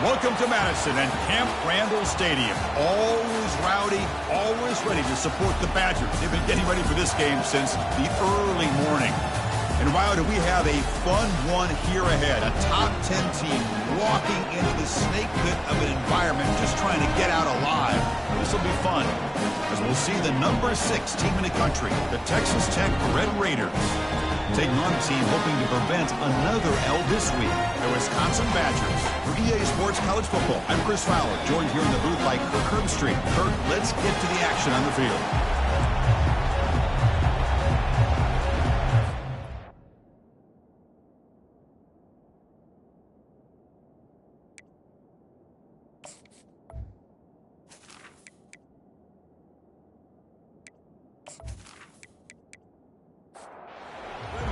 Welcome to Madison and Camp Randall Stadium. Always rowdy, always ready to support the Badgers. They've been getting ready for this game since the early morning. And wow, do we have a fun one here ahead. A top 10 team walking into the snake pit of an environment just trying to get out alive. This will be fun as we'll see the number 6 team in the country, the Texas Tech Red Raiders, taking on a team hoping to prevent another L this week, the Wisconsin Badgers. For EA Sports College Football, I'm Chris Fowler, joined here in the booth by Kirk Herbstreit. Kirk, let's get to the action on the field.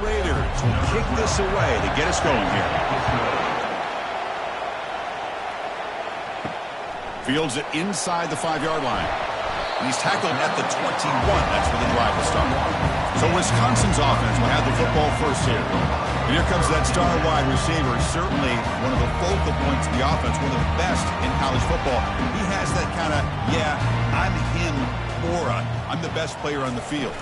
Raiders will kick this away to get us going here. Fields it inside the 5-yard line. And he's tackled at the 21. That's where the drive will start. So Wisconsin's offense will have the football first here. And here comes that star wide receiver, certainly one of the focal points of the offense, one of the best in college football. He has that kind of, yeah, I'm him aura. I'm the best player on the field.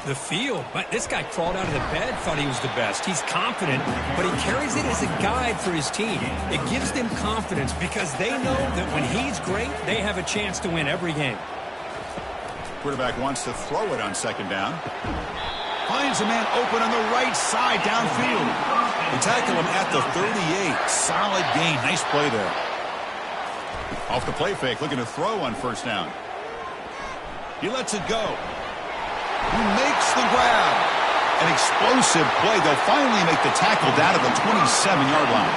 The field, but this guy crawled out of the bed, thought he was the best. He's confident, but he carries it as a guide for his team. It gives them confidence because they know that when he's great, they have a chance to win every game. Quarterback wants to throw it on second down. Finds a man open on the right side downfield. They tackle him at the 38. Solid gain. Nice play there. Off the play fake, looking to throw on first down. He lets it go. He makes the grab. An explosive play. They'll finally make the tackle down at the 27-yard line.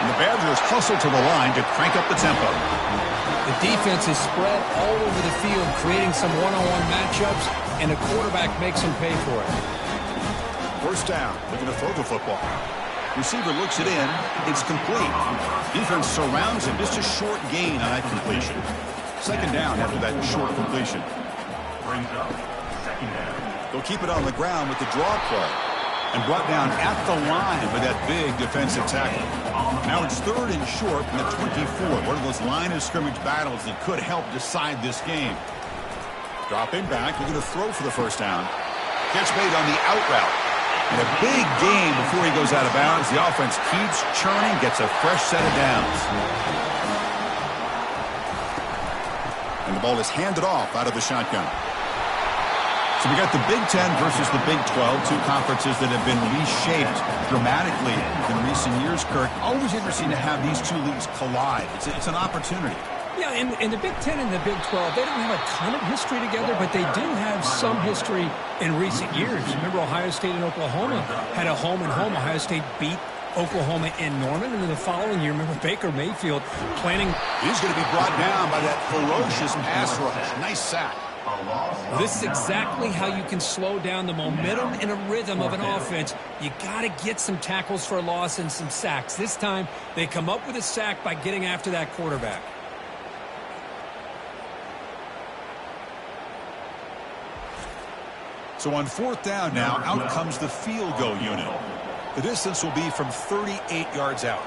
And the Badgers hustle to the line to crank up the tempo. The defense is spread all over the field, creating some one-on-one matchups, and the quarterback makes them pay for it. First down, looking to throw the football. Receiver looks it in. It's complete. Defense surrounds him. Just a short gain on that completion. Second down after that short completion. Brings up. They'll keep it on the ground with the draw play. And brought down at the line with that big defensive tackle. Now it's third and short from the 24. One of those line of scrimmage battles that could help decide this game. Dropping back, looking to throw for the first down. Catch made on the out route. And a big gain before he goes out of bounds. The offense keeps churning, gets a fresh set of downs. And the ball is handed off out of the shotgun. So we got the Big Ten versus the Big 12, two conferences that have been reshaped dramatically in recent years, Kirk. Always interesting to have these two leagues collide. It's an opportunity. Yeah, and the Big Ten and the Big 12, they don't have a ton of history together, but they do have some history in recent years. Remember Ohio State and Oklahoma had a home-and-home. Ohio State beat Oklahoma in Norman, and then the following year, remember Baker Mayfield planning. He's going to be brought down by that ferocious pass rush. Nice sack. This is exactly how you can slow down the momentum and a rhythm of an offense. You got to get some tackles for a loss and some sacks. This time, they come up with a sack by getting after that quarterback. So on fourth down now, out comes the field goal unit. The distance will be from 38 yards out.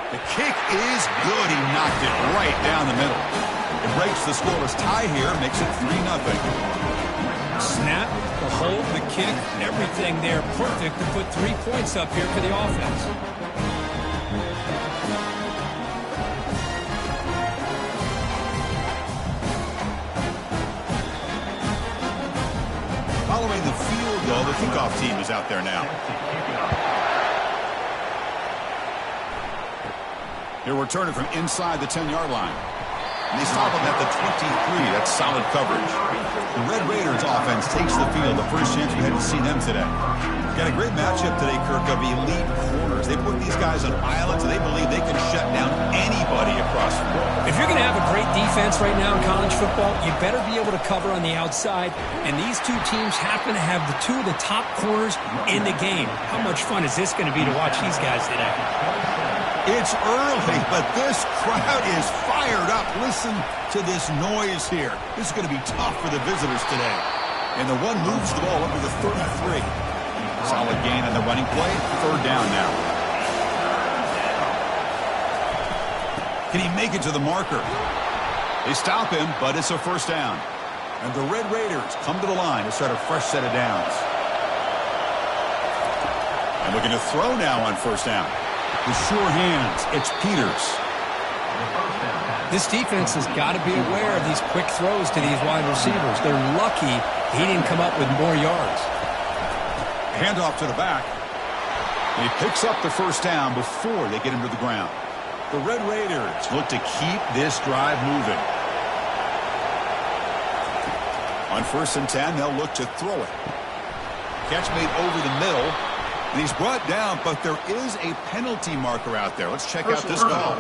The kick is good. He knocked it right down the middle. It breaks the scoreless tie here, makes it 3-0. Snap, the hold, the kick, everything there perfect to put 3 points up here for the offense. Following the field goal, the kickoff team is out there now. Here we're turning from inside the 10-yard line. And they stop him at the 23. That's solid coverage. The Red Raiders offense takes the field. The first chance we had to see them today. Got a great matchup today, Kirk, of elite corners. They put these guys on islands, and they believe they can shut down anybody across the field. If you're going to have a great defense right now in college football, you better be able to cover on the outside. And these two teams happen to have two of the top corners in the game. How much fun is this going to be to watch these guys today? It's early, but this crowd is fired up. Listen to this noise here. This is going to be tough for the visitors today. And the one moves the ball up to the 33. Solid gain on the running play. Third down now. Can he make it to the marker? They stop him, but it's a first down. And the Red Raiders come to the line to start a fresh set of downs. And looking to throw now on first down. With sure hands, it's Peters. This defense has got to be aware of these quick throws to these wide receivers. They're lucky he didn't come up with more yards. Handoff to the back. And he picks up the first down before they get him to the ground. The Red Raiders look to keep this drive moving. On 1st and 10, they'll look to throw it. Catch made over the middle. And he's brought down, but there is a penalty marker out there. Let's check out this call.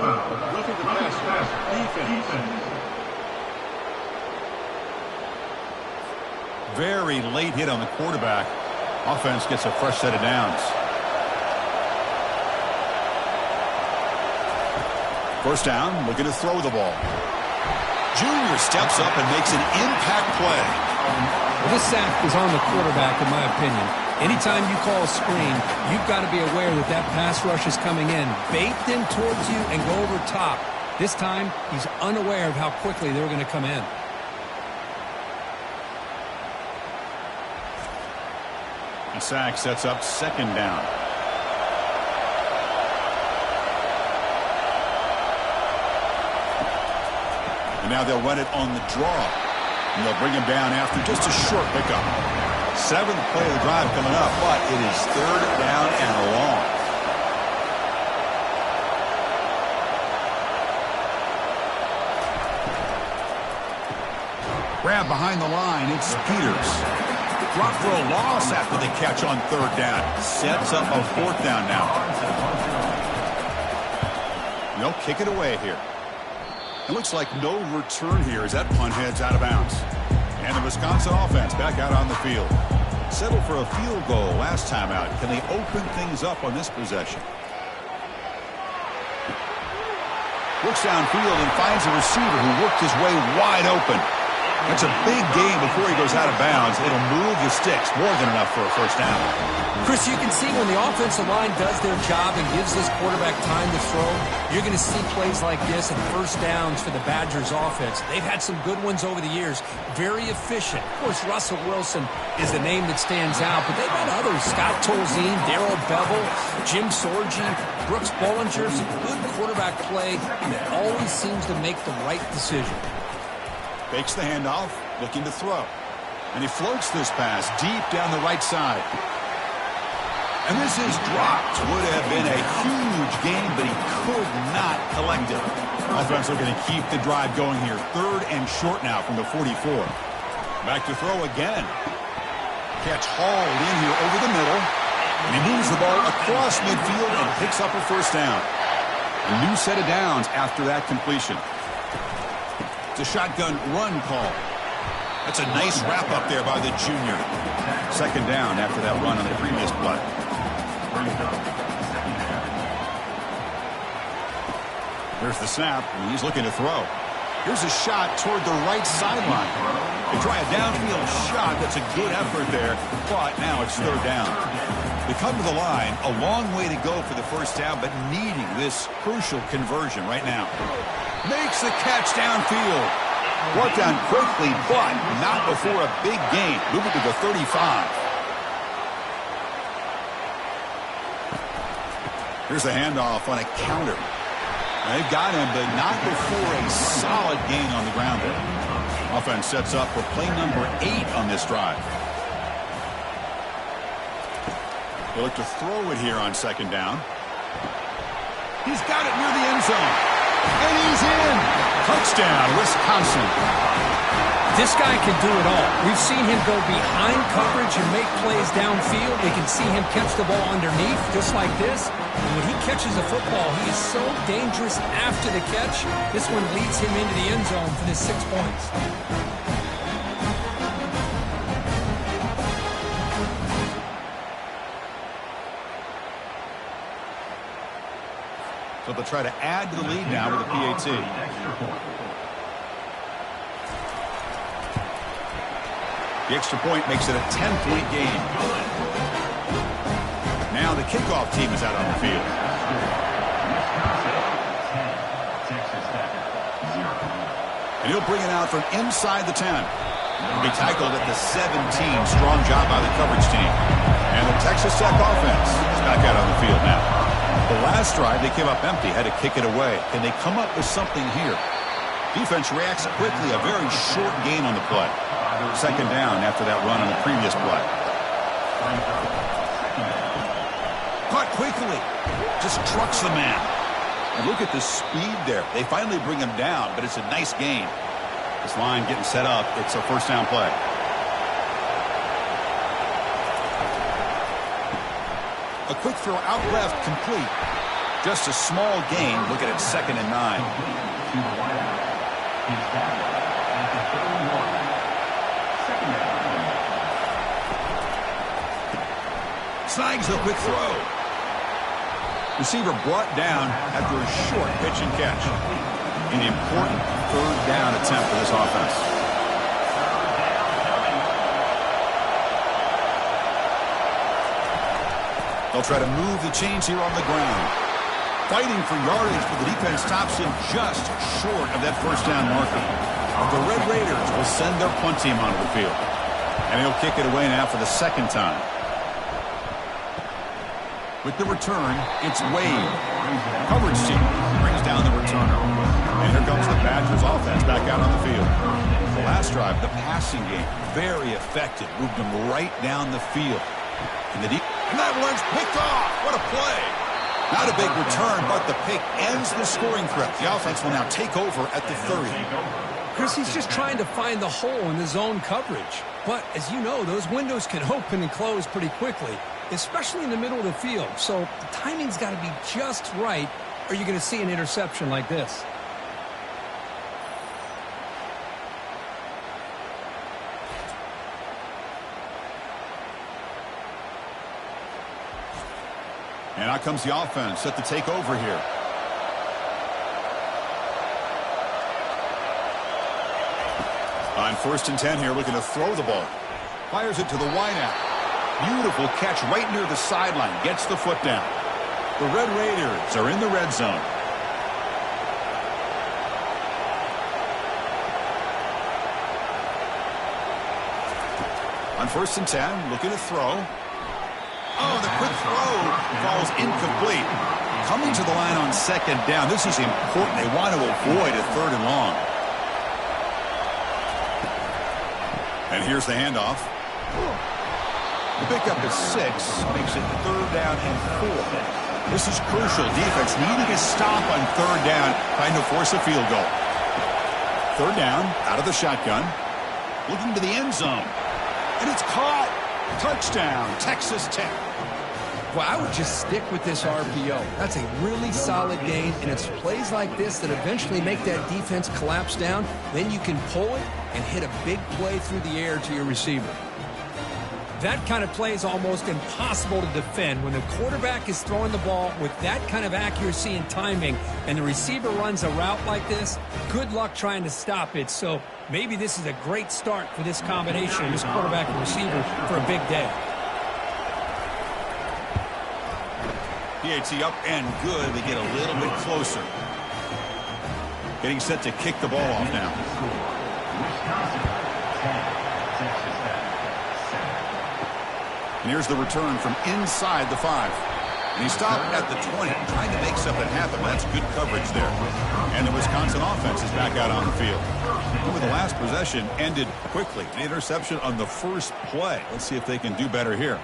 Very late hit on the quarterback. Offense gets a fresh set of downs. First down, looking to throw the ball. Junior steps up and makes an impact play. Well, this sack is on the quarterback, in my opinion. Anytime you call a screen, you've got to be aware that that pass rush is coming in. Bait them towards you and go over top. This time, he's unaware of how quickly they're going to come in. The sack sets up second down. And now they'll run it on the draw. And they'll bring him down after just a short pickup. 7th play of the drive coming up, but it is 3rd down and long. Grab behind the line, it's Peters. Drop for a loss after the catch on 3rd down. Sets up a 4th down now. They'll kick it away here. It looks like no return here as that punt heads out of bounds. And the Wisconsin offense back out on the field. Settled for a field goal last time out. Can they open things up on this possession? Looks downfield and finds a receiver who worked his way wide open. That's a big gain before he goes out of bounds. It'll move the sticks. More than enough for a first down. Chris, you can see when the offensive line does their job and gives this quarterback time to throw, you're going to see plays like this and first downs for the Badgers offense. They've had some good ones over the years. Very efficient. Of course, Russell Wilson is the name that stands out, but they've had others. Scott Tolzien, Darrell Bevel, Jim Sorgi, Brooks Bollinger. Some good quarterback play, and it always seems to make the right decision. Fakes the handoff, looking to throw. And he floats this pass deep down the right side. And this is dropped. Would have been a huge gain, but he could not collect it. Offense looking to keep the drive going here. 3rd and short now from the 44. Back to throw again. Catch hauled in here over the middle. And he moves the ball across midfield and picks up a first down. A new set of downs after that completion. The shotgun run call. That's a nice wrap up there by the junior. 2nd down after that run on the previous play. There's the snap, and he's looking to throw. Here's a shot toward the right sideline. They try a downfield shot. That's a good effort there, but now it's 3rd down. They come to the line, a long way to go for the first down, but needing this crucial conversion right now. Makes the catch downfield. Brought down quickly, but not before a big gain. Moving to the 35. Here's the handoff on a counter. They've got him, but not before a solid gain on the ground there. Offense sets up for play number 8 on this drive. They look to throw it here on 2nd down. He's got it near the end zone. And he's in. Touchdown, Wisconsin. This guy can do it all. We've seen him go behind coverage and make plays downfield. We can see him catch the ball underneath, just like this. And when he catches a football, he is so dangerous after the catch. This one leads him into the end zone for the 6 points. So they'll try to add to the lead now with a PAT. The extra point makes it a 10-point game. Now the kickoff team is out on the field. And he'll bring it out from inside the 10. He'll be tackled at the 17. Strong job by the coverage team. And the Texas Tech offense is back out on the field now. The last drive, they came up empty, had to kick it away. Can they come up with something here? Defense reacts quickly, a very short gain on the play. Second down after that run on the previous play. Caught quickly. Just trucks the man. And look at the speed there. They finally bring him down, but it's a nice gain. This line getting set up. It's a first down play. A quick throw out left, complete. Just a small gain. Look at it, 2nd and 9. Snags a quick throw. Receiver brought down after a short pitch and catch. An important 3rd down attempt for this offense. They'll try to move the chains here on the ground. Fighting for yardage, but the defense stops him just short of that first down marker. The Red Raiders will send their punt team onto the field. And he'll kick it away now for the 2nd time. With the return, it's Wade. Coverage team brings down the returner. And here comes the Badgers offense back out on the field. The last drive, the passing game, very effective. Moved them right down the field. And that one's picked off. What a play. Not a big return, but the pick ends the scoring threat. The offense will now take over at the 30. Chris, he's just trying to find the hole in the zone coverage. But as you know, those windows can open and close pretty quickly, especially in the middle of the field. So the timing's got to be just right, or you're going to see an interception like this. And out comes the offense set to take over here. On 1st and 10 here, looking to throw the ball. Fires it to the wideout. Beautiful catch right near the sideline. Gets the foot down. The Red Raiders are in the red zone. On 1st and 10, looking to throw. Oh, the quick throw falls incomplete. Coming to the line on 2nd down. This is important. They want to avoid a 3rd and long. And here's the handoff. The pickup is 6. Makes it 3rd down and 4. This is crucial. Defense needing a stop on 3rd down, trying to force a field goal. 3rd down, out of the shotgun. Looking to the end zone. And it's caught. Touchdown, Texas Tech. Well, I would just stick with this RPO. That's a really solid gain, and it's plays like this that eventually make that defense collapse down. Then you can pull it and hit a big play through the air to your receiver. That kind of play is almost impossible to defend when the quarterback is throwing the ball with that kind of accuracy and timing, and the receiver runs a route like this. Good luck trying to stop it. So maybe this is a great start for this combination, this quarterback and receiver, for a big day. PAT up and good. They get a little bit closer. Getting set to kick the ball off now. And here's the return from inside the 5. And he stopped at the 20, trying to make something happen. That's good coverage there. And the Wisconsin offense is back out on the field. Over the last possession ended quickly. An interception on the first play. Let's see if they can do better here.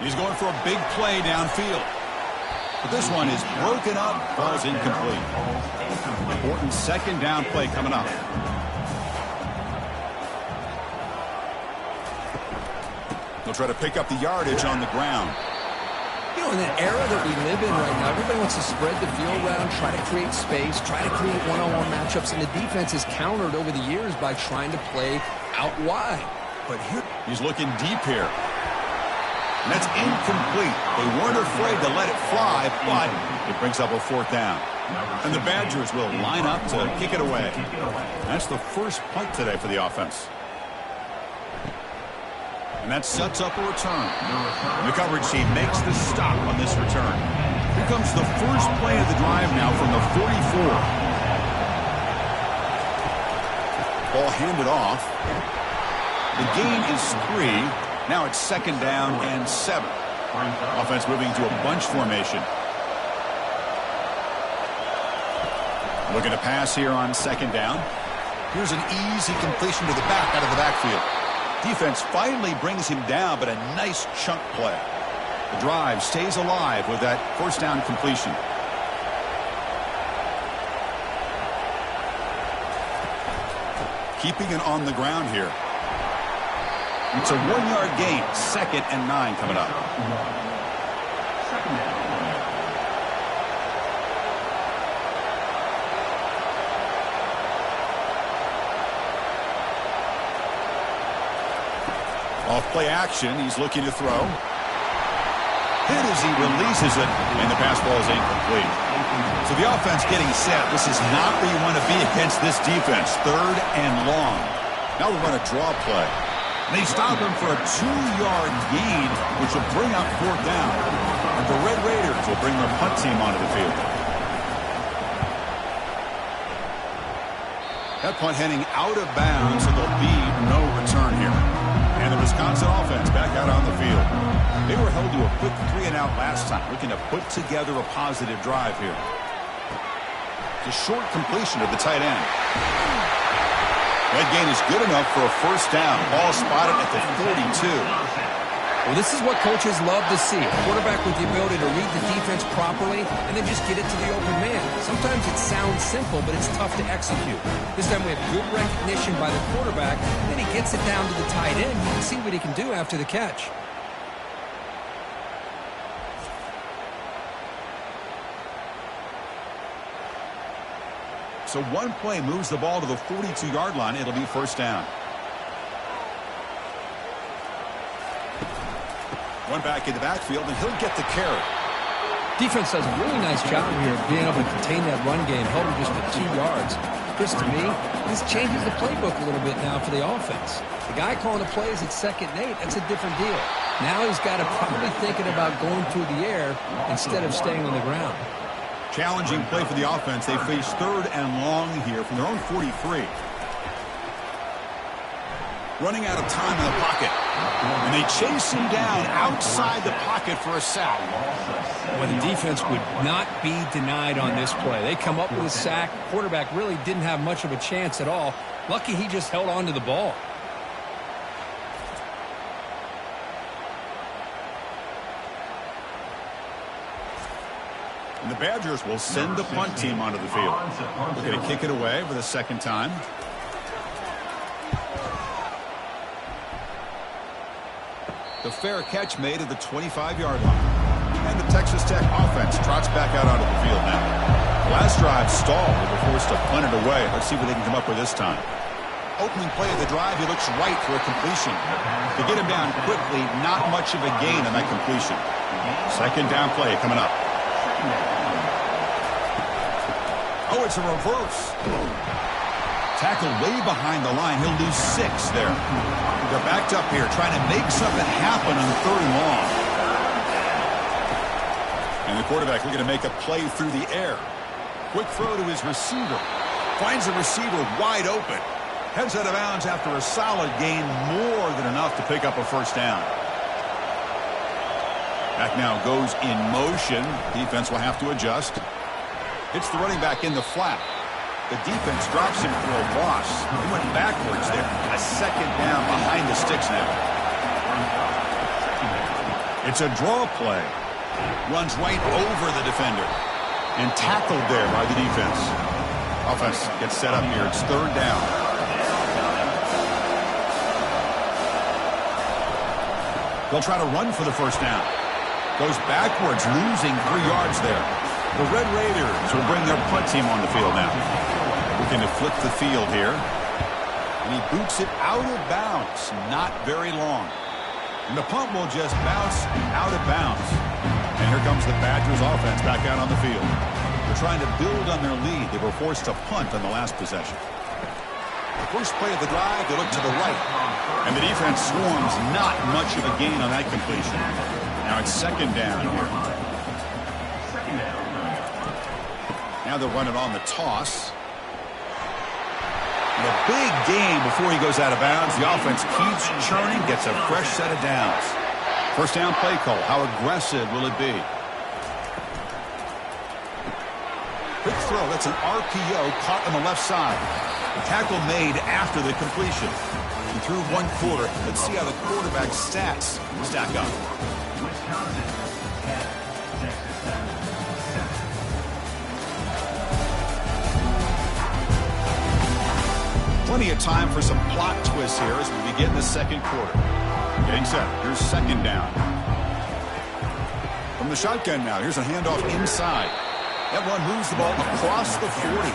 He's going for a big play downfield. But this one is broken up, falls incomplete. Important 2nd down play coming up. They'll try to pick up the yardage on the ground. You know, in the era that we live in right now, everybody wants to spread the field around, try to create space, try to create one-on-one matchups, and the defense has countered over the years by trying to play out wide. But here, he's looking deep here. And that's incomplete. They weren't afraid to let it fly, but it brings up a 4th down. And the Badgers will line up to kick it away. That's the first punt today for the offense. And that sets up a return. And the coverage team makes the stop on this return. Here comes the first play of the drive now from the 44. Ball handed off. The gain is 3. Now it's 2nd down and 7. Offense moving to a bunch formation. Looking to pass here on 2nd down. Here's an easy completion to the back out of the backfield. Defense finally brings him down, but a nice chunk play. The drive stays alive with that 1st down completion. Keeping it on the ground here. It's a 1-yard gain. 2nd and 9 coming up. Off play action. He's looking to throw. Hit as he releases it, and the pass ball is incomplete. So the offense getting set. This is not where you want to be against this defense. 3rd and long. Now we'll run a draw play. And they stop him for a 2-yard gain, which will bring up 4th down. And the Red Raiders will bring their punt team onto the field. That punt heading out of bounds, so there'll be no return here. And the Wisconsin offense back out on the field. They were held to a quick 3-and-out last time, looking to put together a positive drive here. It's a short completion to the tight end. That gain is good enough for a 1st down. Ball spotted at the 42. Well, this is what coaches love to see. A quarterback with the ability to read the defense properly and then just get it to the open man. Sometimes it sounds simple, but it's tough to execute. This time we have good recognition by the quarterback. Then he gets it down to the tight end. You can see what he can do after the catch. So one play moves the ball to the 42-yard line. It'll be 1st down. One back in the backfield, and he'll get the carry. Defense does a really nice job here of being able to contain that run game, held him just for 2 yards. Chris, to me, this changes the playbook a little bit now for the offense. The guy calling the plays at 2nd and 8, that's a different deal. Now he's got to probably thinking about going through the air instead of staying on the ground. Challenging play for the offense. They face 3rd and long here from their own 43. Running out of time in the pocket. And they chase him down outside the pocket for a sack. Well, the defense would not be denied on this play. They come up with a sack. Quarterback really didn't have much of a chance at all. Lucky he just held on to the ball. And the Badgers will send the punt team onto the field. They're going to kick it away for the 2nd time. The fair catch made at the 25-yard line. And the Texas Tech offense trots back out onto the field now. Last drive stalled. They were forced to punt it away. Let's see what they can come up with this time. Opening play of the drive, he looks right for a completion. To get him down quickly, not much of a gain on that completion. 2nd down play coming up. Oh, it's a reverse. Tackled way behind the line. He'll lose 6 there. They're backed up here trying to make something happen on 3rd and long. And the quarterback looking to make a play through the air. Quick throw to his receiver. Finds the receiver wide open. Heads out of bounds after a solid gain, more than enough to pick up a 1st down. Back now goes in motion. Defense will have to adjust. It's the running back in the flat. The defense drops him for a loss. He went backwards there. A 2nd down behind the sticks now. It's a draw play. Runs right over the defender. And tackled there by the defense. Offense gets set up here. It's 3rd down. They'll try to run for the 1st down. Goes backwards, losing 3 yards there. The Red Raiders will bring their punt team on the field now. Looking to flip the field here. And he boots it out of bounds. Not very long. And the punt will just bounce out of bounds. And here comes the Badgers offense back out on the field. They're trying to build on their lead. They were forced to punt on the last possession. The first play of the drive, they look to the right. And the defense swarms. Not much of a gain on that completion. Now it's 2nd down here. Now they'll run it on the toss. And a big gain before he goes out of bounds. The offense keeps churning, gets a fresh set of downs. First down play call. How aggressive will it be? Quick throw. That's an RPO caught on the left side. Tackle made after the completion. He threw 1 quarter. Let's see how the quarterback's stats stack up. Plenty of time for some plot twists here as we begin the second quarter. Getting set. Here's second down. From the shotgun now. Here's a handoff inside. That one moves the ball across the 40.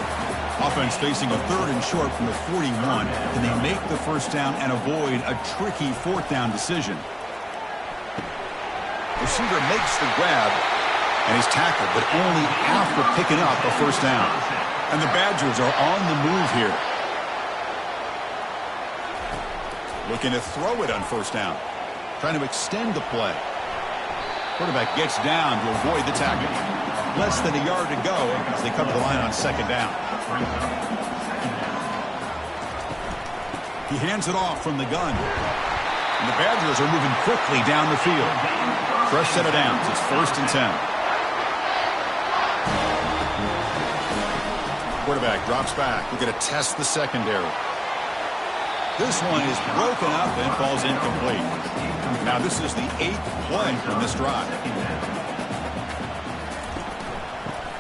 Offense facing a 3rd and short from the 41. Can they make the first down and avoid a tricky 4th down decision? Receiver makes the grab, and he's tackled, but only after picking up a first down. And the Badgers are on the move here. Looking to throw it on first down. Trying to extend the play. Quarterback gets down to avoid the tackle. Less than a yard to go as they come to the line on second down. He hands it off from the gun. And the Badgers are moving quickly down the field. Fresh set of downs. It's 1st and 10. Quarterback drops back. We're going to test the secondary. This one is broken up and falls incomplete. Now this is the 8th play from this drive.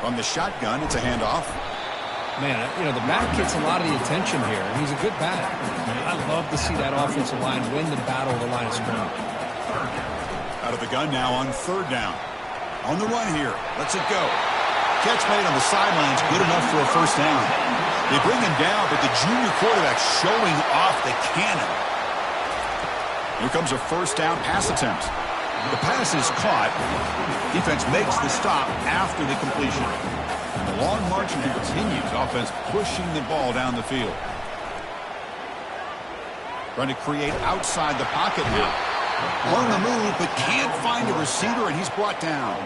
From the shotgun, it's a handoff. Man, you know, the back gets a lot of the attention here, and he's a good back. I love to see that offensive line win the battle of the line of scrimmage. Out of the gun now on 3rd down. On the run here. Lets it go. Catch made on the sidelines, good enough for a first down. They bring him down, but the junior quarterback showing off the cannon. Here comes a first down pass attempt. The pass is caught. Defense makes the stop after the completion. And the long march continues. Offense pushing the ball down the field. Trying to create outside the pocket now. On the move, but can't find a receiver, and he's brought down.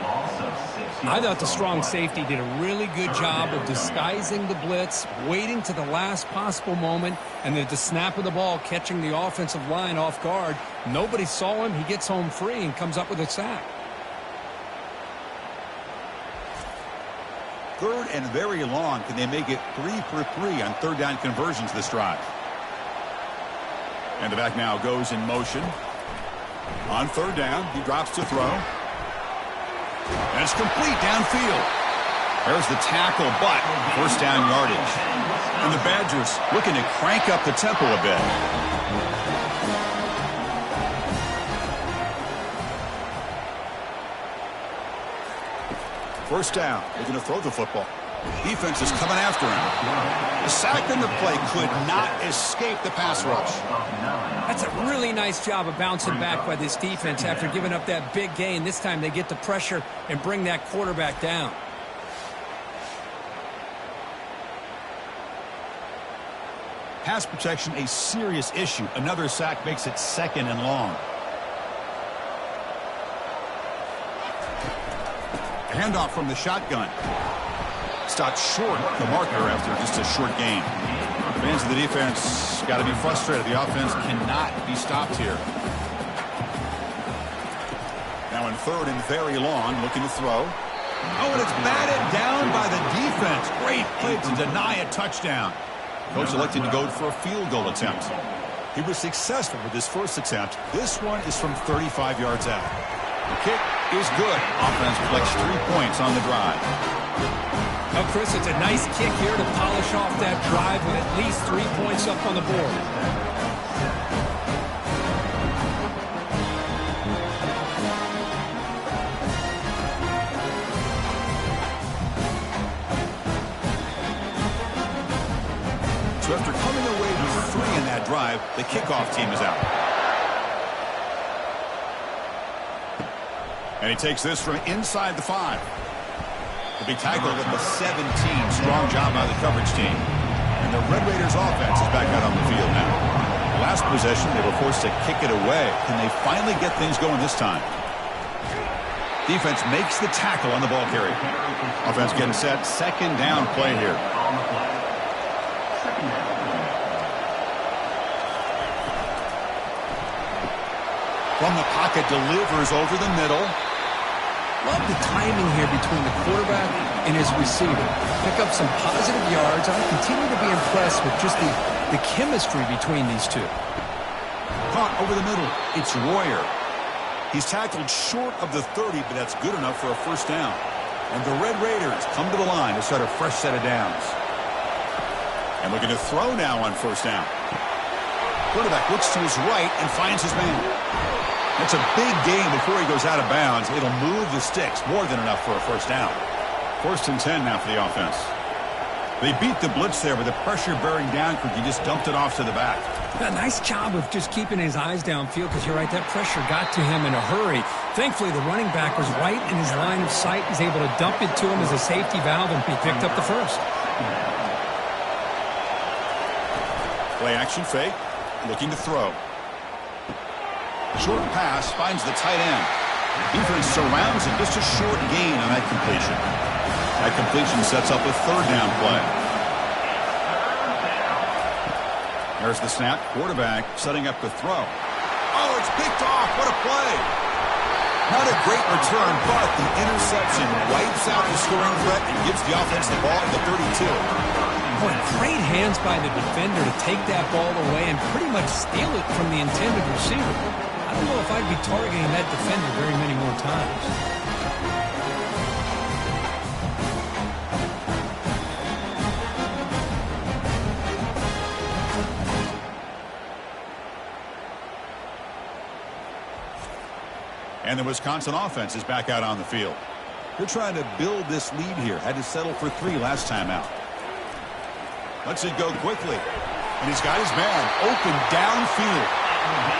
I thought the strong safety did a really good job of disguising the blitz, waiting to the last possible moment, and then at the snap of the ball, catching the offensive line off guard. Nobody saw him. He gets home free and comes up with a sack. 3rd and very long. Can they make it 3 for 3 on 3rd down conversions this drive? And the back now goes in motion. On 3rd down, he drops to throw. And it's complete downfield. There's the tackle, but first down yardage. And the Badgers looking to crank up the tempo a bit. First down, looking to throw the football. Defense is coming after him. The sack in the play could not escape the pass rush. That's a really nice job of bouncing back by this defense after giving up that big gain. This time they get the pressure and bring that quarterback down. Pass protection a serious issue. Another sack makes it 2nd and long. Handoff from the shotgun. Stopped short the marker after just a short gain. Fans of the defense got to be frustrated. The offense cannot be stopped here. Now in 3rd and very long, looking to throw. Oh, and it's batted down by the defense. Great play to deny a touchdown. Coach elected to go for a field goal attempt. He was successful with his first attempt. This one is from 35 yards out. The kick is good. Offense collects 3 points on the drive. Now, Chris, it's a nice kick here to polish off that drive with at least 3 points up on the board. So after coming away with 3 in that drive, the kickoff team is out. And he takes this from inside the 5. To be tackled at the 17. Strong job by the coverage team. And the Red Raiders offense is back out on the field now. Last possession, they were forced to kick it away. Can they finally get things going this time? Defense makes the tackle on the ball carrier. Offense getting set. Second down play here. From the pocket, delivers over the middle. Love the timing here between the quarterback and his receiver. Pick up some positive yards. I continue to be impressed with just the chemistry between these two. Caught over the middle. It's Royer. He's tackled short of the 30, but that's good enough for a first down. And the Red Raiders come to the line to start a fresh set of downs. And looking to throw now on first down. Quarterback looks to his right and finds his man. That's a big gain before he goes out of bounds. It'll move the sticks, more than enough for a first down. 1st and 10 now for the offense. They beat the blitz there, but the pressure bearing down, he just dumped it off to the back. A nice job of just keeping his eyes downfield, because you're right, that pressure got to him in a hurry. Thankfully, the running back was right in his line of sight. He's able to dump it to him as a safety valve, and he picked up the first. Play action fake, looking to throw. Short pass finds the tight end. Defense surrounds him, just a short gain on that completion. That completion sets up a third down play. There's the snap. Quarterback setting up the throw. Oh, it's picked off. What a play. Not a great return, but the interception wipes out the scoring threat and gives the offense the ball at the 32. Boy, great hands by the defender to take that ball away and pretty much steal it from the intended receiver. I don't know if I'd be targeting that defender very many more times. And the Wisconsin offense is back out on the field. They're trying to build this lead here. Had to settle for 3 last time out. Lets it go quickly. And he's got his man open downfield.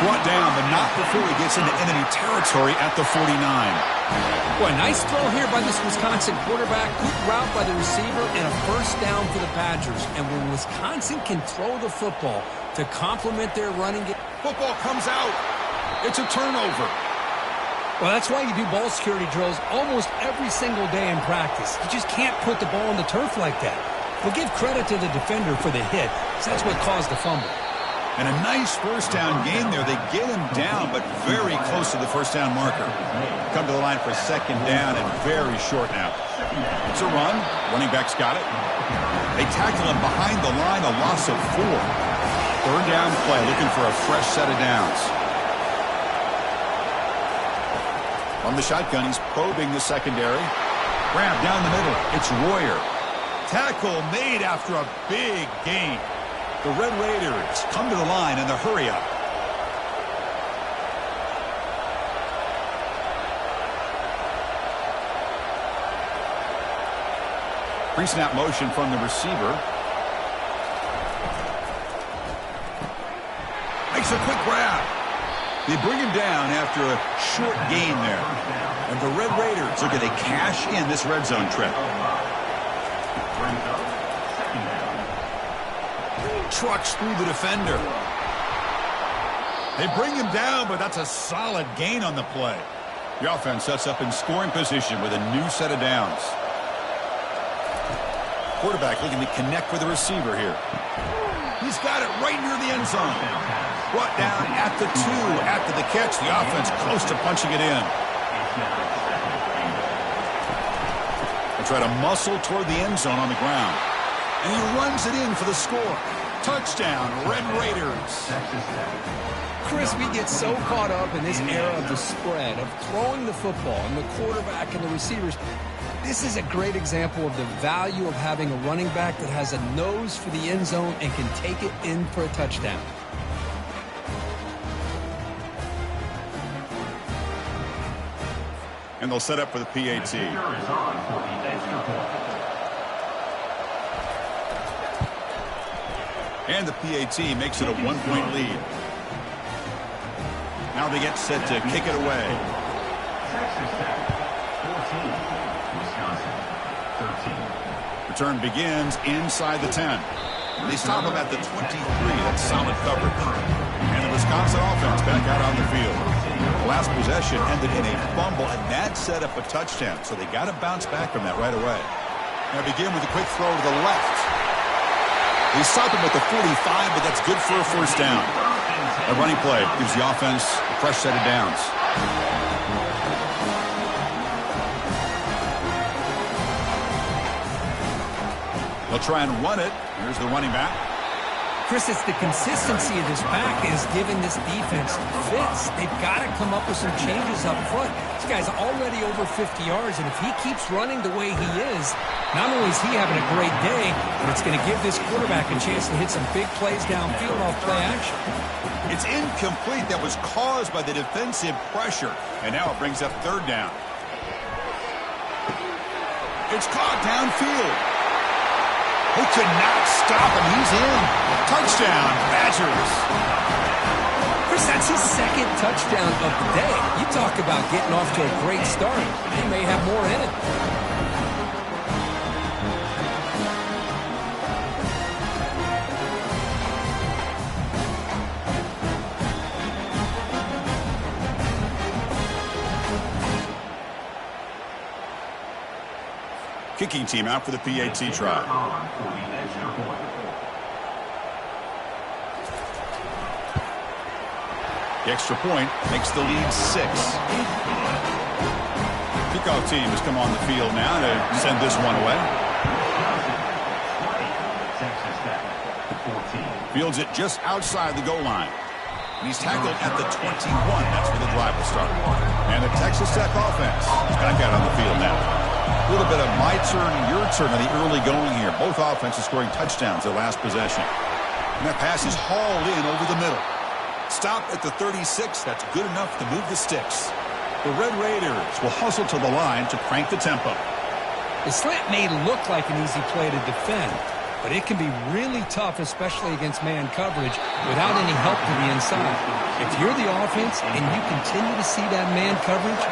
Brought down, but not before he gets into enemy territory at the 49. Boy, nice throw here by this Wisconsin quarterback. Good route by the receiver and a first down for the Badgers. And when Wisconsin can throw the football to complement their running game. Football comes out. It's a turnover. Well, that's why you do ball security drills almost every single day in practice. You just can't put the ball on the turf like that. But give credit to the defender for the hit, because that's what caused the fumble. And a nice first down gain there. They get him down, but very close to the first down marker. Come to the line for second down and very short now. It's a run. Running back's got it. They tackle him behind the line, a loss of 4. Third down play, looking for a fresh set of downs. From the shotgun, he's probing the secondary. Grab down the middle. It's Royer. Tackle made after a big gain. The Red Raiders come to the line in the hurry-up. Pre-snap motion from the receiver. Makes a quick grab. They bring him down after a short gain there. And the Red Raiders are going to cash in this red zone trip. Trucks through the defender. They bring him down, but that's a solid gain on the play. The offense sets up in scoring position with a new set of downs. Quarterback looking to connect with the receiver here. He's got it right near the end zone. Brought down at the 2 after the catch. The offense close to punching it in. They try to muscle toward the end zone on the ground. And he runs it in for the score. Touchdown, Red Raiders. Chris, we get so caught up in this era of the spread, of throwing the football, and the quarterback and the receivers. This is a great example of the value of having a running back that has a nose for the end zone and can take it in for a touchdown. And they'll set up for the PAT. And the PAT makes it a 1-point lead. Now they get set to kick it away. Return begins inside the 10. They stop him at the 23. That's solid coverage. And the Wisconsin offense back out on the field. The last possession ended in a fumble, and that set up a touchdown. So they got to bounce back from that right away. Now begin with a quick throw to the left. They stop him at the 45, but that's good for a first down. A running play gives the offense a fresh set of downs. They'll try and run it. Here's the running back. Chris, it's the consistency of this back is giving this defense fits. They've got to come up with some changes up front. This guy's already over 50 yards, and if he keeps running the way he is, not only is he having a great day, but it's going to give this quarterback a chance to hit some big plays downfield off play action. It's incomplete. That was caused by the defensive pressure, and now it brings up third down. It's caught downfield. He could not stop him. He's in. Touchdown, Badgers. Chris, that's his second touchdown of the day. You talk about getting off to a great start. They may have more in it. Kicking team out for the PAT try. The extra point makes the lead 6. Kickoff team has come on the field now to send this one away. Fields it just outside the goal line. And he's tackled at the 21. That's where the drive will start. And the Texas Tech offense is back out on the field now. A little bit of my turn, your turn on the early going here. Both offenses scoring touchdowns their last possession. And that pass is hauled in over the middle. Stop at the 36. That's good enough to move the sticks. The Red Raiders will hustle to the line to crank the tempo. The slant may look like an easy play to defend, but it can be really tough, especially against man coverage, without any help to the inside. If you're the offense and you continue to see that man coverage,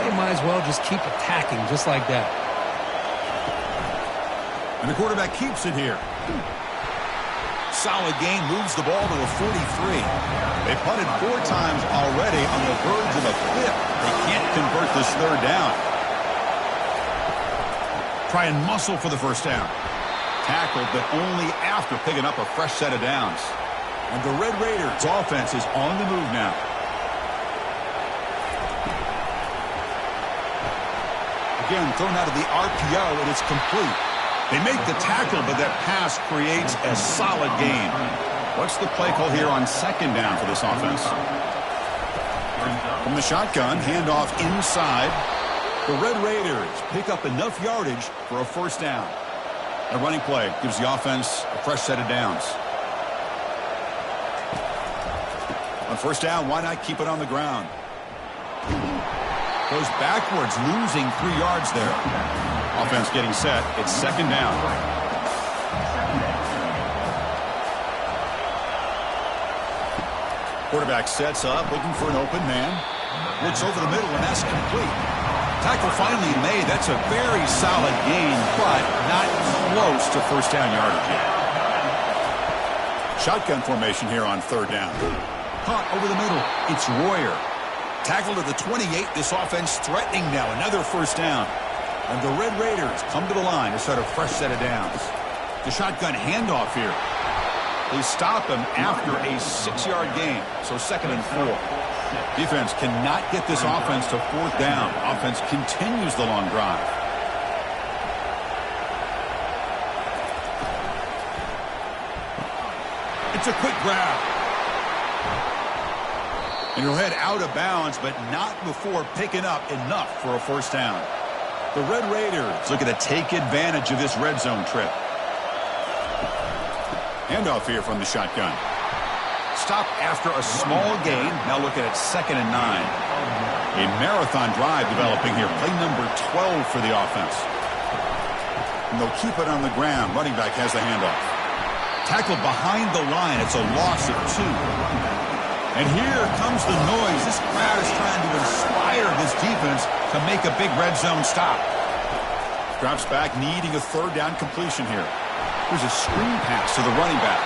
they might as well just keep attacking just like that. And the quarterback keeps it here. Solid gain, moves the ball to a 43. They punted 4 times already on the verge of a 5th. They can't convert this third down. Try and muscle for the first down. Tackled, but only after picking up a fresh set of downs. And the Red Raiders offense is on the move now. Again, thrown out of the RPO, and it's complete. They make the tackle, but that pass creates a solid gain. What's the play call here on second down for this offense? From the shotgun, handoff inside. The Red Raiders pick up enough yardage for a first down. A running play gives the offense a fresh set of downs. On first down, why not keep it on the ground? Goes backwards, losing 3 yards there. Offense getting set. It's second down. Quarterback sets up, looking for an open man. Looks over the middle, and that's complete. Tackle finally made. That's a very solid gain, but not close to first down yardage yet. Shotgun formation here on third down. Caught over the middle. It's Royer. Tackled at the 28. This offense threatening now. Another first down. And the Red Raiders come to the line to start a fresh set of downs. The shotgun handoff here. They stop him after a 6-yard gain. So second and 4. Defense cannot get this offense to fourth down. Offense continues the long drive. It's a quick grab. And he'll head out of bounds, but not before picking up enough for a first down. The Red Raiders looking to take advantage of this red zone trip. Handoff here from the shotgun. Stop after a small gain. Now looking at second and 9. A marathon drive developing here. Play number 12 for the offense. And they'll keep it on the ground. Running back has the handoff. Tackled behind the line. It's a loss of 2. And here comes the noise. This crowd is trying to inspire this defense to make a big red zone stop. Drops back, needing a third down completion here. There's a screen pass to the running back.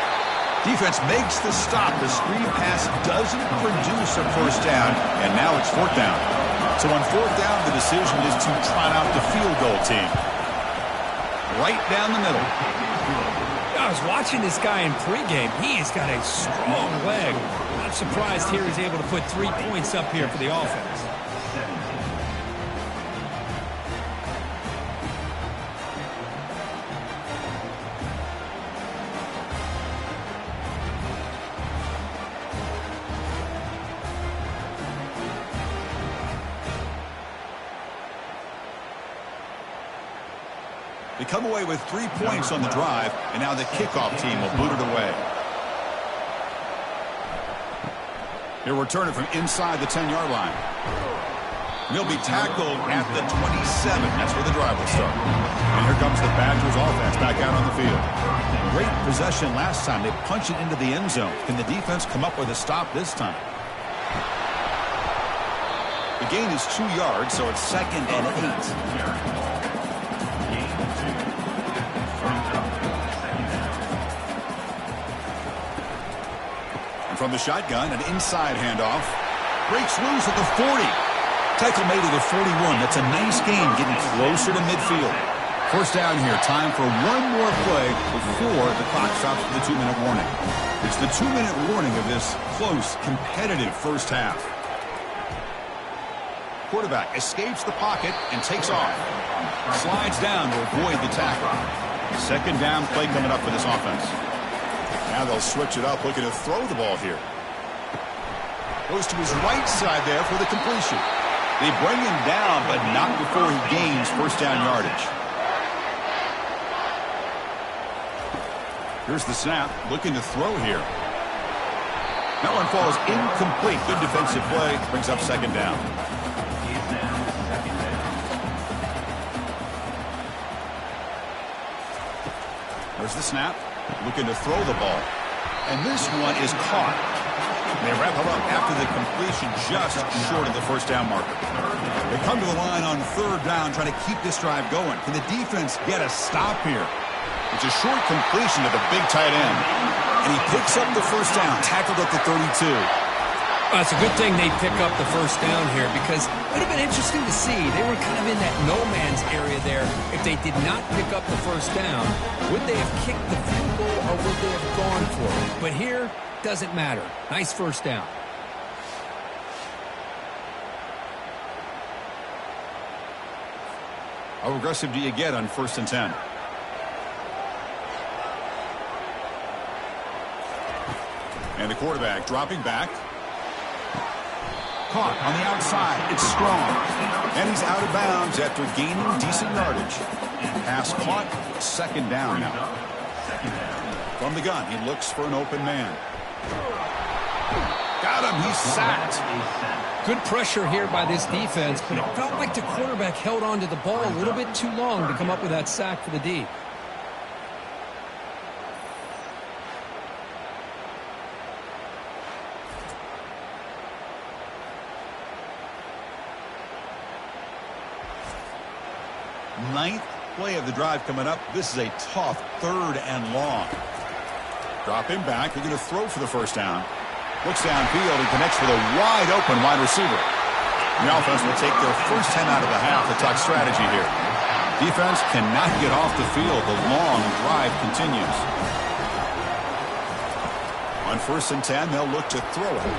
Defense makes the stop. The screen pass doesn't produce a first down, and now it's fourth down. So on fourth down, the decision is to trot out the field goal team. Right down the middle. I was watching this guy in pregame. He has got a strong leg. Not surprised here he's able to put 3 points up here for the offense. They come away with 3 points on the drive, and now the kickoff team will boot it away. He'll return it from inside the 10-yard line. And he'll be tackled at the 27. That's where the drive will start. And here comes the Badgers offense back out on the field. Great possession last time. They punch it into the end zone. Can the defense come up with a stop this time? The gain is 2 yards, so it's 2nd and 8. From the shotgun, an inside handoff. Breaks loose at the 40. Tackle made at the 41. That's a nice gain, getting closer to midfield. First down here. Time for one more play before the clock stops for the 2-minute warning. It's the 2-minute warning of this close, competitive first half. Quarterback escapes the pocket and takes off. Slides down to avoid the tackle. Second down play coming up for this offense. Now they'll switch it up, looking to throw the ball here. Goes to his right side there for the completion. They bring him down, but not before he gains first down yardage. Here's the snap, looking to throw here. That one falls incomplete. Good defensive play, brings up second down. There's the snap. Looking to throw the ball. And this one is caught. They wrap it up after the completion just short of the first down marker. They come to the line on third down trying to keep this drive going. Can the defense get a stop here? It's a short completion to the big tight end. And he picks up the first down, tackled at the 32. Well, it's a good thing they pick up the first down here because it would have been interesting to see. They were kind of in that no-man's area there. If they did not pick up the first down, would they have kicked the field goal or would they have gone for it? But here, doesn't matter. Nice first down. How aggressive do you get on 1st and 10? And the quarterback dropping back. Caught on the outside. It's strong. And he's out of bounds after gaining decent yardage. Pass caught. Second down now. From the gun, he looks for an open man. Got him. He's sacked. Good pressure here by this defense, but it felt like the quarterback held on to the ball a little bit too long to come up with that sack for the D. Ninth play of the drive coming up. This is a tough 3rd and long. Drop him back. They're going to throw for the first down. Looks downfield and connects with a wide open wide receiver. The offense will take their first 10 out of the half to talk strategy here. Defense cannot get off the field. The long drive continues. On 1st and 10, they'll look to throw it.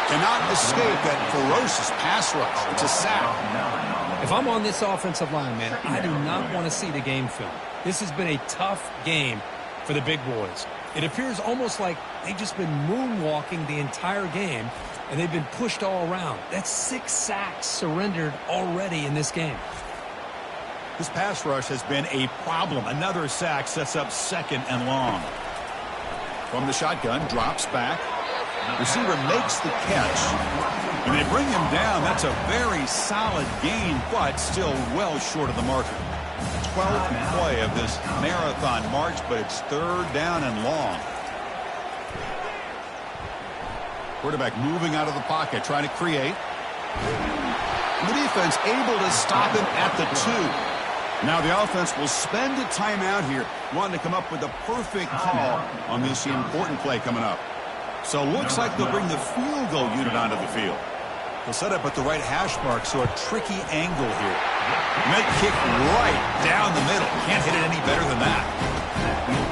Cannot escape that ferocious pass rush. It's a sack. If I'm on this offensive line, man, I do not want to see the game film. This has been a tough game for the big boys. It appears almost like they've just been moonwalking the entire game, and they've been pushed all around. That's 6 sacks surrendered already in this game. This pass rush has been a problem. Another sack sets up 2nd and long. From the shotgun, drops back. Receiver makes the catch. And they bring him down. That's a very solid gain, but still well short of the marker. 12th play of this marathon march, but it's 3rd down and long. Quarterback moving out of the pocket, trying to create. And the defense able to stop him at the 2. Now the offense will spend a timeout here, wanting to come up with the perfect call on this important play coming up. So looks like they'll bring the field goal unit onto the field. They'll set up at the right hash mark, so a tricky angle here. Make kick right down the middle. Can't hit it any better than that.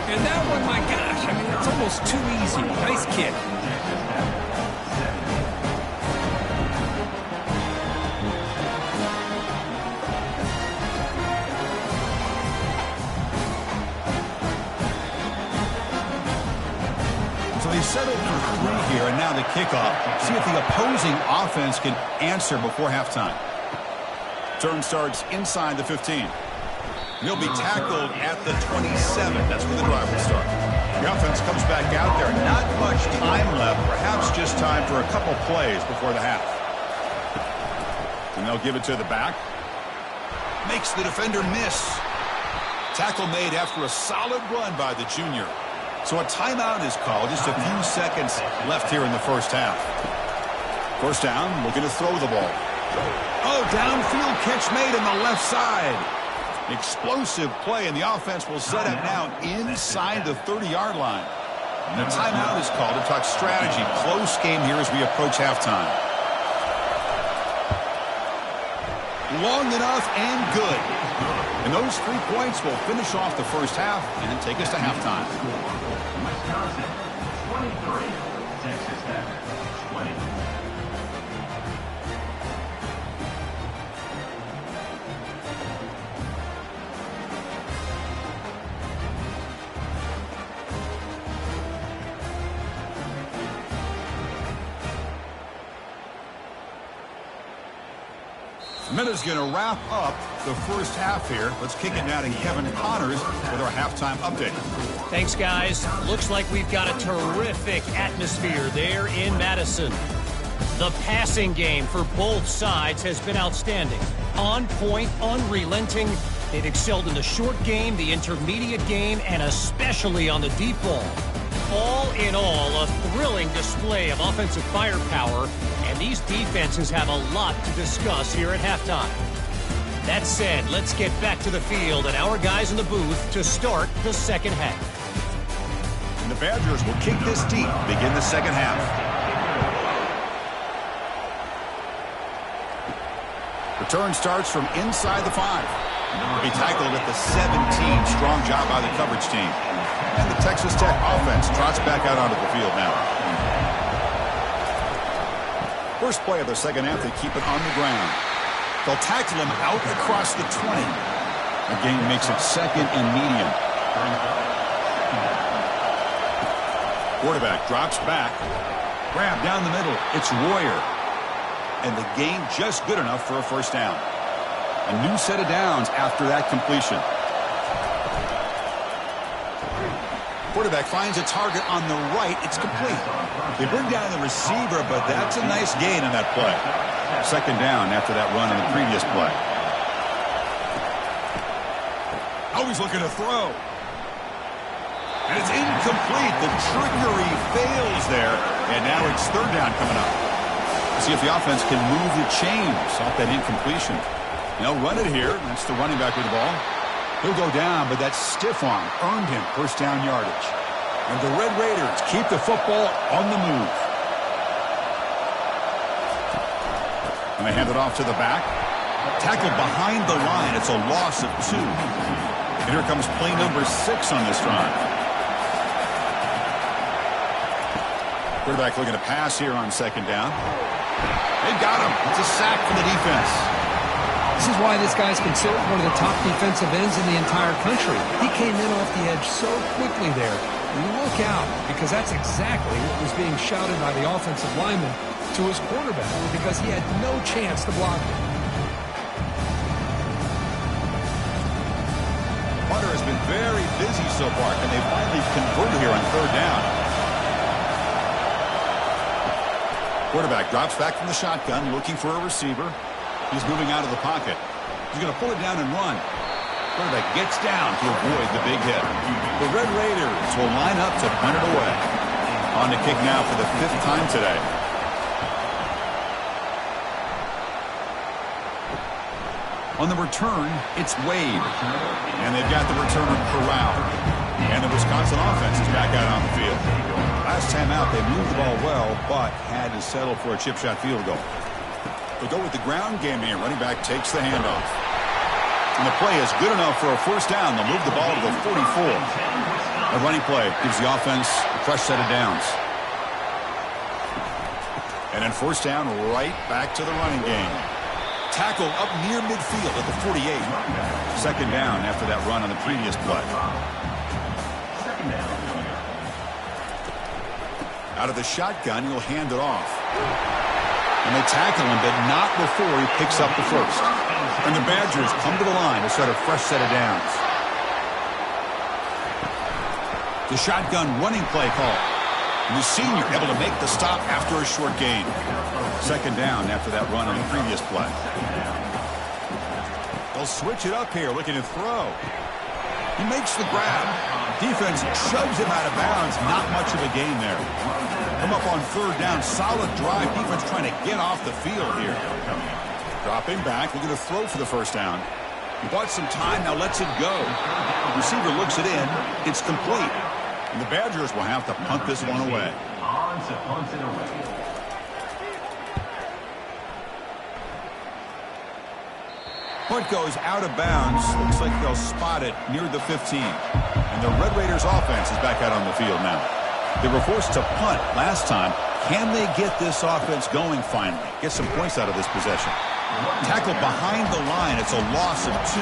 And that one, my gosh, I mean, it's almost too easy. Nice kick. So they settled for 3 here, and now the kickoff. See if the opposing offense can answer before halftime. Turn starts inside the 15. He'll be tackled at the 27. That's where the drive will start. The offense comes back out there. Not much time left. Perhaps just time for a couple plays before the half. And they'll give it to the back. Makes the defender miss. Tackle made after a solid run by the junior. So a timeout is called. Just a few seconds left here in the first half. First down, looking to throw the ball. Oh, downfield catch made on the left side. Explosive play, and the offense will set up now inside the 30-yard line. And the timeout is called to talk strategy. Close game here as we approach halftime. Long enough and good. And those 3 points will finish off the first half and take us to halftime. Wisconsin, 23. Texas Tech, 20. Minutes going to wrap up the first half here. Let's kick it now to Kevin Connors with our halftime update. Thanks, guys. Looks like we've got a terrific atmosphere there in Madison. The passing game for both sides has been outstanding. On point, unrelenting. They've excelled in the short game, the intermediate game, and especially on the deep ball. All in all, a thrilling display of offensive firepower, and these defenses have a lot to discuss here at halftime. That said, let's get back to the field and our guys in the booth to start the second half. And the Badgers will kick this deep, begin the second half. Return starts from inside the 5. He tackled at the 17. Strong job by the coverage team. And the Texas Tech offense trots back out onto the field now. First play of the second half, they keep it on the ground. They'll tackle him out across the 20. The game makes it second and medium. Quarterback drops back. Grab down the middle. It's Royer. And the gain just good enough for a first down. A new set of downs after that completion. Quarterback finds a target on the right. It's complete. They bring down the receiver, but that's a nice gain in that play. Second down after that run in the previous play. Always looking to throw. And it's incomplete. The trickery fails there. And now it's third down coming up. See if the offense can move the chains off that incompletion. They'll run it here. That's the running back with the ball. He'll go down, but that stiff arm earned him first down yardage. And the Red Raiders keep the football on the move. And they hand it off to the back. Tackled behind the line. It's a loss of 2. And here comes play number 6 on this drive. Quarterback looking to pass here on second down. They got him. It's a sack for the defense. This is why this guy's considered one of the top defensive ends in the entire country. He came in off the edge so quickly there. Look out, because that's exactly what was being shouted by the offensive lineman to his quarterback, because he had no chance to block it. Hunter has been very busy so far, and they finally converted here on third down. Quarterback drops back from the shotgun, looking for a receiver. He's moving out of the pocket. He's going to pull it down and run. Quarterback gets down to avoid the big hit. The Red Raiders will line up to punt it away. On to kick now for the 5th time today. On the return, it's Wade. And they've got the returner Corral. And the Wisconsin offense is back out on the field. Last time out, they moved the ball well, but had to settle for a chip shot field goal. They'll go with the ground game here. Running back takes the handoff. And the play is good enough for a first down. They'll move the ball to the 44. A running play gives the offense a fresh set of downs. And then first down, right back to the running game. Tackle up near midfield at the 48. Second down after that run on the previous play. Out of the shotgun, he'll hand it off. And they tackle him, but not before he picks up the first. And the Badgers come to the line to set a fresh set of downs. The shotgun running play call. And the senior able to make the stop after a short gain. Second down after that run on the previous play. They'll switch it up here, looking to throw. He makes the grab. Defense shoves him out of bounds. Not much of a gain there. Come up on third down. Solid drive. Defense trying to get off the field here. Dropping back. Looking to throw for the first down. He bought some time. Now lets it go. Receiver looks it in. It's complete. And the Badgers will have to punt this one away. On to punt it away. Punt goes out of bounds. Looks like they'll spot it near the 15. And the Red Raiders offense is back out on the field now. They were forced to punt last time. Can they get this offense going finally? Get some points out of this possession. Tackle behind the line. It's a loss of 2.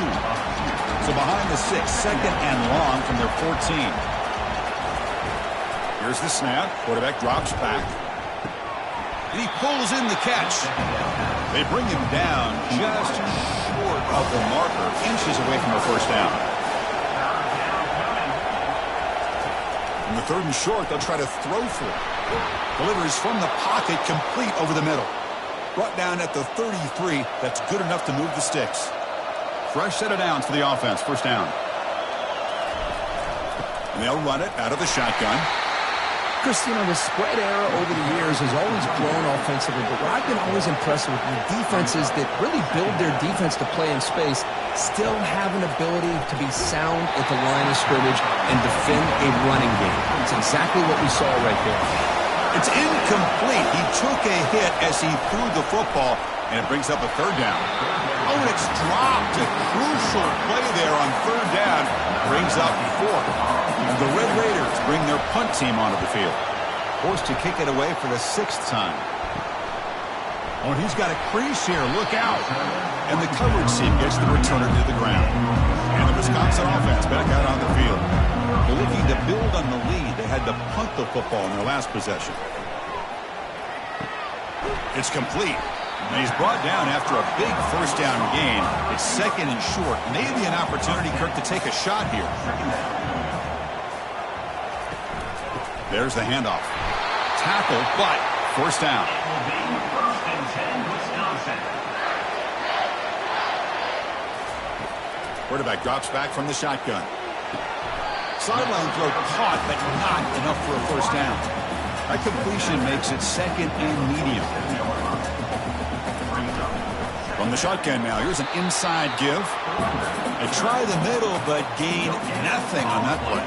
So behind the 6, second and long from their 14. Here's the snap. Quarterback drops back. And he pulls in the catch. They bring him down just short of the marker, inches away from a first down. In the third and short, they'll try to throw for it. Delivers from the pocket, complete over the middle. Brought down at the 33. That's good enough to move the sticks. Fresh set of downs for the offense. First down. And they'll run it out of the shotgun. Chris, you know, the spread era over the years has always grown offensively, but what I've been always impressed with the defenses that really build their defense to play in space still have an ability to be sound at the line of scrimmage and defend a running game. It's exactly what we saw right there. It's incomplete. He took a hit as he threw the football, and it brings up a third down. Oh, and it's dropped. A crucial play there on third down. Brings up fourth. And the Red Raiders bring their punt team onto the field. Forced to kick it away for the 6th time. Oh, and he's got a crease here. Look out. And the coverage team gets the returner to the ground. And the Wisconsin offense back out on the field. They're looking to build on the lead. They had to punt the football in their last possession. It's complete. And he's brought down after a big first down gain. It's second and short. Maybe an opportunity, Kirk, to take a shot here. There's the handoff. Tackle, but first down. First and 10, Wisconsin. Quarterback drops back from the shotgun. Sideline throw caught, but not enough for a first down. That completion makes it second and medium. From the shotgun now, here's an inside give. They try the middle, but gain nothing on that play.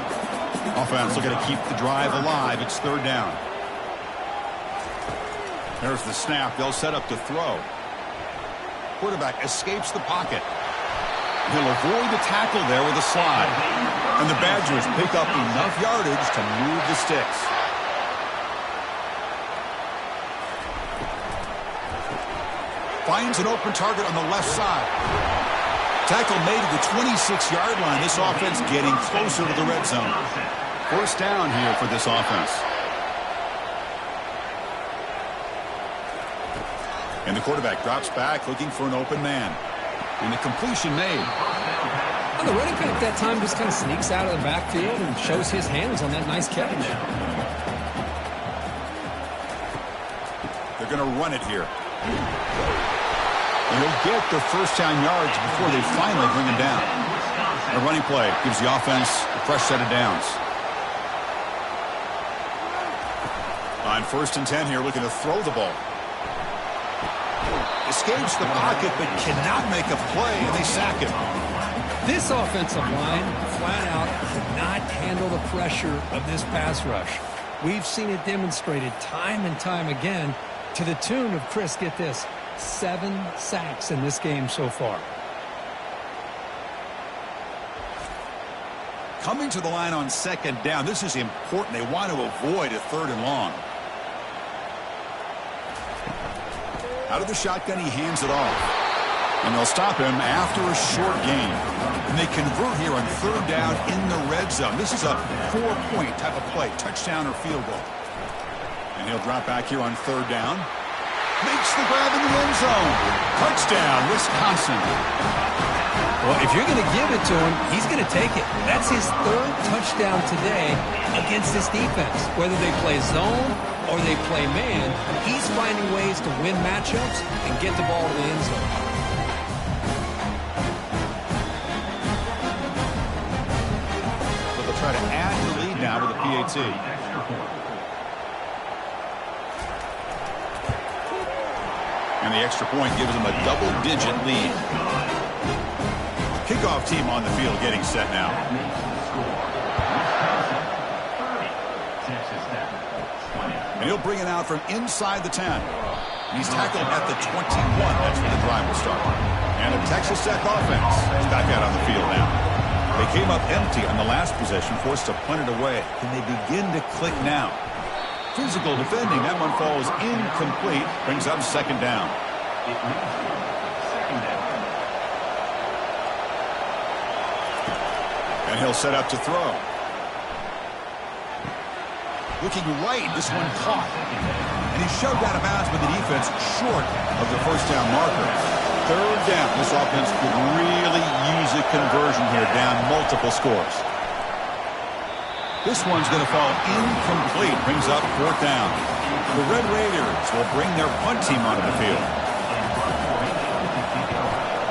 Offense looking to keep the drive alive. It's third down. There's the snap. They'll set up to throw. Quarterback escapes the pocket. He'll avoid the tackle there with a slide. And the Badgers pick up enough yardage to move the sticks. Finds an open target on the left side. Tackle made at the 26-yard line. This offense getting closer to the red zone. First down here for this offense. And the quarterback drops back looking for an open man. And the completion made. And the running back that time just kind of sneaks out of the backfield and shows his hands on that nice catch. They're going to run it here. And they'll get their first down yards before they finally bring him down. A running play gives the offense a fresh set of downs. On first and 10 here, looking to throw the ball. Escapes the pocket, but cannot make a play, and they sack him. This offensive line, flat out, cannot handle the pressure of this pass rush. We've seen it demonstrated time and time again to the tune of, Chris, get this, 7 sacks in this game so far. Coming to the line on second down. This is important. They want to avoid a 3rd and long. Out of the shotgun, he hands it off. And they'll stop him after a short gain. And they convert here on 3rd down in the red zone. This is a 4-point type of play, touchdown or field goal. And he'll drop back here on 3rd down. Makes the grab in the end zone. Touchdown, Wisconsin. Well, if you're going to give it to him, he's going to take it. That's his 3rd touchdown today against this defense. Whether they play zone or they play man, he's finding ways to win matchups and get the ball to the end zone. So they'll try to add the lead now with the PAT. And the extra point gives them a double-digit lead. Kickoff team on the field getting set now. And he'll bring it out from inside the 10. And he's tackled at the 21. That's where the drive will start. And the Texas Tech offense is back out on the field now. They came up empty on the last possession, forced to punt it away. Can they begin to click now? Physical defending. That one falls incomplete. Brings up 2nd down. And he'll set up to throw. Looking right, this one caught. And he shoved out of bounds with the defense short of the 1st down marker. 3rd down. This offense could really use a conversion here, down multiple scores. This one's going to fall incomplete. Brings up 4th down. The Red Raiders will bring their punt team onto the field.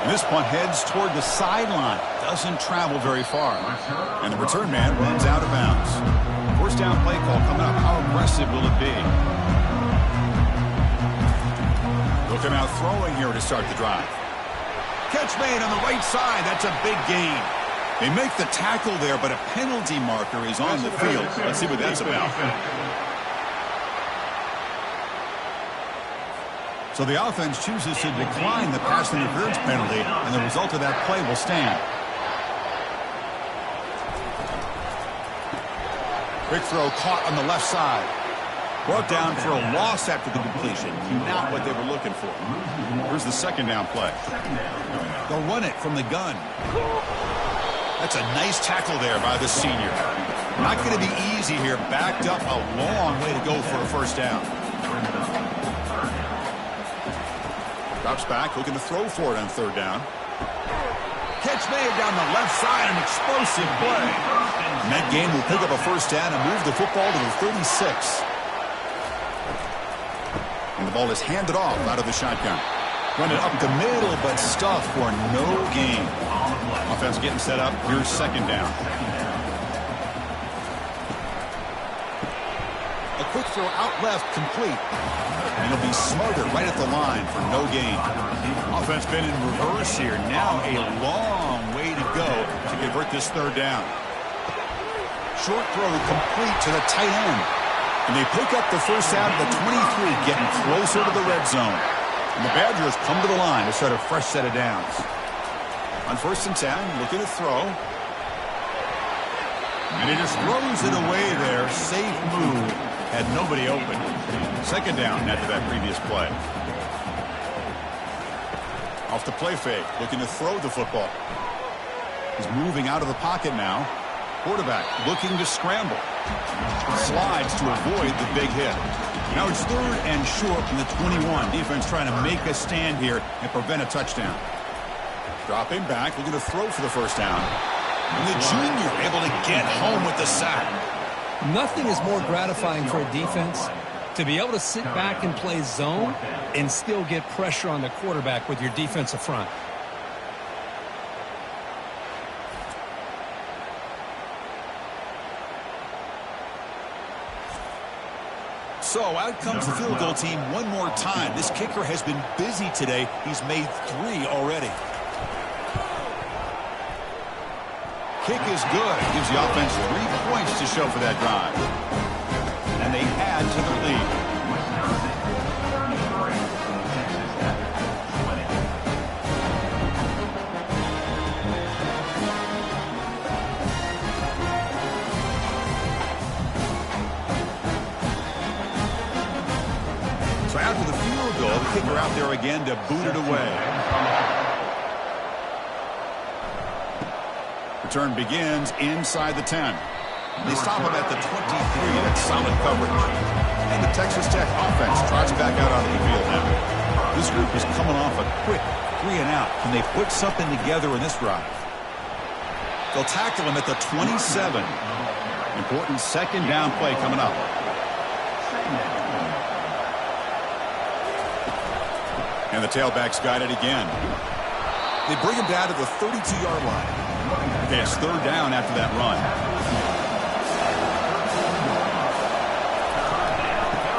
And this punt heads toward the sideline. Doesn't travel very far. And the return man runs out of bounds. 1st down play call coming up. How aggressive will it be? Looking out throwing here to start the drive. Catch made on the right side. That's a big gain. They make the tackle there, but a penalty marker is on the field. Let's see what that's about. So the offense chooses to decline the pass interference penalty, and the result of that play will stand. Quick throw caught on the left side. Brought down for a loss after the completion. Not what they were looking for. Here's the 2nd down play. They'll run it from the gun. That's a nice tackle there by the senior. Not going to be easy here. Backed up a long way to go for a 1st down. Drops back, looking to throw for it on 3rd down. Catch made down the left side, an explosive play. And that game will pick up a 1st down and move the football to the 36. And the ball is handed off out of the shotgun. Run it up the middle, but stuffed for no gain. Offense getting set up. Here's 2nd down. A quick throw out left, complete. And he'll be smothered right at the line for no gain. Offense been in reverse here. Now a long way to go to convert this 3rd down. Short throw complete to the tight end. And they pick up the 1st down at the 23, getting closer to the red zone. And the Badgers come to the line to start a fresh set of downs. On 1st and 10, looking to throw. And he just throws it away there. Safe move. Had nobody open. 2nd down after that previous play. Off the play fake, looking to throw the football. He's moving out of the pocket now. Quarterback looking to scramble. Slides to avoid the big hit. Now it's 3rd and short from the 21. Defense trying to make a stand here and prevent a touchdown. Dropping back, looking to throw for the 1st down. And the junior able to get home with the sack. Nothing is more gratifying for a defense to be able to sit back and play zone and still get pressure on the quarterback with your defensive front. So out comes the field goal team one more time. This kicker has been busy today. He's made 3 already. Kick is good. Gives the offense 3 points to show for that drive. And they add to the lead. receiver out there again to boot it away. Return begins inside the 10. They stop him at the 23. That's solid coverage. And the Texas Tech offense trots back out onto the field now. This group is coming off a quick 3 and out. Can they put something together in this drive? They'll tackle him at the 27. Important second down play coming up. And the tailback's got it again. They bring him down to the 32-yard line. Okay, it's third down after that run.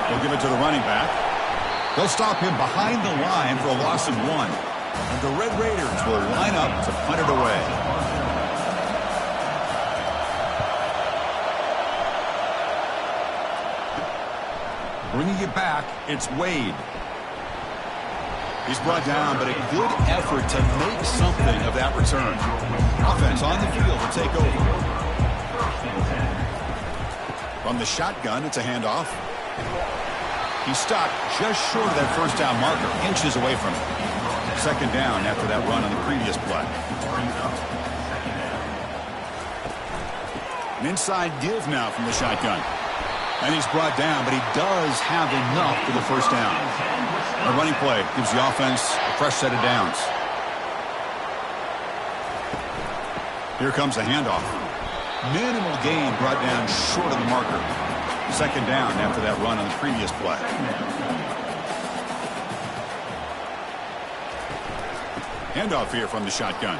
They'll give it to the running back. They'll stop him behind the line for a loss of 1. And the Red Raiders will line up to punt it away. Bringing it back, it's Wade. He's brought down, but a good effort to make something of that return. Offense on the field to take over. From the shotgun, it's a handoff. He stopped just short of that first down marker, inches away from it. Second down after that run on the previous play. An inside give now from the shotgun. And he's brought down, but he does have enough for the first down. A running play gives the offense a fresh set of downs. Here comes the handoff. Minimal gain brought down short of the marker. Second down after that run on the previous play. Handoff here from the shotgun.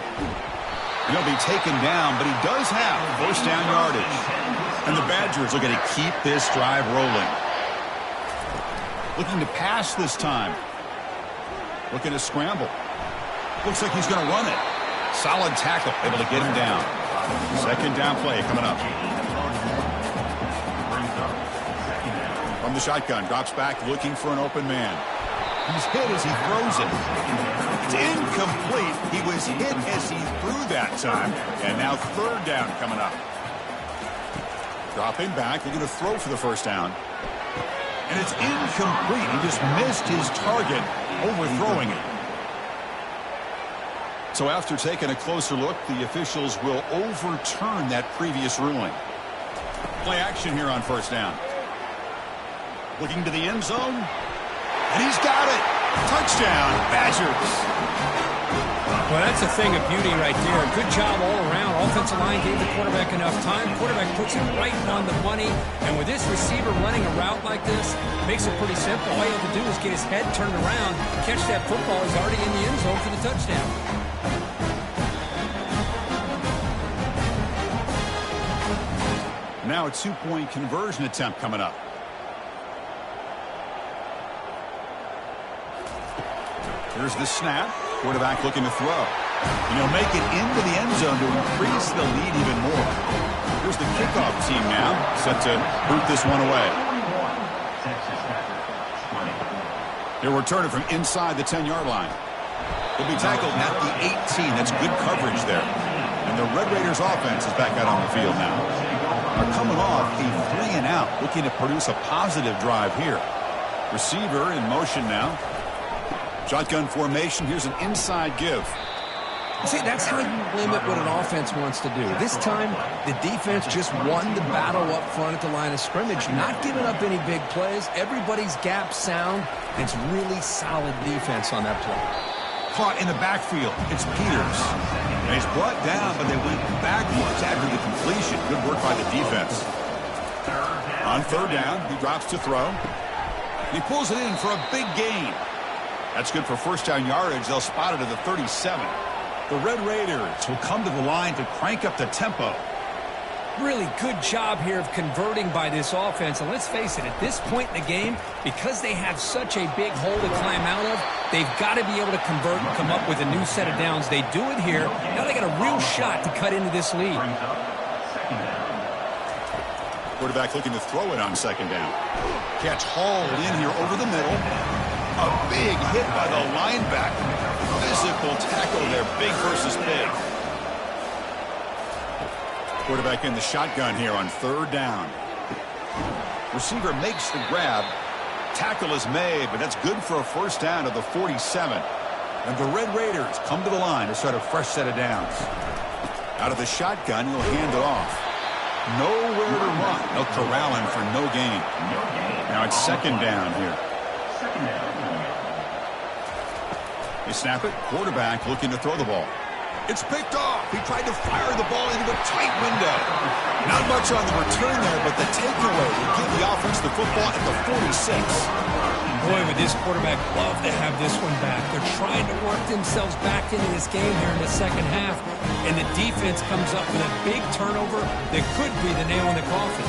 He'll be taken down, but he does have first down yardage. And the Badgers are going to keep this drive rolling. Looking to pass this time. Looking to scramble. Looks like he's going to run it. Solid tackle, able to get him down. Second down play coming up. From the shotgun, drops back looking for an open man. He's hit as he throws it. It's incomplete. He was hit as he threw that time. And now third down coming up. Dropping back, looking to throw for the first down. And it's incomplete. He just missed his target, overthrowing it. So after taking a closer look, the officials will overturn that previous ruling. Play action here on first down. Looking to the end zone. And he's got it. Touchdown, Badgers. Well, that's a thing of beauty right there. Good job all around. Offensive line gave the quarterback enough time. Quarterback puts it right on the money. And with this receiver running a route like this, makes it pretty simple. All you have to do is get his head turned around, catch that football. He's already in the end zone for the touchdown. Now a two-point conversion attempt coming up. Here's the snap. Quarterback looking to throw. And he'll make it into the end zone to increase the lead even more. Here's the kickoff team now, set to boot this one away. He'll return it from inside the 10-yard line. He'll be tackled at the 18. That's good coverage there. And the Red Raiders offense is back out on the field now. They're coming off a 3 and out, looking to produce a positive drive here. Receiver in motion now. Shotgun formation. Here's an inside give. See, that's how you limit what an offense wants to do. This time, the defense just won the battle up front at the line of scrimmage, not giving up any big plays. Everybody's gap sound. It's really solid defense on that play. Caught in the backfield. It's Peters. And he's brought down, but they went backwards after the completion. Good work by the defense. On third down, he drops to throw. He pulls it in for a big gain. That's good for first down yardage. They'll spot it at the 37. The Red Raiders will come to the line to crank up the tempo. Really good job here of converting by this offense. And let's face it, at this point in the game, because they have such a big hole to climb out of, they've got to be able to convert and come up with a new set of downs. They do it here. Now they got a real shot to cut into this lead. Quarterback looking to throw it on second down. Catch hauled in here over the middle. A big hit by the linebacker. Physical tackle there, big versus big. Quarterback in the shotgun here on third down. Receiver makes the grab, Tackle is made, but that's good for a first down to the 47. And the Red Raiders come to the line to start a fresh set of downs. Out of the shotgun, he'll hand it off. Nowhere to run. They'll corral him for no gain. Now it's second down here. They snap it. Quarterback looking to throw the ball. It's picked off. He tried to fire the ball into a tight window. Not much on the return there, but the takeaway will give the offense the football at the 46. Boy, would this quarterback love to have this one back. They're trying to work themselves back into this game here in the second half, and the defense comes up with a big turnover that could be the nail in the coffin.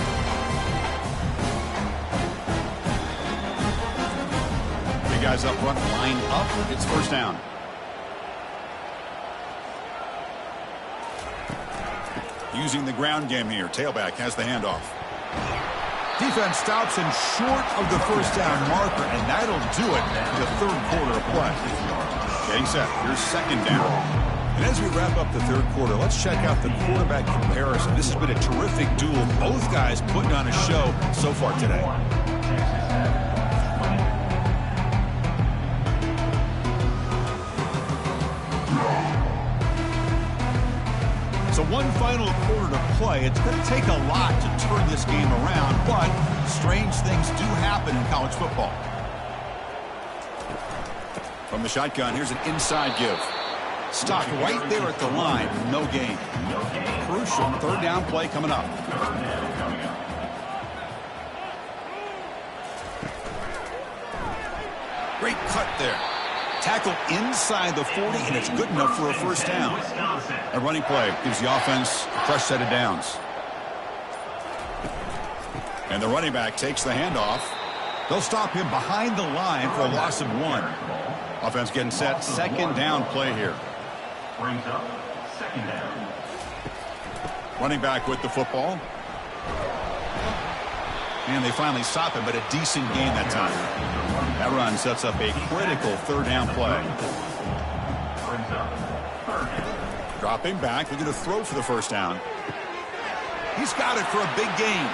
Big guys up front, line up. It's first down. Using the ground game here. Tailback has the handoff. Defense stops him short of the first down marker, and that'll do it in the third quarter of play. Getting set. Here's second down. And as we wrap up the third quarter, let's check out the quarterback comparison. This has been a terrific duel. Both guys putting on a show so far today. So one final quarter to play. It's going to take a lot to turn this game around, but strange things do happen in college football. From the shotgun, here's an inside give. Stopped right there at the line. No gain. Crucial third down play coming up. Great cut there. Tackle inside the 40, and it's good enough for a first down. A running play gives the offense a fresh set of downs. And the running back takes the handoff. They'll stop him behind the line for a loss of 1. Offense getting set. Second down play here. Brings up second down. Running back with the football. And they finally stop him, but a decent gain that time. That run sets up a critical third down play. Dropping back, looking to throw for the first down. He's got it for a big gain.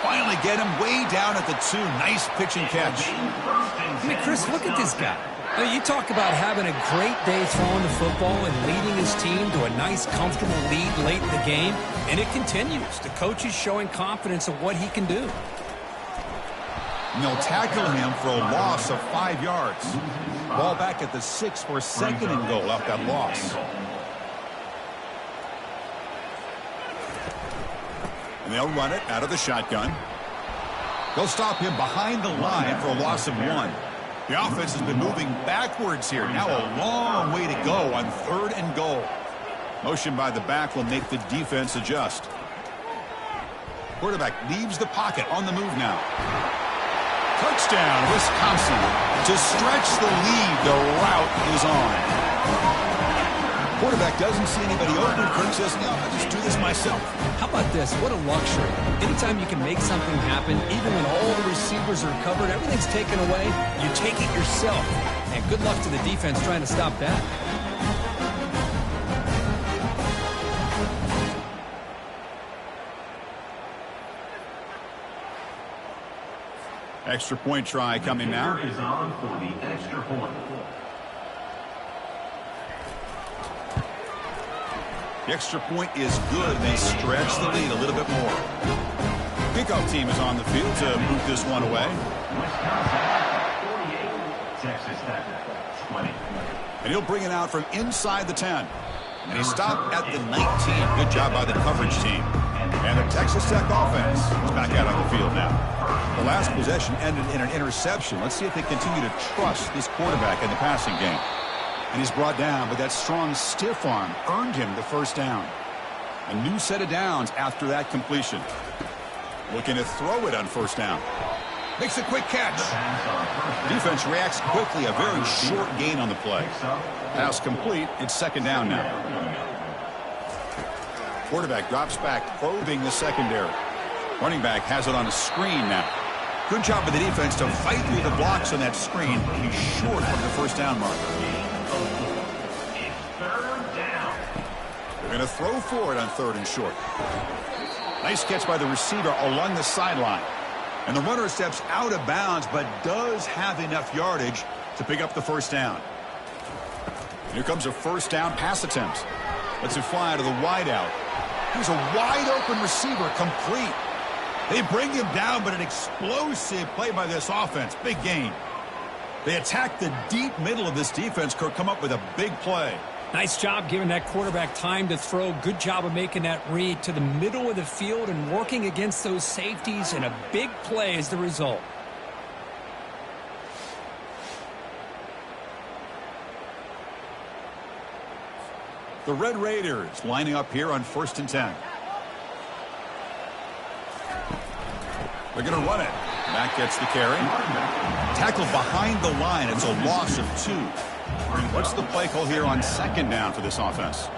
Finally get him way down at the 2. Nice pitch and catch. I mean, Chris, look at this guy. I mean, you talk about having a great day throwing the football and leading his team to a nice, comfortable lead late in the game, and it continues. The coach is showing confidence of what he can do. And they'll tackle him for a loss of 5 yards. Ball back at the 6 for second and goal off that loss. And they'll run it out of the shotgun. They'll stop him behind the line for a loss of 1. The offense has been moving backwards here. Now a long way to go on third and goal. Motion by the back will make the defense adjust. Quarterback leaves the pocket on the move now. Touchdown, Wisconsin. To stretch the lead, the route is on. Quarterback doesn't see anybody open. Kirk says, no, I'll just do this myself. How about this? What a luxury. Anytime you can make something happen, even when all the receivers are covered, everything's taken away, you take it yourself. And good luck to the defense trying to stop that. Extra point try coming now. Is on for the extra point. The extra point is good. They stretch the lead a little bit more. Kickoff team is on the field to boot this one away. Wisconsin 48, Texas Tech 20. And he'll bring it out from inside the 10. And he stopped at the 19. Good job by the coverage team. And the Texas Tech offense is back out on the field now. The last possession ended in an interception. Let's see if they continue to trust this quarterback in the passing game. And he's brought down, but that strong stiff arm earned him the first down. A new set of downs after that completion. Looking to throw it on first down. Makes a quick catch. Defense reacts quickly. A very short gain on the play. Pass complete. It's second down now. Quarterback drops back, probing the secondary. Running back has it on a screen now. Good job by the defense to fight through the blocks on that screen. He's short of the first down marker. They're going to throw for it on third and short. Nice catch by the receiver along the sideline. And the runner steps out of bounds, but does have enough yardage to pick up the first down. Here comes a first down pass attempt. Lets it fly to the wideout. Here's a wide-open receiver, complete. They bring him down, but an explosive play by this offense. Big gain. They attack the deep middle of this defense, Kirk, come up with a big play. Nice job giving that quarterback time to throw. Good job of making that read to the middle of the field and working against those safeties, and a big play is the result. The Red Raiders lining up here on 1st and 10. They're going to run it. Matt gets the carry. Tackle behind the line. It's a loss of 2. What's the play call here on 2nd down for this offense?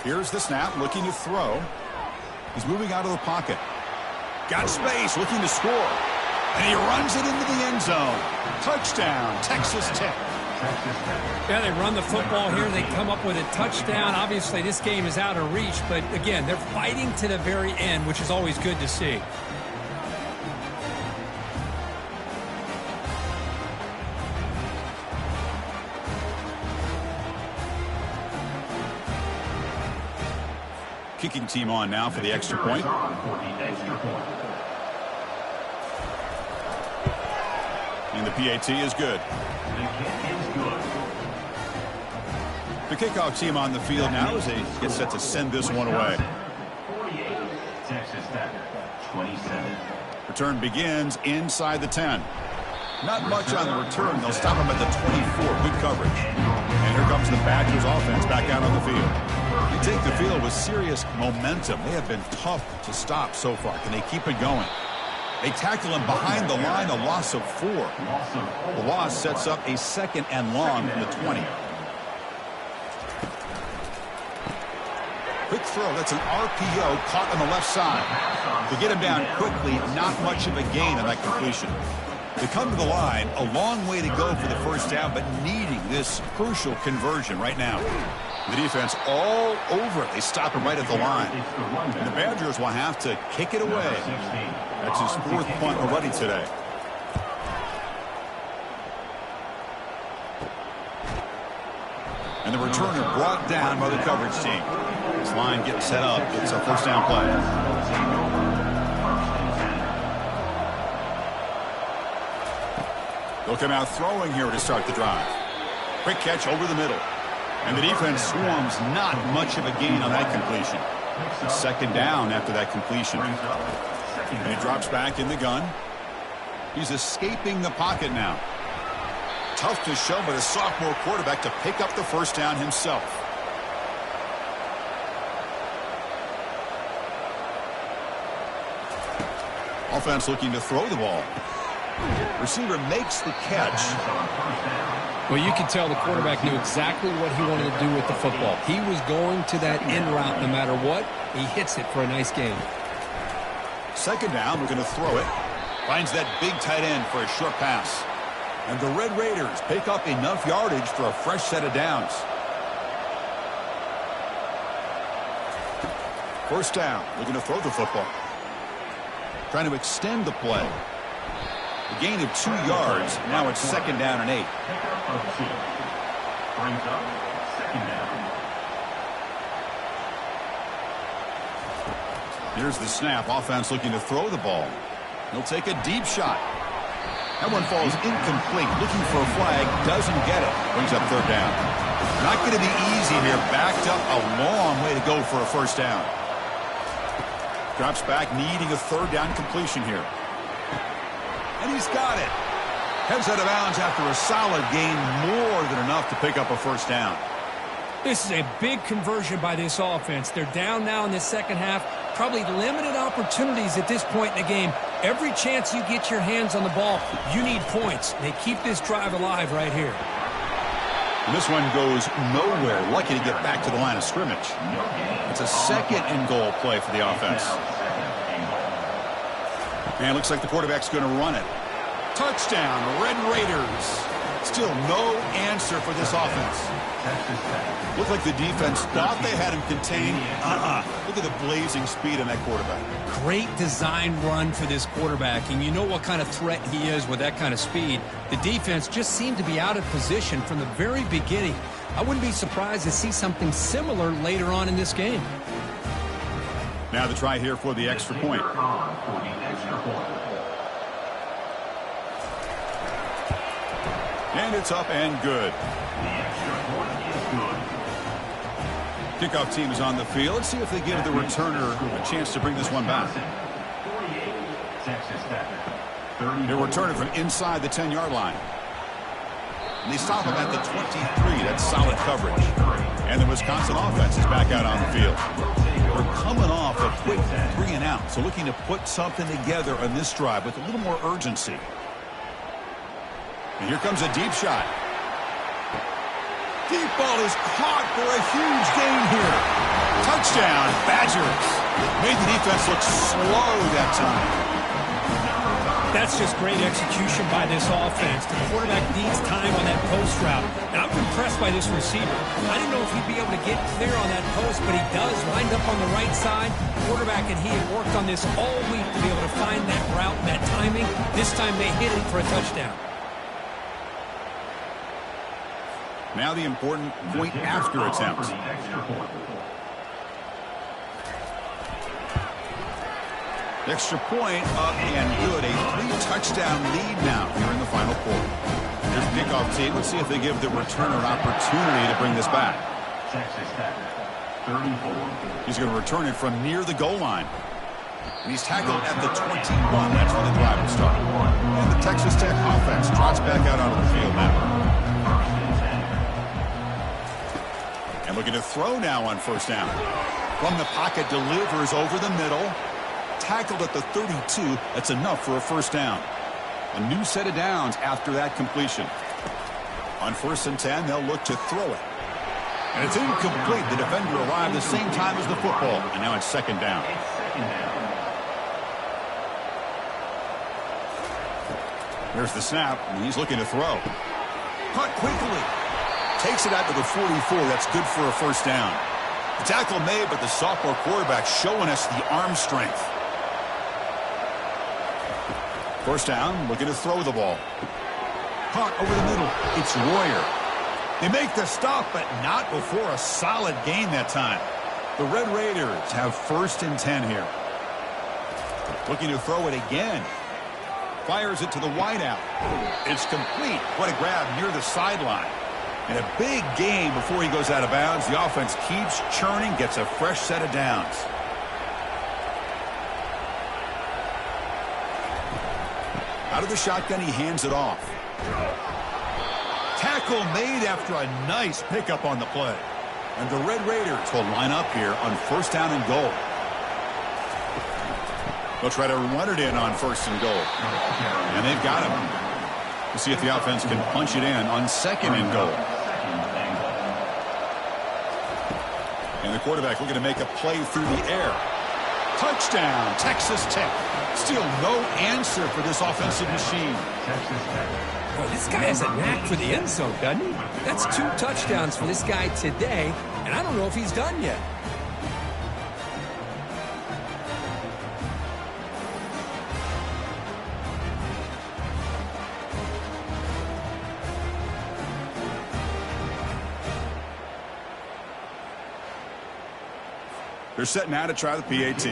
Here's the snap, looking to throw. He's moving out of the pocket. Got space, looking to score. And he runs it into the end zone. Touchdown, Texas Tech. Yeah, they run the football here. They come up with a touchdown. Obviously, this game is out of reach, but again, they're fighting to the very end, which is always good to see. Kicking team on now for the extra point. And the PAT is good. The kickoff team on the field now as they get set to send this one away. 48, Texas Tech, 27. Return begins inside the 10. Not much on the return. They'll stop him at the 24. Good coverage. And here comes the Badgers offense back out on the field. They take the field with serious momentum. They have been tough to stop so far. Can they keep it going? They tackle him behind the line, a loss of 4. The loss sets up a 2nd and long from the 20. Quick throw. That's an RPO caught on the left side. To get him down quickly, not much of a gain on that completion. They come to the line, a long way to go for the first down, but needing this crucial conversion right now. The defense all over it. They stop him right at the line. And the Badgers will have to kick it away. That's his 4th punt already today. And the returner brought down by the coverage team. This line getting set up. It's a first down play. They'll come out throwing here to start the drive. Quick catch over the middle. And the defense swarms, not much of a gain on that completion. 2nd down after that completion. And he drops back in the gun. He's escaping the pocket now. Tough to show by the sophomore quarterback to pick up the first down himself. Offense looking to throw the ball. Receiver makes the catch. Well, you can tell the quarterback knew exactly what he wanted to do with the football. He was going to that in route no matter what. He hits it for a nice gain. 2nd down, we're going to throw it. Finds that big tight end for a short pass. And the Red Raiders pick up enough yardage for a fresh set of downs. First down, looking to throw the football. Trying to extend the play. A gain of 2 yards. Now it's 2nd down and 8. Brings up 2nd down. Here's the snap. Offense looking to throw the ball. He'll take a deep shot. That one falls incomplete. Looking for a flag. Doesn't get it. Brings up 3rd down. Not going to be easy here. Backed up a long way to go for a first down. Drops back, needing a 3rd down completion here. And he's got it. Heads out of bounds after a solid gain, more than enough to pick up a first down. This is a big conversion by this offense. They're down now in the 2nd half. Probably limited opportunities at this point in the game. Every chance you get your hands on the ball, you need points. They keep this drive alive right here. And this one goes nowhere. Lucky to get back to the line of scrimmage. It's a 2nd and goal play for the offense. And it looks like the quarterback's going to run it. Touchdown, Red Raiders. Still no answer for this offense. Looked like the defense thought they had him contained. Look at the blazing speed in that quarterback. Great design run for this quarterback, and you know what kind of threat he is with that kind of speed. The defense just seemed to be out of position from the very beginning. I wouldn't be surprised to see something similar later on in this game. Now the try here for the extra point. And it's up and good. Kickoff team is on the field. Let's see if they give the returner a chance to bring this one back. They return it from inside the 10-yard line. And they stop him at the 23. That's solid coverage. And the Wisconsin offense is back out on the field. We're coming off a quick 3-and-out, so looking to put something together on this drive with a little more urgency. And here comes a deep shot. Deep ball is caught for a huge gain here. Touchdown, Badgers. Made the defense look slow that time. That's just great execution by this offense. The quarterback needs time on that post route. And I'm impressed by this receiver. I didn't know if he'd be able to get clear on that post, but he does. Lined up on the right side. Quarterback and he have worked on this all week to be able to find that route and that timing. This time they hit it for a touchdown. Now the important point after attempt. Extra point up and good. A 3-touchdown lead now here in the final quarter. Here's the kickoff team. Let's see if they give the returner an opportunity to bring this back. He's going to return it from near the goal line. And he's tackled at the 21. That's when the drive will start. And the Texas Tech offense trots back out onto the field now. And looking to throw now on first down. From the pocket, delivers over the middle. Tackled at the 32. That's enough for a first down. A new set of downs after that completion. On 1st and 10, they'll look to throw it. And it's incomplete. The defender arrived the same time as the football. And now it's 2nd down. There's the snap, and he's looking to throw. Caught quickly. Takes it out to the 44. That's good for a first down. The tackle made, but the sophomore quarterback showing us the arm strength. First down, looking to throw the ball. Caught over the middle. It's Royer. They make the stop, but not before a solid gain that time. The Red Raiders have 1st and 10 here. Looking to throw it again. Fires it to the wideout. It's complete. What a grab near the sideline. And a big gain before he goes out of bounds. The offense keeps churning, gets a fresh set of downs. Out of the shotgun, he hands it off. Tackle made after a nice pickup on the play. And the Red Raiders will line up here on 1st down and goal. They'll try to run it in on 1st and goal. And they've got him. We'll see if the offense can punch it in on 2nd and goal. And the quarterback looking to make a play through the air. Touchdown, Texas Tech. Still no answer for this offensive machine. Boy, this guy has a knack for the end zone, doesn't he? That's 2 touchdowns for this guy today, and I don't know if he's done yet. They're setting out to try the PAT.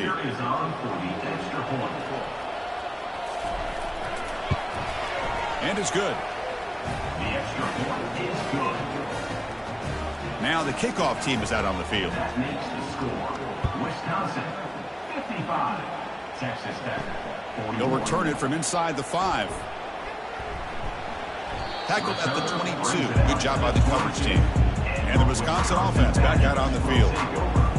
And it's good. The extra point is good. Now the kickoff team is out on the field. That makes the score. Wisconsin, 55. Texas Tech, 41. They'll return it from inside the 5. Tackled at the 22. Good job by the coverage team. And the Wisconsin offense back out on the field.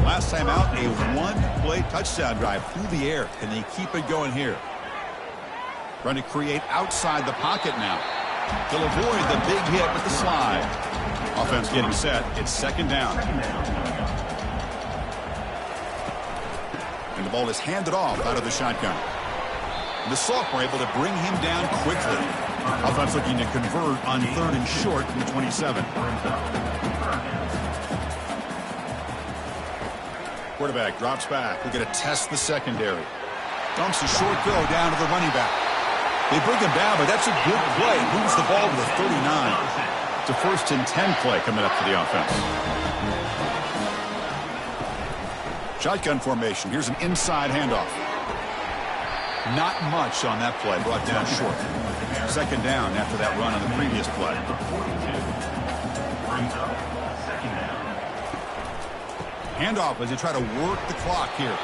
Last time out, a 1-play touchdown drive through the air. Can they keep it going here? Trying to create outside the pocket now. They'll avoid the big hit with the slide. Offense getting set. It's 2nd down. And the ball is handed off out of the shotgun. The sophomore able to bring him down quickly. Offense looking to convert on 3rd and short from the 27. Quarterback drops back. We're going to test the secondary. Dumps a short throw down to the running back. They bring him down, but that's a good play. Moves the ball to the 39. It's a 1st and 10 play coming up for the offense. Shotgun formation. Here's an inside handoff. Not much on that play. Brought down short. 2nd down after that run on the previous play. Handoff as they try to work the clock here.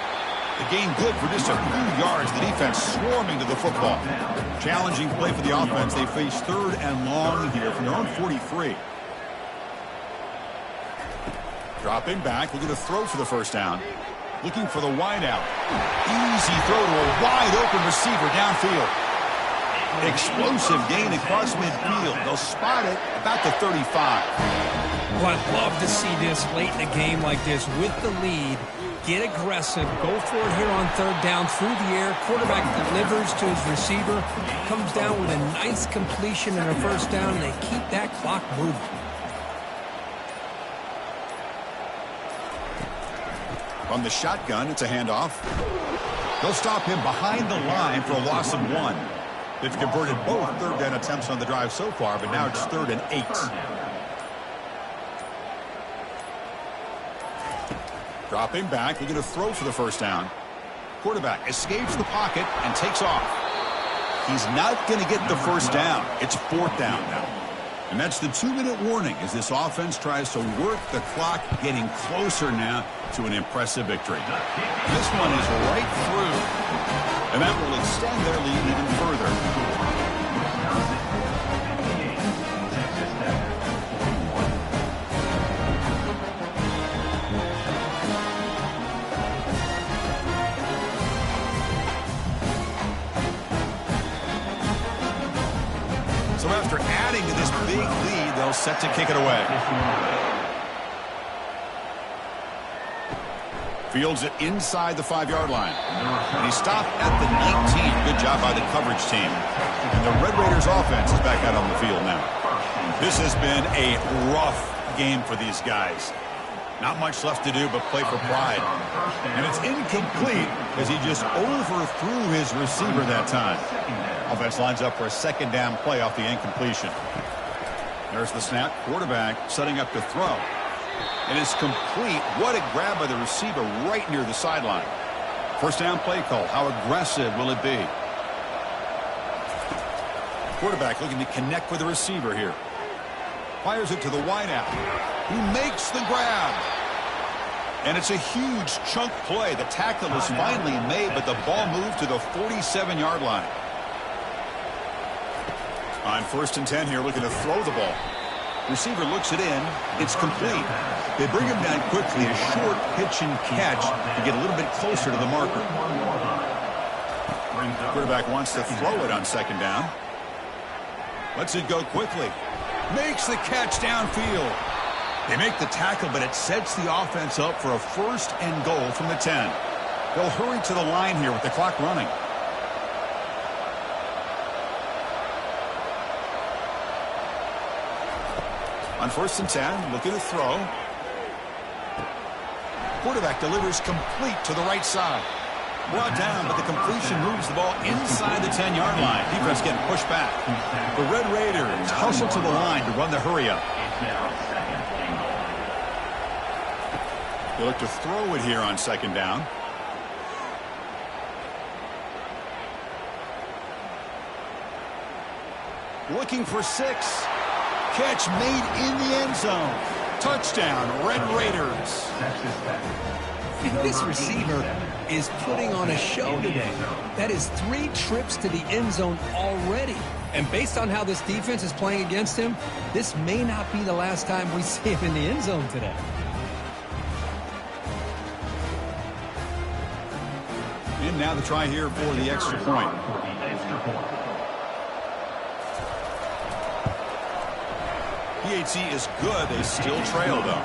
The gain good for just a few yards. The defense swarming to the football. Challenging play for the offense. They face 3rd and long here from their own 43. Dropping back. Looking to throw for the 1st down. Looking for the wide out. Easy throw to a wide open receiver downfield. Explosive gain across midfield. They'll spot it about the 35. Well, I'd love to see this late in a game like this with the lead. Get aggressive. Go for it here on 3rd down through the air. Quarterback delivers to his receiver. Comes down with a nice completion and a 1st down, and they keep that clock moving. From the shotgun, it's a handoff. They'll stop him behind the line for a loss of 1. They've converted both 3rd down attempts on the drive so far, but now it's 3rd and 8. Dropping back, looking to throw for the 1st down. Quarterback escapes the pocket and takes off. He's not going to get the 1st down. It's 4th down now. And that's the 2-minute warning as this offense tries to work the clock, getting closer now to an impressive victory. This one is right through, and that will extend their lead even further. So after adding to this big lead, they'll set to kick it away. Fields it inside the 5-yard line. And he stopped at the 19. Good job by the coverage team. And the Red Raiders offense is back out on the field now. This has been a rough game for these guys. Not much left to do but play for pride. And it's incomplete as he just overthrew his receiver that time. Offense lines up for a 2nd down play off the incompletion. There's the snap. Quarterback setting up to throw. And it's complete. What a grab by the receiver right near the sideline. 1st down play call. How aggressive will it be? Quarterback looking to connect with the receiver here. Fires it to the wideout, who makes the grab. And it's a huge chunk play. The tackle is finally made, but the ball moved to the 47-yard line. On 1st and 10 here, looking to throw the ball. Receiver looks it in. It's complete. They bring him down quickly. A short pitch and catch to get a little bit closer to the marker. Quarterback wants to throw it on 2nd down. Lets it go quickly. Makes the catch downfield. They make the tackle, but it sets the offense up for a 1st and goal from the 10. They'll hurry to the line here with the clock running. On 1st and 10, looking to throw. Quarterback delivers complete to the right side. Brought down, but the completion moves the ball inside the 10-yard line. Defense getting pushed back. The Red Raiders hustle to the line to run the hurry-up. They look to throw it here on 2nd down. Looking for 6. Catch made in the end zone. Touchdown, Red Raiders. This receiver is putting on a show today. That is 3 trips to the end zone already. And based on how this defense is playing against him, this may not be the last time we see him in the end zone today. And now the try here for the extra point. PAT is good. They still trail, though.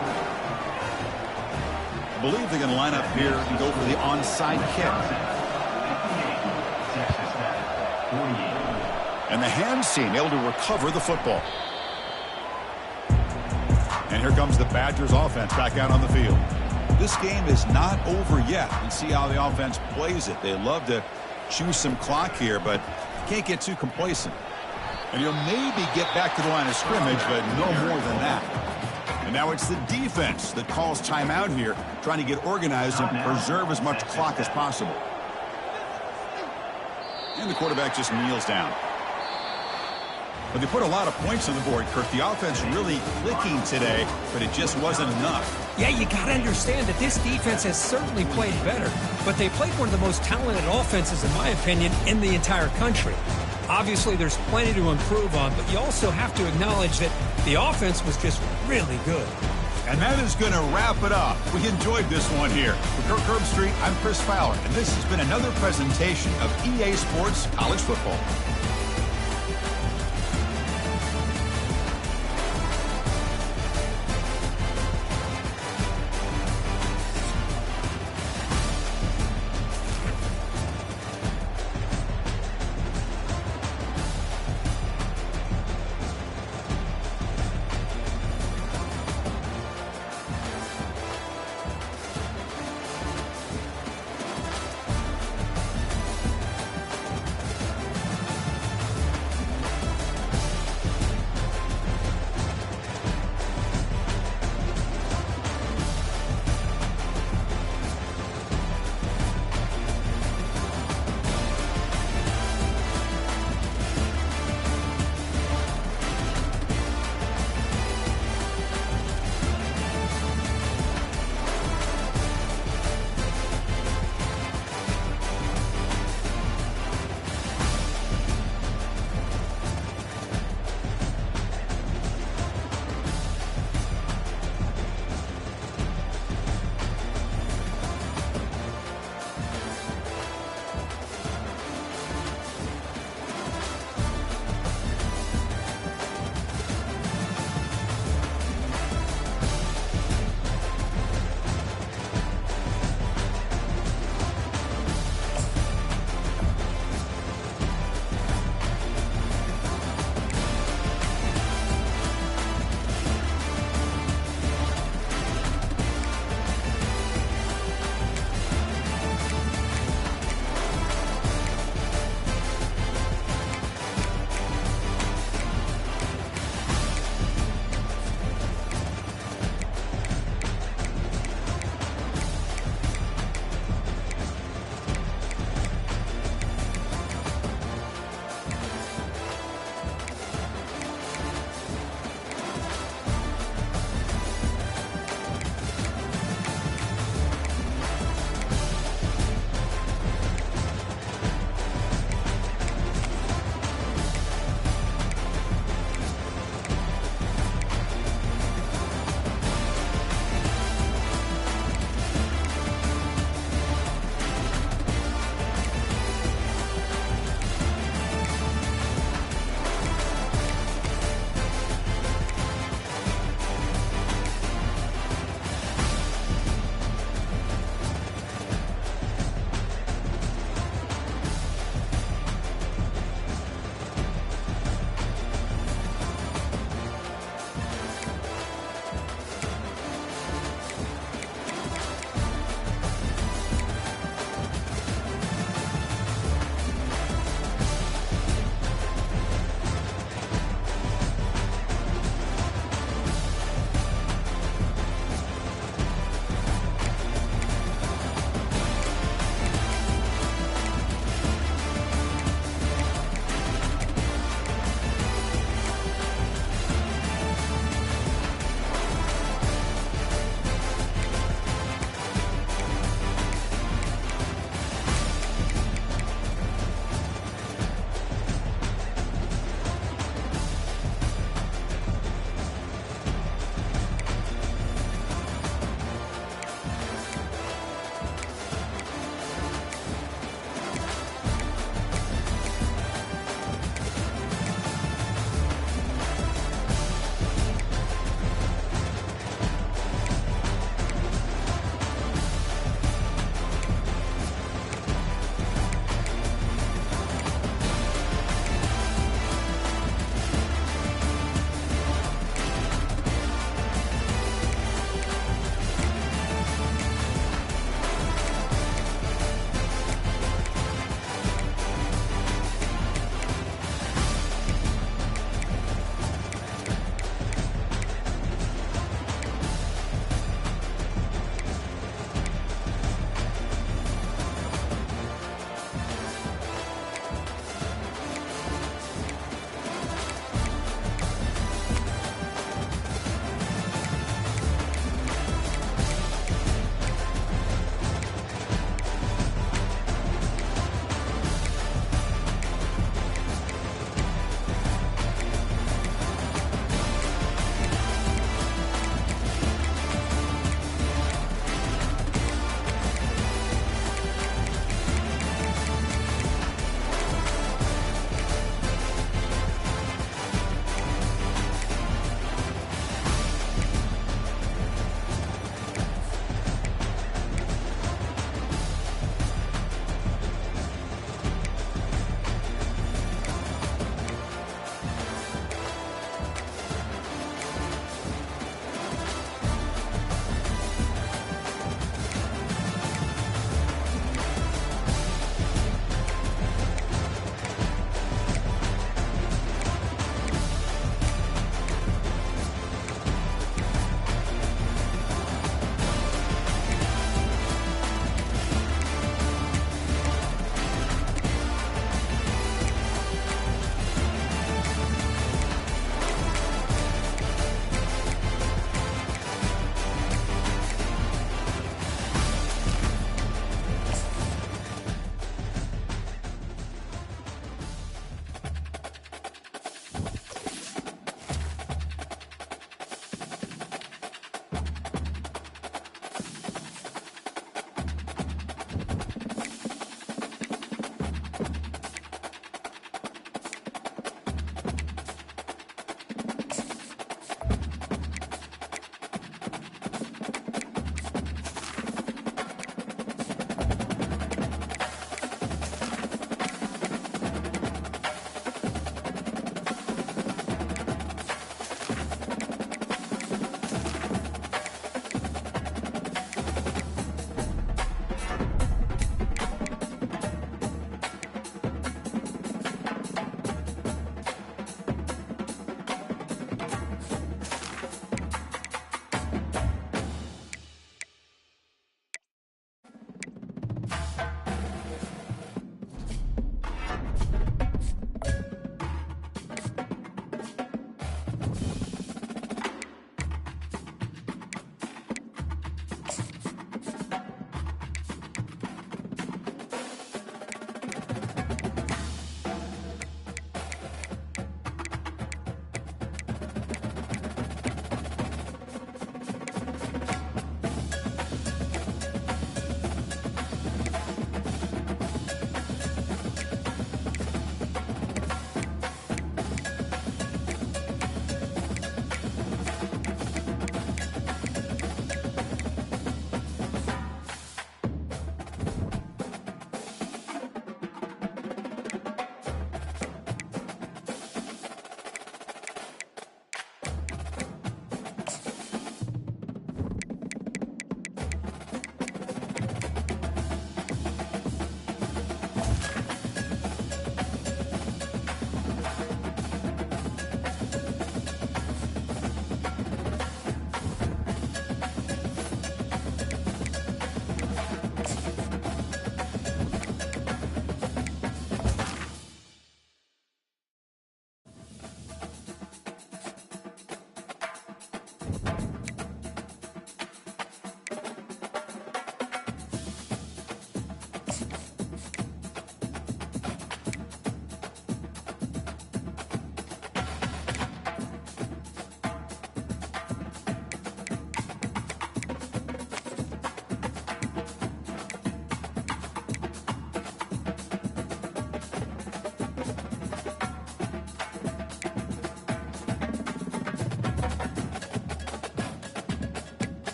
I believe they're going to line up here and go for the onside kick. And And the hands team able to recover the football. And here comes the Badgers offense back out on the field. This game is not over yet. And see how the offense plays it. They love to chew some clock here, but can't get too complacent. And you'll maybe get back to the line of scrimmage, but no more than that. And now it's the defense that calls timeout here, trying to get organized and preserve as much clock as possible. And the quarterback just kneels down. But they put a lot of points on the board, Kirk. The offense really clicking today, but it just wasn't enough. Yeah, you got to understand that this defense has certainly played better, but they played one of the most talented offenses, in my opinion, in the entire country. Obviously, there's plenty to improve on, but you also have to acknowledge that the offense was just really good. And that is going to wrap it up. We enjoyed this one here. For Kirk Herbstreit, I'm Chris Fowler, and this has been another presentation of EA Sports College Football.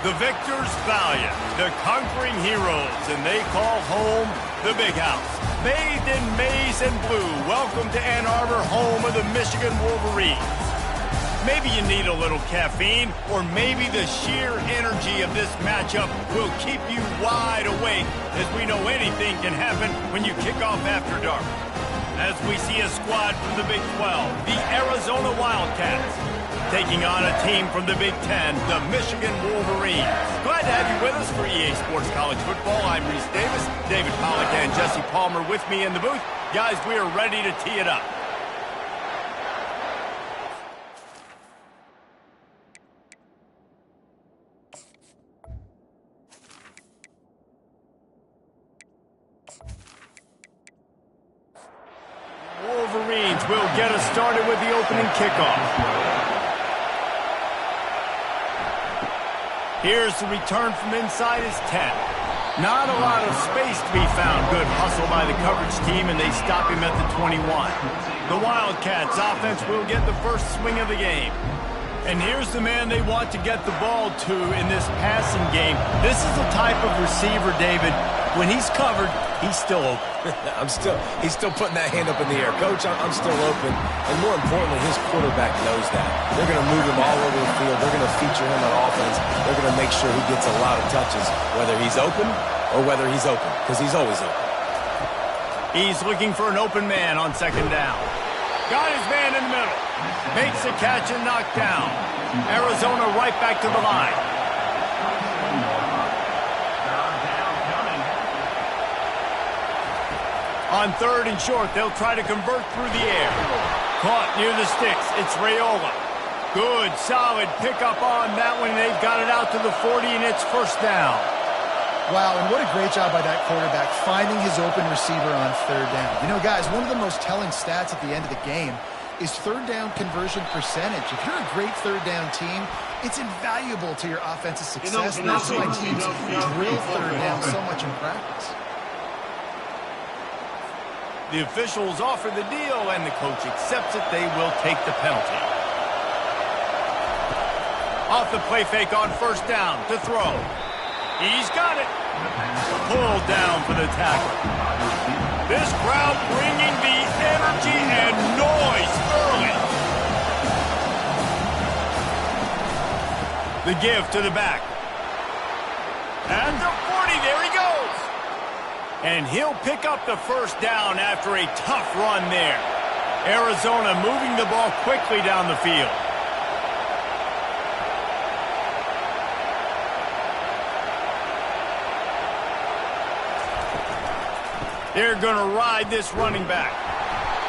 The victors valiant, the conquering heroes, and they call home the Big House. Bathed in maize and blue, welcome to Ann Arbor, home of the Michigan Wolverines. Maybe you need a little caffeine, or maybe the sheer energy of this matchup will keep you wide awake, as we know anything can happen when you kick off after dark. As we see a squad from the Big 12, the Arizona Wildcats, taking on a team from the Big 10, the Michigan Wolverines. Glad to have you with us for EA Sports College Football. I'm Reese Davis, David Pollack and Jesse Palmer with me in the booth. Guys, we are ready to tee it up. Wolverines will get us started with the opening kickoff. Here's the return from inside his 10. Not a lot of space to be found. Good hustle by the coverage team, and they stop him at the 21. The Wildcats offense will get the first swing of the game. And here's the man they want to get the ball to in this passing game. This is the type of receiver, David, when he's covered, he's still open. He's still putting that hand up in the air. Coach, I'm still open. And more importantly, his quarterback knows that. They're going to move him all over the field. They're going to feature him on offense. They're going to make sure he gets a lot of touches, whether he's open or whether he's open, because he's always open. He's looking for an open man on second down. Got his man in the middle. Makes the catch and knocked down. Arizona right back to the line. On third and short, they'll try to convert through the air. Caught near the sticks. It's Raiola. Good, solid pickup on that one. They've got it out to the 40, and it's first down. Wow, and what a great job by that quarterback finding his open receiver on third down. You know, guys, one of the most telling stats at the end of the game is third down conversion percentage. If you're a great third down team, it's invaluable to your offensive success. And that's why teams drill third down so much in practice. The officials offer the deal, and the coach accepts it. They will take the penalty. Off the play fake on first down to throw. He's got it. Pulled down for the tackle. This crowd bringing the energy and noise early. The give to the back. And the 40, there he goes. And he'll pick up the first down after a tough run there. Arizona moving the ball quickly down the field. They're going to ride this running back.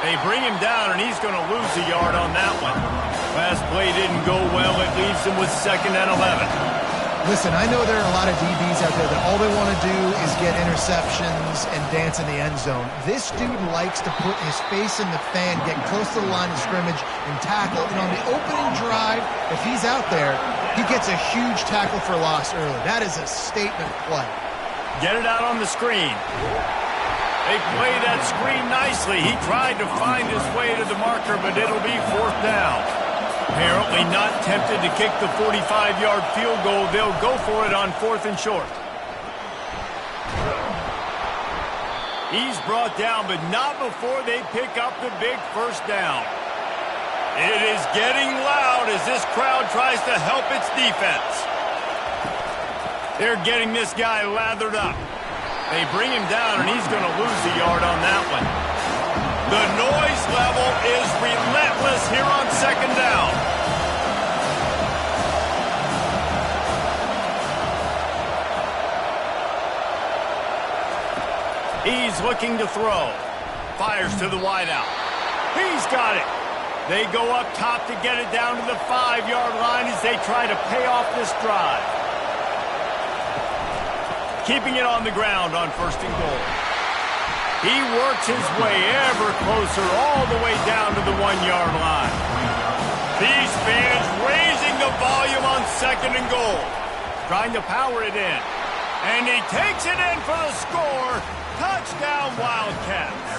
They bring him down, and he's going to lose a yard on that one. Last play didn't go well. It leaves him with 2nd and 11. Listen, I know there are a lot of DBs out there that all they want to do is get interceptions and dance in the end zone. This dude likes to put his face in the fan, get close to the line of scrimmage, and tackle. And on the opening drive, if he's out there, he gets a huge tackle for loss early. That is a statement play. Get it out on the screen. They play that screen nicely. He tried to find his way to the marker, but it'll be 4th down. Apparently not tempted to kick the 45-yard field goal. They'll go for it on 4th and short. He's brought down, but not before they pick up the big first down. It is getting loud as this crowd tries to help its defense. They're getting this guy lathered up. They bring him down, and he's going to lose a yard on that one. The noise level is relentless here on 2nd down. He's looking to throw. Fires to the wideout. He's got it. They go up top to get it down to the 5-yard line as they try to pay off this drive. Keeping it on the ground on 1st and goal. He works his way ever closer all the way down to the 1-yard line. These fans raising the volume on 2nd and goal. Trying to power it in. And he takes it in for the score. Touchdown, Wildcats.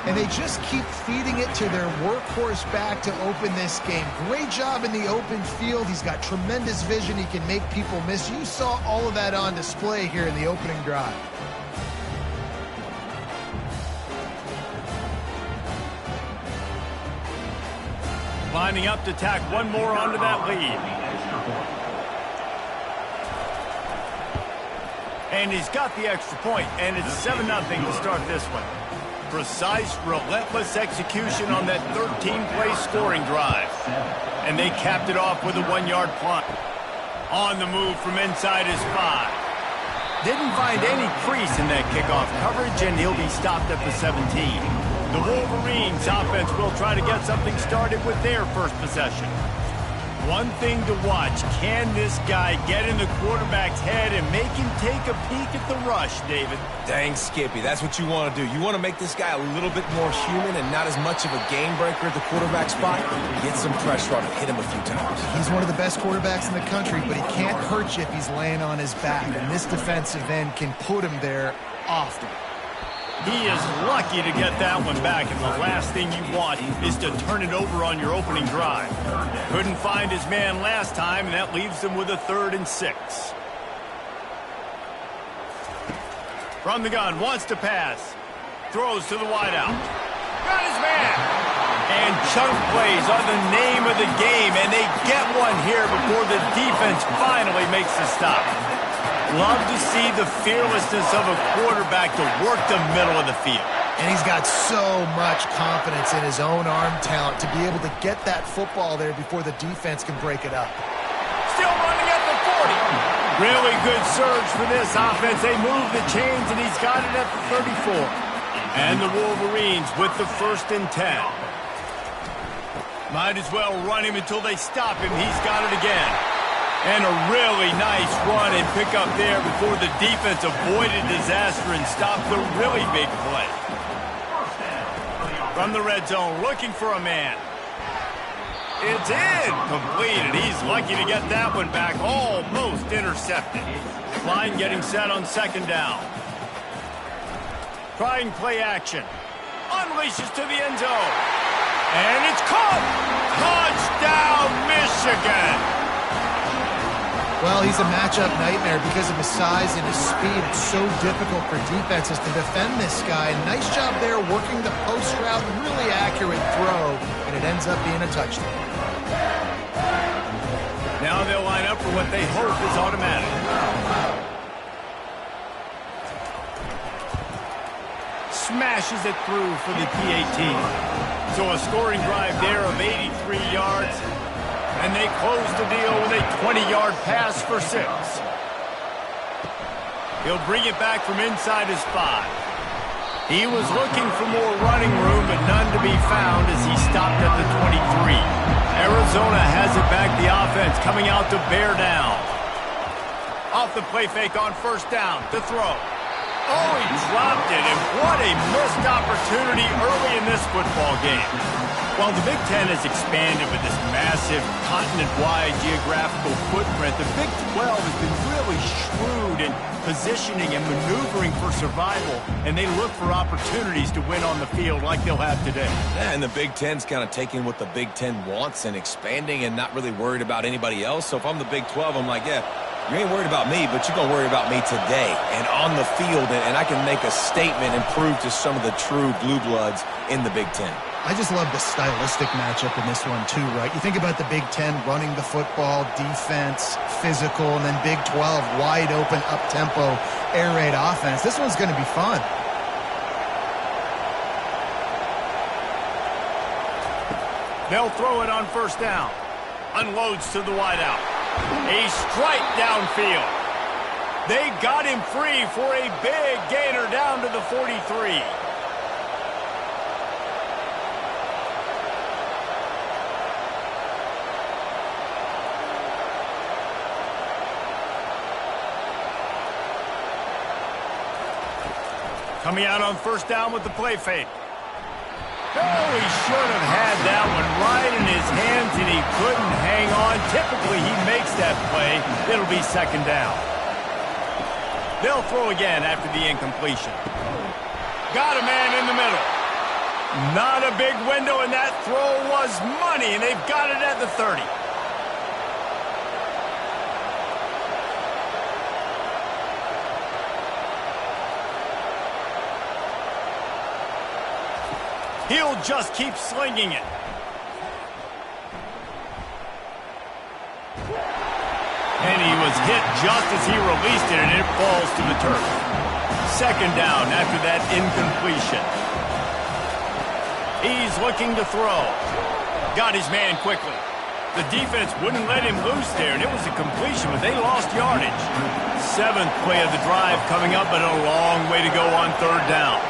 and they just keep feeding it to their workhorse back to open this game. Great job in the open field. He's got tremendous vision. He can make people miss. You saw all of that on display here in the opening drive. Lining up to tack one more onto that lead. And he's got the extra point, and it's 7-0 to start this one. Precise, relentless execution on that 13-play scoring drive. And they capped it off with a 1-yard punt. On the move from inside his 5. Didn't find any crease in that kickoff coverage, and he'll be stopped at the 17. The Wolverines offense will try to get something started with their first possession. One thing to watch, can this guy get in the quarterback's head and make him take a peek at the rush, David? Dang, Skippy, that's what you want to do. You want to make this guy a little bit more human and not as much of a game breaker at the quarterback spot. Get some pressure on him, hit him a few times. He's one of the best quarterbacks in the country, but he can't hurt you if he's laying on his back, and this defensive end can put him there often. He is lucky to get that one back, and the last thing you want is to turn it over on your opening drive. Couldn't find his man last time, and that leaves him with a 3rd and 6. From the gun, wants to pass. Throws to the wideout. Got his man! And chunk plays are the name of the game, and they get one here before the defense finally makes the stop. Love to see the fearlessness of a quarterback to work the middle of the field. And he's got so much confidence in his own arm talent to be able to get that football there before the defense can break it up. Still running at the 40. Really good surge for this offense. They move the chains, and he's got it at the 34. And the Wolverines with the 1st and 10. Might as well run him until they stop him. He's got it again. And a really nice run and pick up there before the defense avoided disaster and stopped the really big play. From the red zone, looking for a man. It's in. Completed. He's lucky to get that one back. Almost intercepted. Line getting set on 2nd down. Trying play action. Unleashes to the end zone. And it's caught. Touchdown, Michigan. Well, he's a matchup nightmare because of his size and his speed. It's so difficult for defenses to defend this guy. Nice job there working the post route. Really accurate throw, and it ends up being a touchdown. Now they'll line up for what they hope is automatic. Smashes it through for the PAT. So a scoring drive there of 83 yards. And they close the deal with a 20-yard pass for 6. He'll bring it back from inside his 5. He was looking for more running room, but none to be found as he stopped at the 23. Arizona has it back, the offense coming out to bear down. Off the play fake on 1st down to throw. Oh, he dropped it, and what a missed opportunity early in this football game. While the Big Ten has expanded with this massive continent-wide geographical footprint, the Big 12 has been really shrewd in positioning and maneuvering for survival, and they look for opportunities to win on the field like they'll have today. Yeah, and the Big Ten's kind of taking what the Big Ten wants and expanding and not really worried about anybody else. So if I'm the Big 12, I'm like, yeah, you ain't worried about me, but you're going to worry about me today and on the field, and I can make a statement and prove to some of the true blue bloods in the Big Ten. I just love the stylistic matchup in this one, too, right? You think about the Big Ten running the football, defense, physical, and then Big 12, wide open, up-tempo, air raid offense. This one's going to be fun. They'll throw it on 1st down. Unloads to the wideout. A strike downfield. They got him free for a big gainer down to the 43. Coming out on 1st down with the play fake. Oh, he should have had that one right in his hands, and he couldn't hang on. Typically, he makes that play. It'll be 2nd down. They'll throw again after the incompletion. Got a man in the middle. Not a big window, and that throw was money, and they've got it at the 30. He'll just keep slinging it. And he was hit just as he released it, and it falls to the turf. Second down after that incompletion. He's looking to throw. Got his man quickly. The defense wouldn't let him loose there, and it was a completion, but they lost yardage. Seventh play of the drive coming up, but a long way to go on third down.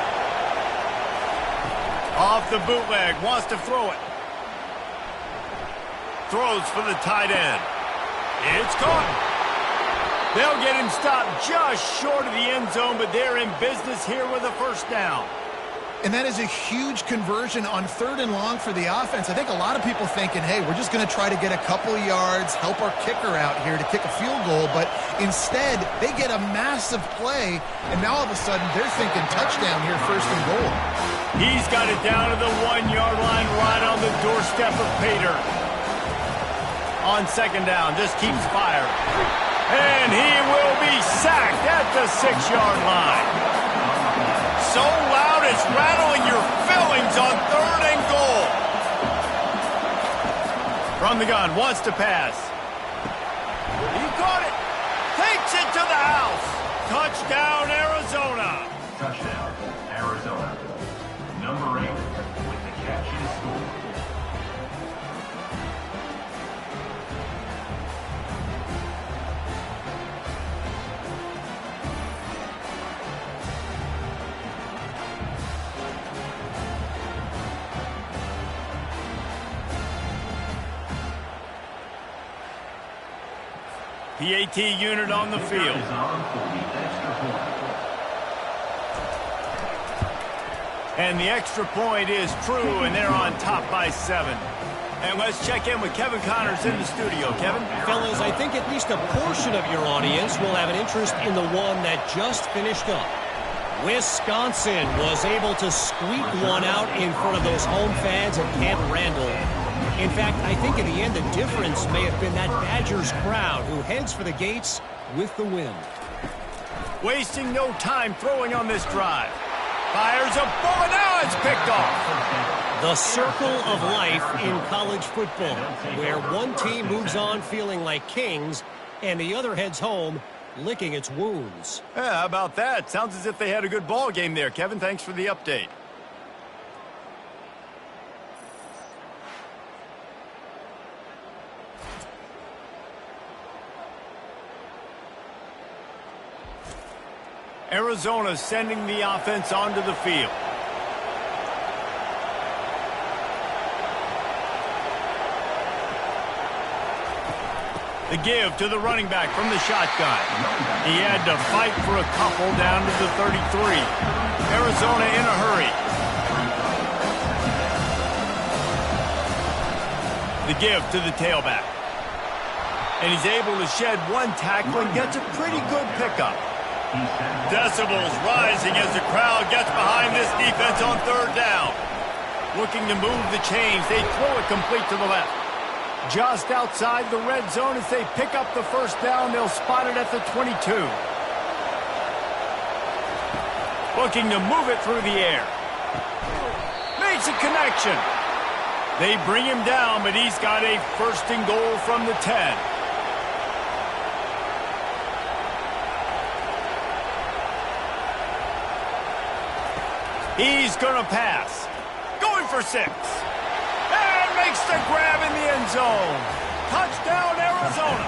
Off the bootleg, wants to throw it. Throws for the tight end. It's caught. They'll get him stopped just short of the end zone, but they're in business here with a first down. And that is a huge conversion on third and long for the offense. I think a lot of people thinking, hey, we're just going to try to get a couple of yards, help our kicker out here to kick a field goal. But instead, they get a massive play, and now all of a sudden they're thinking touchdown here, first and goal. He's got it down to the 1-yard line right on the doorstep of Pater. On second down, just keeps firing. And he will be sacked at the 6-yard line. So loud it's rattling your fillings on third and goal. From the gun, wants to pass. He caught it. Takes it to the house. Touchdown, Arizona. Touchdown, Arizona. Number 8 with the catch and score. PAT unit on the field. And the extra point is true, and they're on top by 7. And let's check in with Kevin Connors in the studio. Kevin? Fellas, I think at least a portion of your audience will have an interest in the one that just finished up. Wisconsin was able to squeak one out in front of those home fans at Camp Randall. In fact, I think in the end the difference may have been that Badgers crowd who heads for the gates with the win. Wasting no time throwing on this drive. Fires a bullet, now it's picked off. The circle of life in college football, where one team moves on feeling like kings and the other heads home licking its wounds. Yeah, how about that? Sounds as if they had a good ball game there, Kevin. Thanks for the update. Arizona sending the offense onto the field. The give to the running back from the shotgun. He had to fight for a couple down to the 33. Arizona in a hurry. The give to the tailback. And he's able to shed one tackle and gets a pretty good pickup. Decibels rising as the crowd gets behind this defense on third down. Looking to move the chains. They throw it complete to the left. Just outside the red zone as they pick up the first down. They'll spot it at the 22. Looking to move it through the air. Makes a connection. They bring him down, but he's got a first and goal from the 10. He's going to pass. Going for 6. And makes the grab in the end zone. Touchdown, Arizona.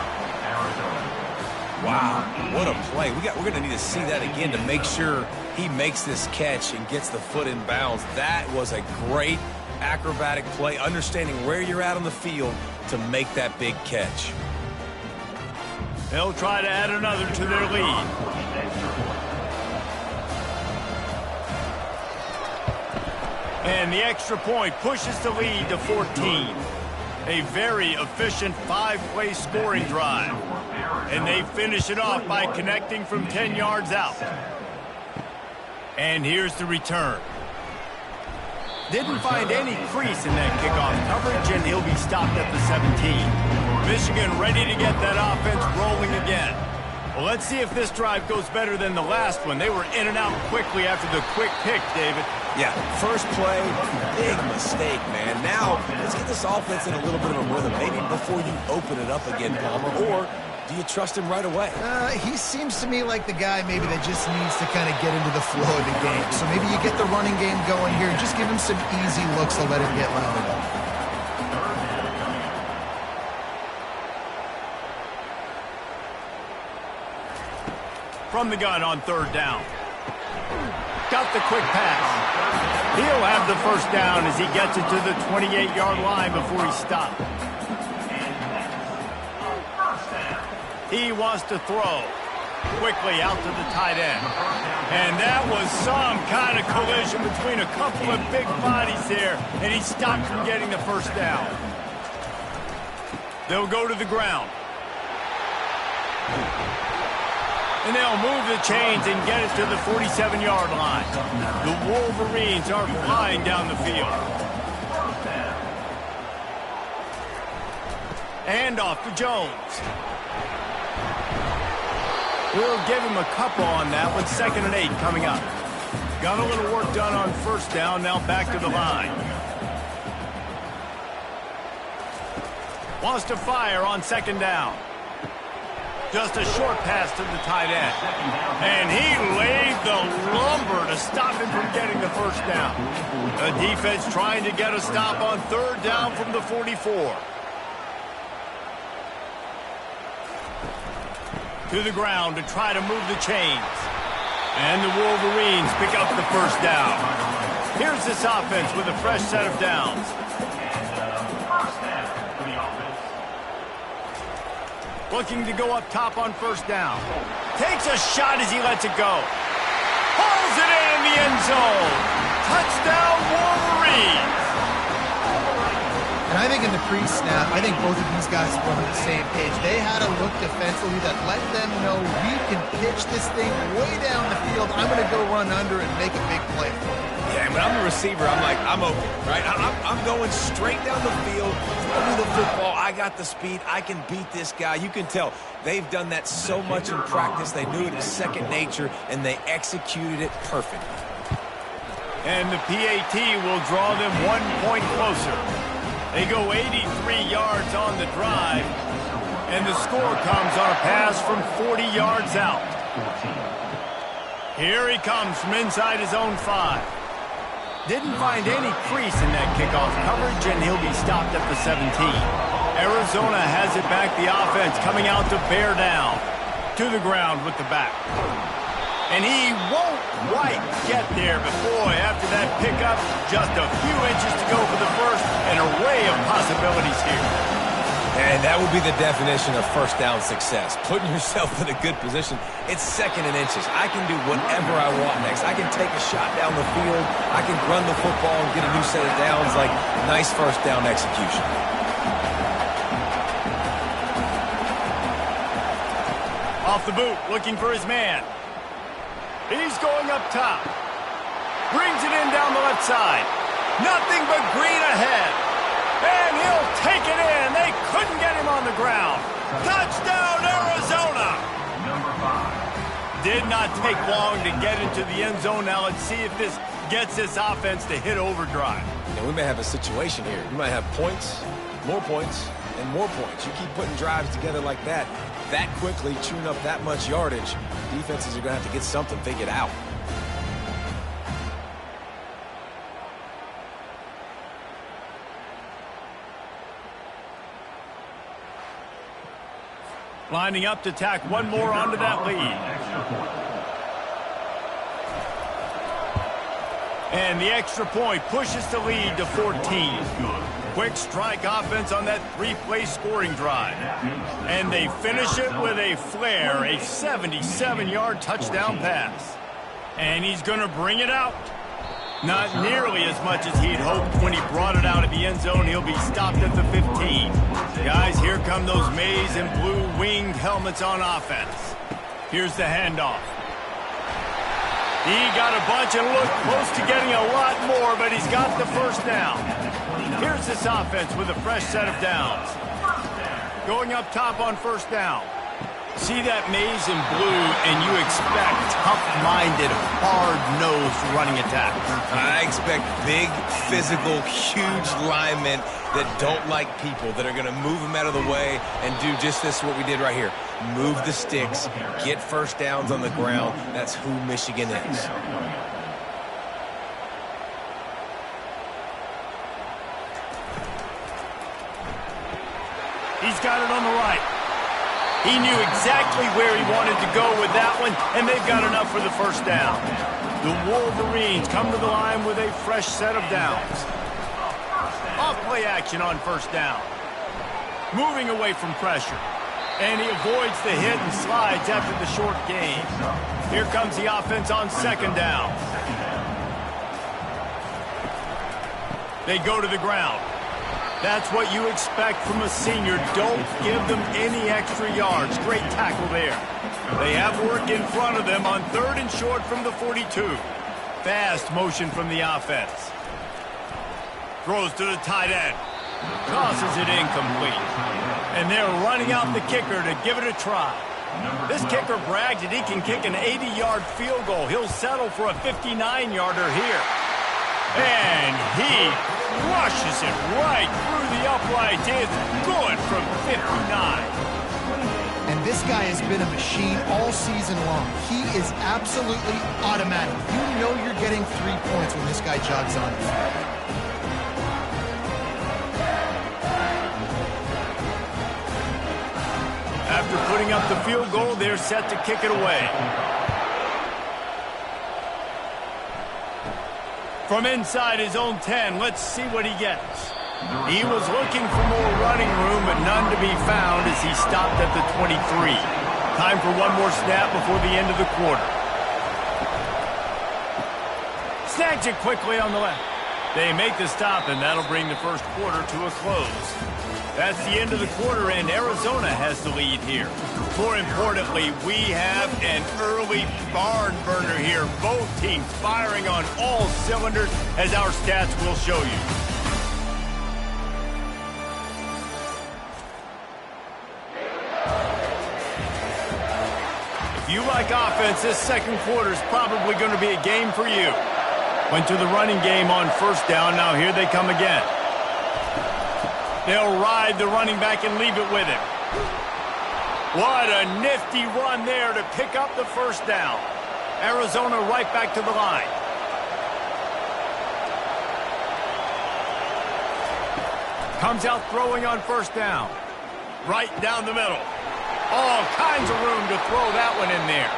Wow, what a play. We're going to need to see that again to make sure he makes this catch and gets the foot in bounds. That was a great acrobatic play, understanding where you're at on the field to make that big catch. They'll try to add another to their lead. And the extra point pushes the lead to 14. A very efficient 5-play scoring drive. And they finish it off by connecting from 10 yards out. And here's the return. Didn't find any crease in that kickoff coverage, and he'll be stopped at the 17. Michigan ready to get that offense rolling again. Well, let's see if this drive goes better than the last one. They were in and out quickly after the quick pick, David. Yeah, first play, big mistake, man. Now, let's get this offense in a little bit of a rhythm, maybe before you open it up again, Palmer, or do you trust him right away? He seems to me like the guy maybe that just needs to kind of get into the flow of the game. So maybe you get the running game going here, just give him some easy looks to let him get loaded up. From the gun on third down. Got the quick pass. He'll have the first down as he gets it to the 28-yard line before he stopped. He wants to throw. Quickly out to the tight end. And that was some kind of collision between a couple of big bodies there, and he stopped from getting the first down. They'll go to the ground. And they'll move the chains and get it to the 47-yard line. The Wolverines are flying down the field. And off to Jones. We'll give him a couple on that one. 2nd and 8 coming up. Got a little work done on first down. Now back to the line. Wants to fire on 2nd down. Just a short pass to the tight end. And he laid the lumber to stop him from getting the first down. The defense trying to get a stop on 3rd down from the 44. To the ground to try to move the chains. And the Wolverines pick up the first down. Here's this offense with a fresh set of downs. Looking to go up top on first down. Takes a shot as he lets it go. Pulls it in the end zone. Touchdown, Wolverines. And I think in the pre-snap, I think both of these guys were on the same page. They had a look defensively that let them know we can pitch this thing way down the field. I'm going to go run under and make a big play for it. Yeah, when I'm a receiver, I'm like, I'm open, right? I'm going straight down the field, throw me the football. I got the speed. I can beat this guy. You can tell they've done that so much in practice. They knew it was second nature, and they executed it perfectly. And the PAT will draw them 1 point closer. They go 83 yards on the drive, and the score comes on a pass from 40 yards out. Here he comes from inside his own 5. Didn't find any crease in that kickoff coverage, and he'll be stopped at the 17. Arizona has it back, the offense coming out to bear down. To the ground with the back. And he won't quite get there, but boy, after that pickup, just a few inches to go for the first, an array of possibilities here. And that would be the definition of first down success. Putting yourself in a good position. It's 2nd and inches. I can do whatever I want next. I can take a shot down the field. I can run the football and get a new set of downs. Like, nice first down execution. Off the boot, looking for his man. He's going up top. Brings it in down the left side. Nothing but green ahead. And he'll take it in. They couldn't get him on the ground. Touchdown, Arizona. Number 5. Did not take long to get into the end zone. Now let's see if this gets this offense to hit overdrive. And we may have a situation here. We might have points, and more points. You keep putting drives together like that quickly, chewing up that much yardage, defenses are going to have to get something figured out. Lining up to tack one more onto that lead. And the extra point pushes the lead to 14. Quick strike offense on that 3-play scoring drive. And they finish it with a flare, a 77-yard touchdown pass. And he's going to bring it out. Not nearly as much as he'd hoped when he brought it out of the end zone. He'll be stopped at the 15. Guys, here come those maize and blue winged helmets on offense. Here's the handoff. He got a bunch and looked close to getting a lot more, but he's got the first down. Here's this offense with a fresh set of downs. Going up top on first down. See that maze in blue, and you expect tough-minded, hard-nosed running attack. I expect big, physical, huge linemen that don't like people, that are going to move them out of the way and do just this, what we did right here. Move the sticks, get first downs on the ground. That's who Michigan is. He's got it on the right. He knew exactly where he wanted to go with that one, and they've got enough for the first down. The Wolverines come to the line with a fresh set of downs. Off-play action on first down. Moving away from pressure. And he avoids the hit and slides after the short gain. Here comes the offense on second down. They go to the ground. That's what you expect from a senior. Don't give them any extra yards. Great tackle there. They have work in front of them on third and short from the 42. Fast motion from the offense. Throws to the tight end. Tosses it incomplete. And they're running out the kicker to give it a try. This kicker brags that he can kick an 80-yard field goal. He'll settle for a 59-yarder here. And he rushes it right through the uprights. It's good from 59. And this guy has been a machine all season long. He is absolutely automatic. You know you're getting 3 points when this guy jogs on the field. After putting up the field goal, they're set to kick it away. From inside his own 10, let's see what he gets. He was looking for more running room, but none to be found as he stopped at the 23. Time for one more snap before the end of the quarter. Snags it quickly on the left. They make the stop, and that'll bring the first quarter to a close. That's the end of the quarter, and Arizona has the lead here. More importantly, we have an early barn burner here. Both teams firing on all cylinders, as our stats will show you. If you like offense, this second quarter is probably going to be a game for you. Went to the running game on first down. Now here they come again. They'll ride the running back and leave it with him. What a nifty run there to pick up the first down. Arizona right back to the line. Comes out throwing on first down. Right down the middle. All kinds of room to throw that one in there.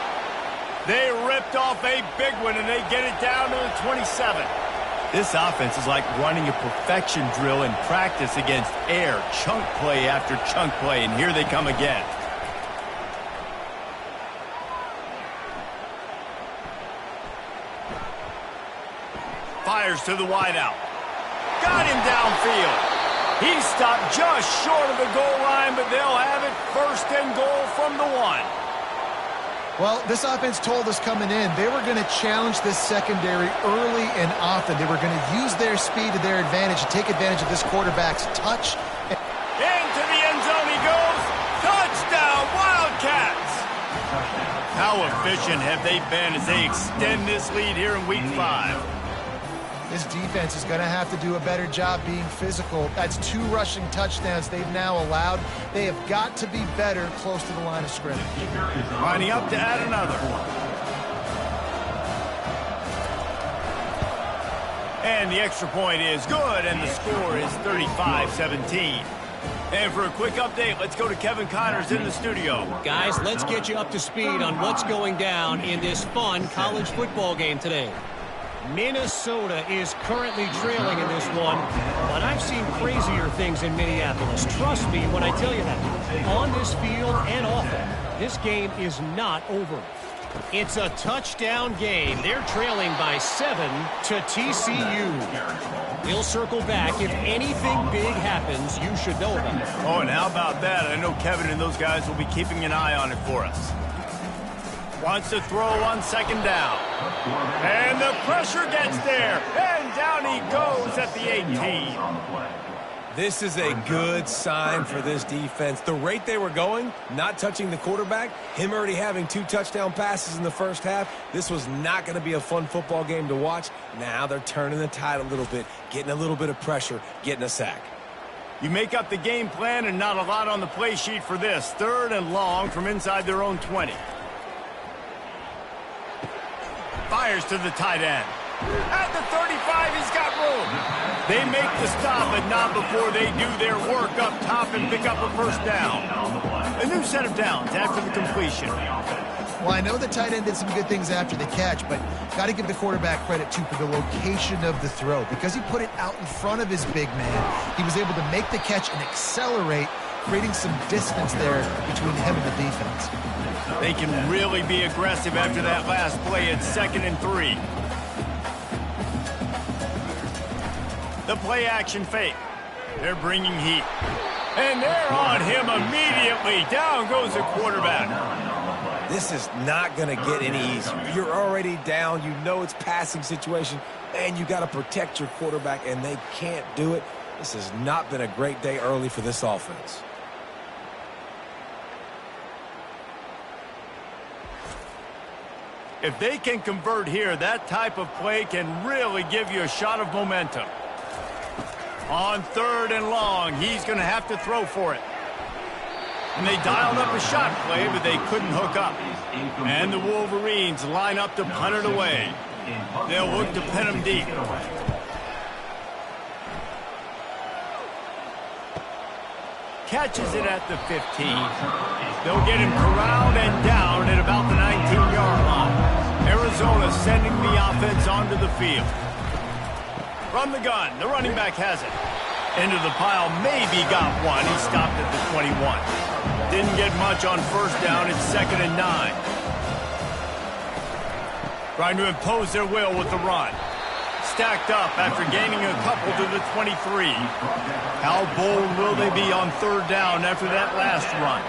They ripped off a big one, and they get it down to the 27. This offense is like running a perfection drill in practice against air. Chunk play after chunk play, and here they come again. Fires to the wideout. Got him downfield. He stopped just short of the goal line, but they'll have it first and goal from the 1. Well, this offense told us coming in they were going to challenge this secondary early and often. They were going to use their speed to their advantage and take advantage of this quarterback's touch. Into the end zone he goes. Touchdown, Wildcats! How efficient have they been as they extend this lead here in Week 5? This defense is going to have to do a better job being physical. That's 2 rushing touchdowns they've now allowed. They have got to be better close to the line of scrimmage. Lining up to add another. And the extra point is good, and the score is 35-17. And for a quick update, let's go to Kevin Connors in the studio. Guys, let's get you up to speed on what's going down in this fun college football game today. Minnesota is currently trailing in this one, but I've seen crazier things in Minneapolis. Trust me when I tell you that. On this field and off it, this game is not over. It's a touchdown game. They're trailing by 7 to TCU. We'll circle back. If anything big happens, you should know about it. Oh, and how about that? I know Kevin and those guys will be keeping an eye on it for us. Wants to throw on second down. And the pressure gets there. And down he goes at the 18. This is a good sign for this defense. The rate they were going, not touching the quarterback, him already having 2 touchdown passes in the first half, this was not going to be a fun football game to watch. Now they're turning the tide a little bit, getting a little bit of pressure, getting a sack. You make up the game plan and not a lot on the play sheet for this. 3rd and long from inside their own 20. Fires to the tight end. At the 35, he's got room. They make the stop, but not before they do their work up top and pick up a first down. A new set of downs after the completion. Well, I know the tight end did some good things after the catch, but got to give the quarterback credit, too, for the location of the throw. Because he put it out in front of his big man, he was able to make the catch and accelerate, creating some distance there between him and the defense. They can really be aggressive after that last play at 2nd and 3. The play action fake. They're bringing heat. And they're on him immediately. Down goes the quarterback. This is not going to get any easier. You're already down. You know it's passing situation. And you got to protect your quarterback, and they can't do it. This has not been a great day early for this offense. If they can convert here, that type of play can really give you a shot of momentum. On 3rd and long, he's going to have to throw for it. And they dialed up a shot play, but they couldn't hook up. And the Wolverines line up to punt it away. They'll look to pin him deep. Catches it at the 15. They'll get him corralled and down at about the 19-yard line. Arizona sending the offense onto the field. From the gun, the running back has it. Into the pile, maybe got one. He stopped at the 21. Didn't get much on first down. It's 2nd and 9. Trying to impose their will with the run. Stacked up after gaining a couple to the 23. How bold will they be on 3rd down after that last run?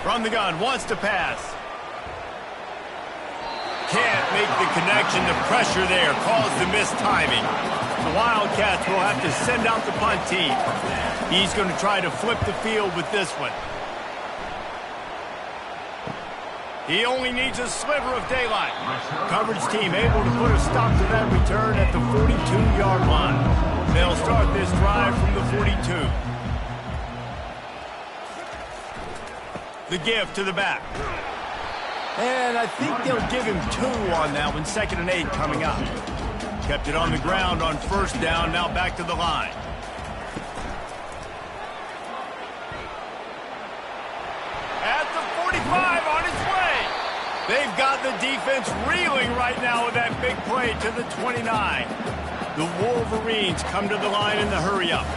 From the gun, wants to pass. Can't make the connection. The pressure there caused the missed timing. The Wildcats will have to send out the punt team. He's going to try to flip the field with this one. He only needs a sliver of daylight. Coverage team able to put a stop to that return at the 42-yard line. They'll start this drive from the 42. The give to the back. And I think they'll give him 2 on that one. 2nd and 8 coming up. Kept it on the ground on first down. Now back to the line. At the 45 on his way. They've got the defense reeling right now with that big play to the 29. The Wolverines come to the line in the hurry-up.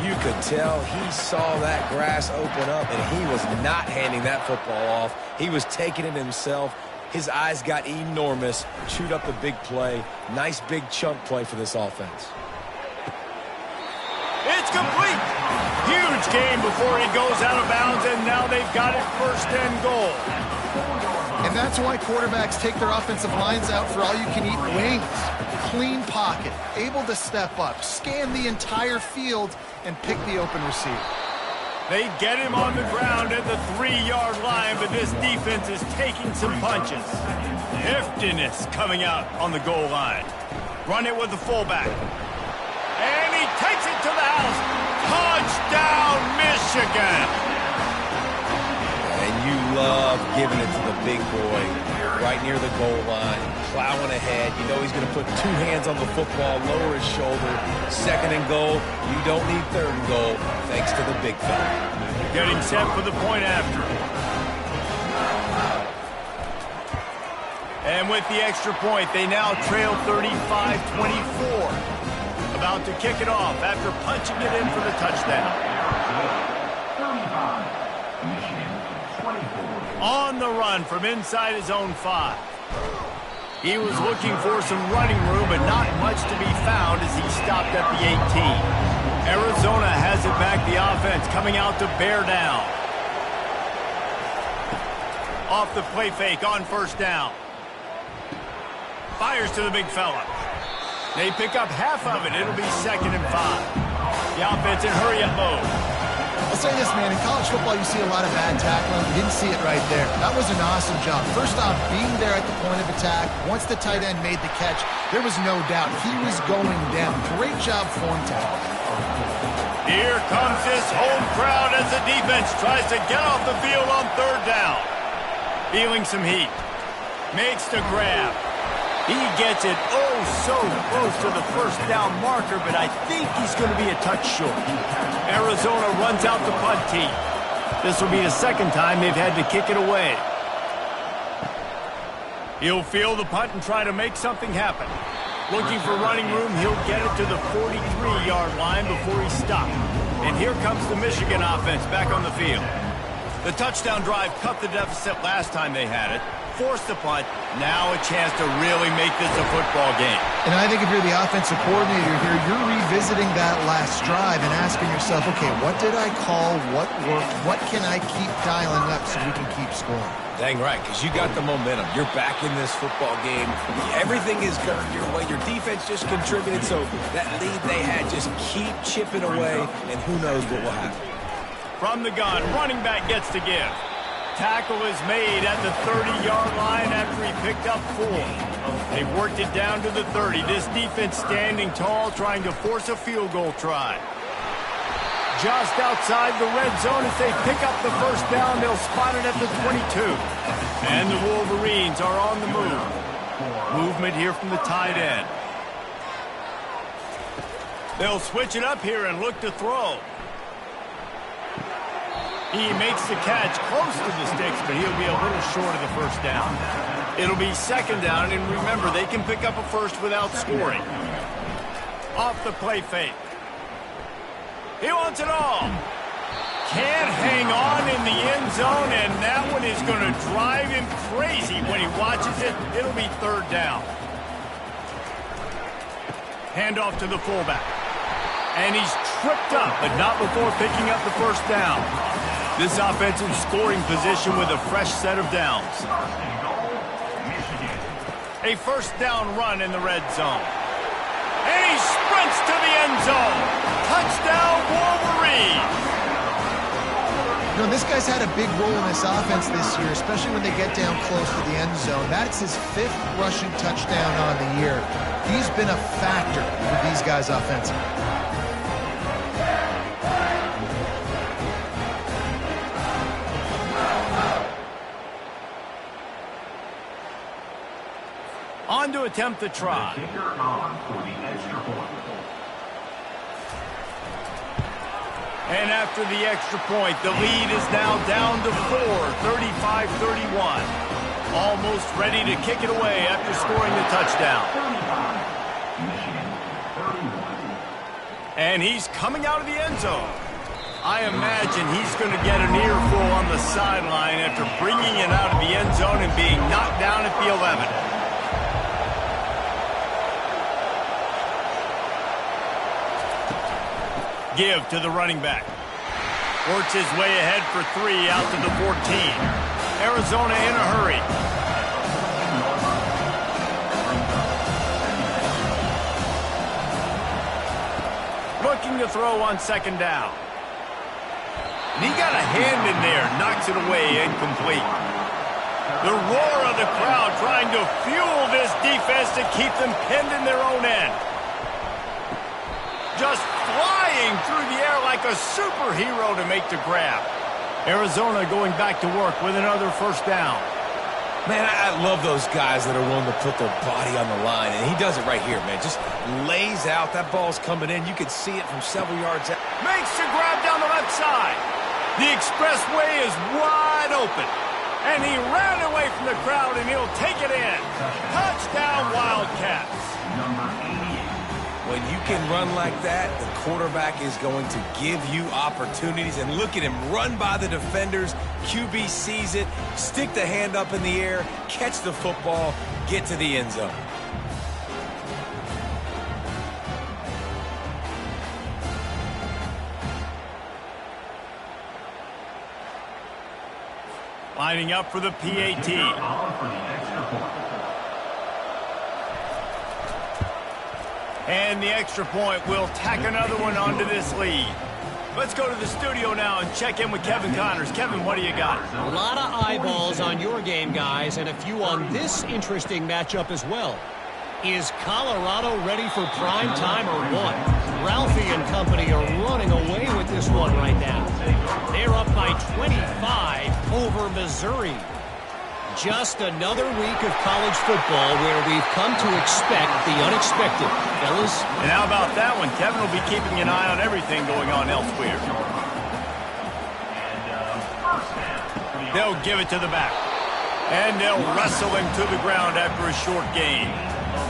You could tell he saw that grass open up, and he was not handing that football off. He was taking it himself. His eyes got enormous, chewed up the big play. Nice big chunk play for this offense. It's complete. Huge game before he goes out of bounds, and now they've got it 1st and goal. And that's why quarterbacks take their offensive lines out for all-you-can-eat wings. Clean pocket, able to step up, scan the entire field, and pick the open receiver. They get him on the ground at the 3-yard line, but this defense is taking some punches. Heftiness coming out on the goal line. Run it with the fullback. And he takes it to the house. Touchdown, Michigan! And you love giving it to the big boy right near the goal line, plowing ahead. You know he's going to put 2 hands on the football, lower his shoulder. 2nd and goal. You don't need 3rd and goal, thanks to the big fella. Getting set for the point after. And with the extra point, they now trail 35-24. About to kick it off after punching it in for the touchdown. On the run from inside his own 5. He was looking for some running room, but not much to be found as he stopped at the 18. Arizona has it back, the offense coming out to bear down. Off the play fake on first down. Fires to the big fella. They pick up half of it. It'll be 2nd and 5. The offense in hurry-up mode. I'll say this, man. In college football, you see a lot of bad tackling. You didn't see it right there. That was an awesome job. First off, being there at the point of attack. Once the tight end made the catch, there was no doubt he was going down. Great job form tackle. Here comes this home crowd as the defense tries to get off the field on 3rd down. Feeling some heat. Makes the grab. He gets it so close to the first down marker, but I think he's going to be a touch short. Arizona runs out the punt team. This will be the 2nd time they've had to kick it away. He'll field the punt and try to make something happen. Looking for running room, he'll get it to the 43-yard line before he's stopped. And here comes the Michigan offense back on the field. The touchdown drive cut the deficit last time they had it. Forced the punt. Now a chance to really make this a football game. And I think if you're the offensive coordinator here, you're revisiting that last drive and asking yourself, okay, what did I call? What worked? What can I keep dialing up so we can keep scoring? Dang right, because you got the momentum. You're back in this football game. Everything is going your way. Your defense just contributed, so that lead they had, just keep chipping away, and who knows what will happen. From the gun, running back gets to give. Tackle is made at the 30-yard line after he picked up 4. They've worked it down to the 30. This defense standing tall, trying to force a field goal try. Just outside the red zone as they pick up the first down. They'll spot it at the 22. And the Wolverines are on the move. Movement here from the tight end. They'll switch it up here and look to throw. He makes the catch close to the sticks, but he'll be a little short of the first down. It'll be 2nd down, and remember, they can pick up a first without scoring. Off the play fake. He wants it all. Can't hang on in the end zone, and that one is going to drive him crazy when he watches it. It'll be 3rd down. Handoff to the fullback. And he's tripped up, but not before picking up the first down. This offense in scoring position with a fresh set of downs. A first down run in the red zone. And he sprints to the end zone. Touchdown, Wolverines! You know, this guy's had a big role in this offense this year, especially when they get down close to the end zone. That's his 5th rushing touchdown on the year. He's been a factor for these guys offensively. On to attempt the try. The kicker on for the extra point. And after the extra point, the lead is now down to 4, 35-31. Almost ready to kick it away after scoring the touchdown. 35, Michigan, 31. And he's coming out of the end zone. I imagine he's going to get an earful on the sideline after bringing it out of the end zone and being knocked down at the 11. Give to the running back. Works his way ahead for 3 out to the 14. Arizona in a hurry. Looking to throw on 2nd down. And he got a hand in there, knocks it away, incomplete. The roar of the crowd trying to fuel this defense to keep them pinned in their own end. Just flying through the air like a superhero to make the grab. Arizona going back to work with another first down. Man, I love those guys that are willing to put their body on the line, and he does it right here, man. Just lays out. That ball's coming in. You can see it from several yards out. Makes the grab down the left side. The expressway is wide open. And he ran away from the crowd, and he'll take it in. Touchdown, Wildcats. Number 88. When you can run like that, the quarterback is going to give you opportunities. And look at him run by the defenders. QB sees it, stick the hand up in the air, catch the football, get to the end zone. Lining up for the PAT. And the extra point will tack another one onto this lead. Let's go to the studio now and check in with Kevin Connors. Kevin, what do you got? A lot of eyeballs on your game, guys, and a few on this interesting matchup as well. Is Colorado ready for prime time or what? Ralphie and company are running away with this one right now. They're up by 25 over Missouri. Just another week of college football where we've come to expect the unexpected. Fellas? And how about that one? Kevin will be keeping an eye on everything going on elsewhere. They'll give it to the back. And they'll wrestle him to the ground after a short gain.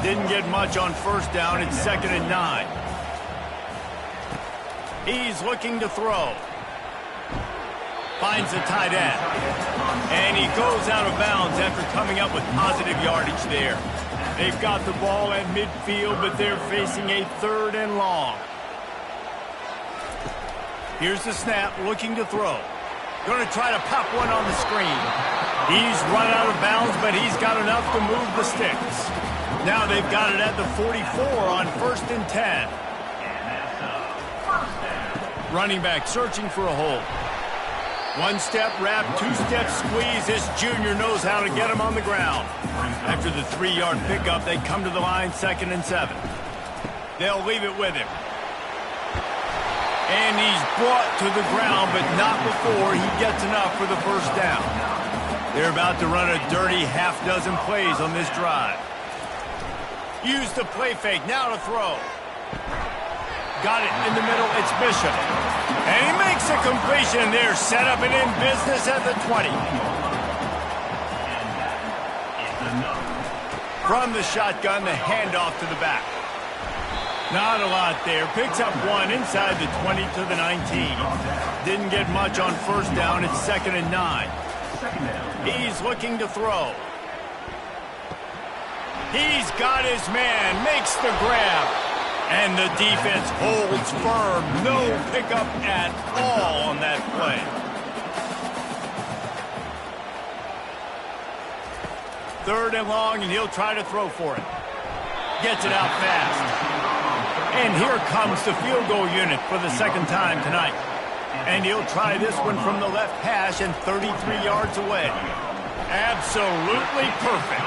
Didn't get much on first down. It's 2nd and 9. He's looking to throw. Finds the tight end. And he goes out of bounds after coming up with positive yardage there. They've got the ball at midfield, but they're facing a 3rd and long. Here's the snap, looking to throw. Going to try to pop one on the screen. He's run out of bounds, but he's got enough to move the sticks. Now they've got it at the 44 on 1st and 10. Running back searching for a hole. 1-step wrap, 2-step squeeze. This junior knows how to get him on the ground. After the 3-yard pickup, they come to the line, 2nd and 7. They'll leave it with him. And he's brought to the ground, but not before he gets enough for the first down. They're about to run a dirty half-dozen plays on this drive. Use the play fake, now to throw. Got it in the middle, it's Bishop. And he makes a completion there, set up and in business at the 20. From the shotgun, the handoff to the back. Not a lot there. Picks up one inside the 20 to the 19. Didn't get much on first down. It's 2nd and 9. He's looking to throw. He's got his man, makes the grab. And the defense holds firm. No pickup at all on that play. 3rd and long, and he'll try to throw for it. Gets it out fast. And here comes the field goal unit for the 2nd time tonight. And he'll try this one from the left hash and 33 yards away. Absolutely perfect.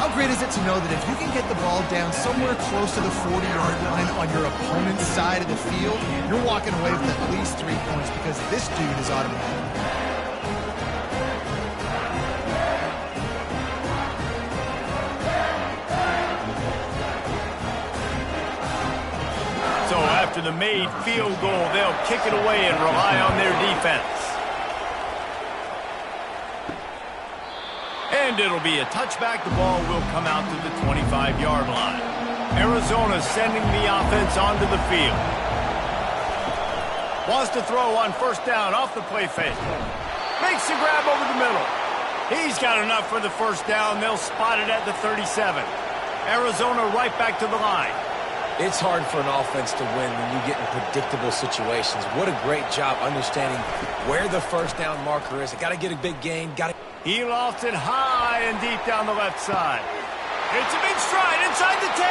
How great is it to know that if you can get the ball down somewhere close to the 40-yard line on your opponent's side of the field, you're walking away with at least 3 points because this dude is automatic. So after the made field goal, they'll kick it away and rely on their defense. And it'll be a touchback. The ball will come out to the 25-yard line. Arizona sending the offense onto the field. Wants to throw on first down off the play fake. Makes the grab over the middle. He's got enough for the first down. They'll spot it at the 37. Arizona right back to the line. It's hard for an offense to win when you get in predictable situations. What a great job understanding where the first down marker is. Got to get a big gain. He lofts it high and deep down the left side. It's a big stride inside the 10.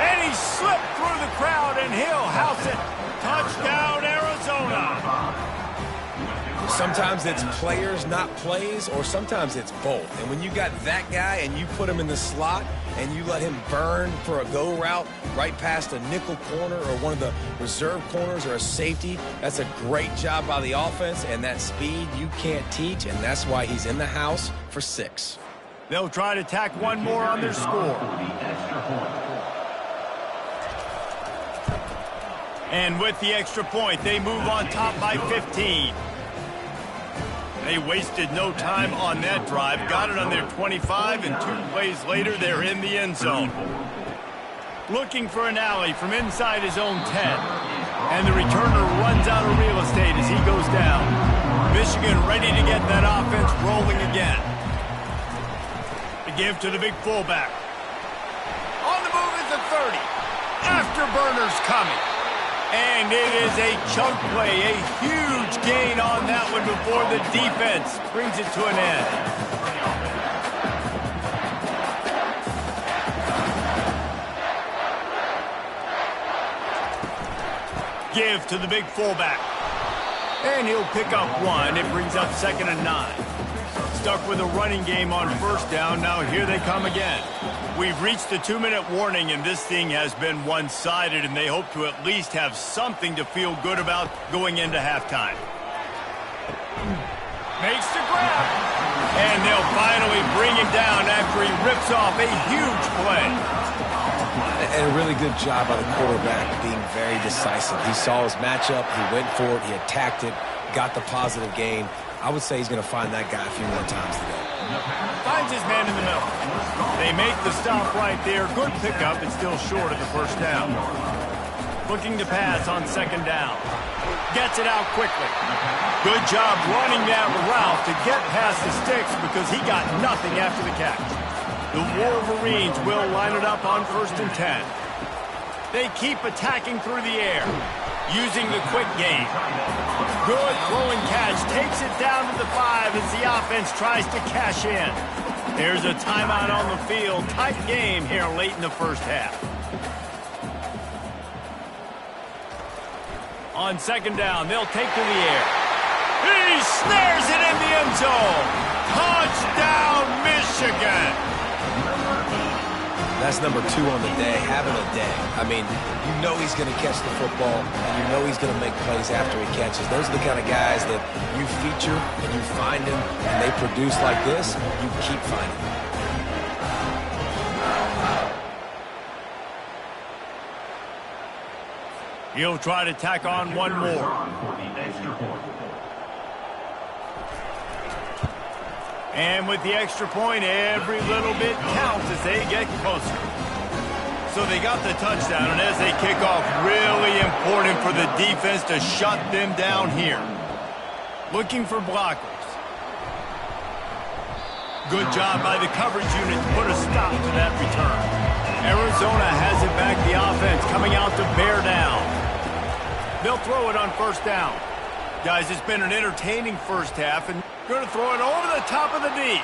And he slipped through the crowd, and he'll house it. Touchdown, Arizona. Sometimes it's players, not plays, or sometimes it's both. And when you got that guy and you put him in the slot and you let him burn for a go route right past a nickel corner or one of the reserve corners or a safety, that's a great job by the offense, and that speed you can't teach, and that's why he's in the house for 6. They'll try to tack one more on their score. And with the extra point, they move on top by 15. They wasted no time on that drive. Got it on their 25, and 2 plays later, they're in the end zone. Looking for an alley from inside his own 10. And the returner runs out of real estate as he goes down. Michigan ready to get that offense rolling again. The give to the big fullback. On the move is the 30. Afterburner's coming. And it is a chunk play, a huge gain on that one before the defense brings it to an end. Give to the big fullback. And he'll pick up one. It brings up 2nd and 9. Stuck with a running game on 1st down. Now here they come again. We've reached the 2-minute warning, and this thing has been one-sided, and they hope to at least have something to feel good about going into halftime. Makes the grab. And they'll finally bring him down after he rips off a huge play. And a really good job by the quarterback being very decisive. He saw his matchup, he went for it, he attacked it, got the positive gain. I would say he's going to find that guy a few more times today. Finds his man in the middle. They make the stop right there. Good pickup. It's still short of the 1st down. Looking to pass on 2nd down. Gets it out quickly. Good job running that route to get past the sticks because he got nothing after the catch. The Wolverines will line it up on 1st and 10. They keep attacking through the air, using the quick game. Good throwing catch, takes it down to the 5 as the offense tries to cash in. There's a timeout on the field. Tight game here late in the 1st half. On 2nd down, they'll take to the air. He snares it in the end zone. Touchdown, Michigan. That's number 2 on the day, having a day. I mean, you know he's going to catch the football, and you know he's going to make plays after he catches. Those are the kind of guys that you feature and you find them, and they produce like this, you keep finding them. He'll try to tack on one more. And with the extra point, every little bit counts as they get closer. So they got the touchdown, and as they kick off, really important for the defense to shut them down here. Looking for blockers. Good job by the coverage unit to put a stop to that return. Arizona has it back, the offense coming out to bear down. They'll throw it on 1st down. Guys, it's been an entertaining 1st half, and going to throw it over the top of the deep.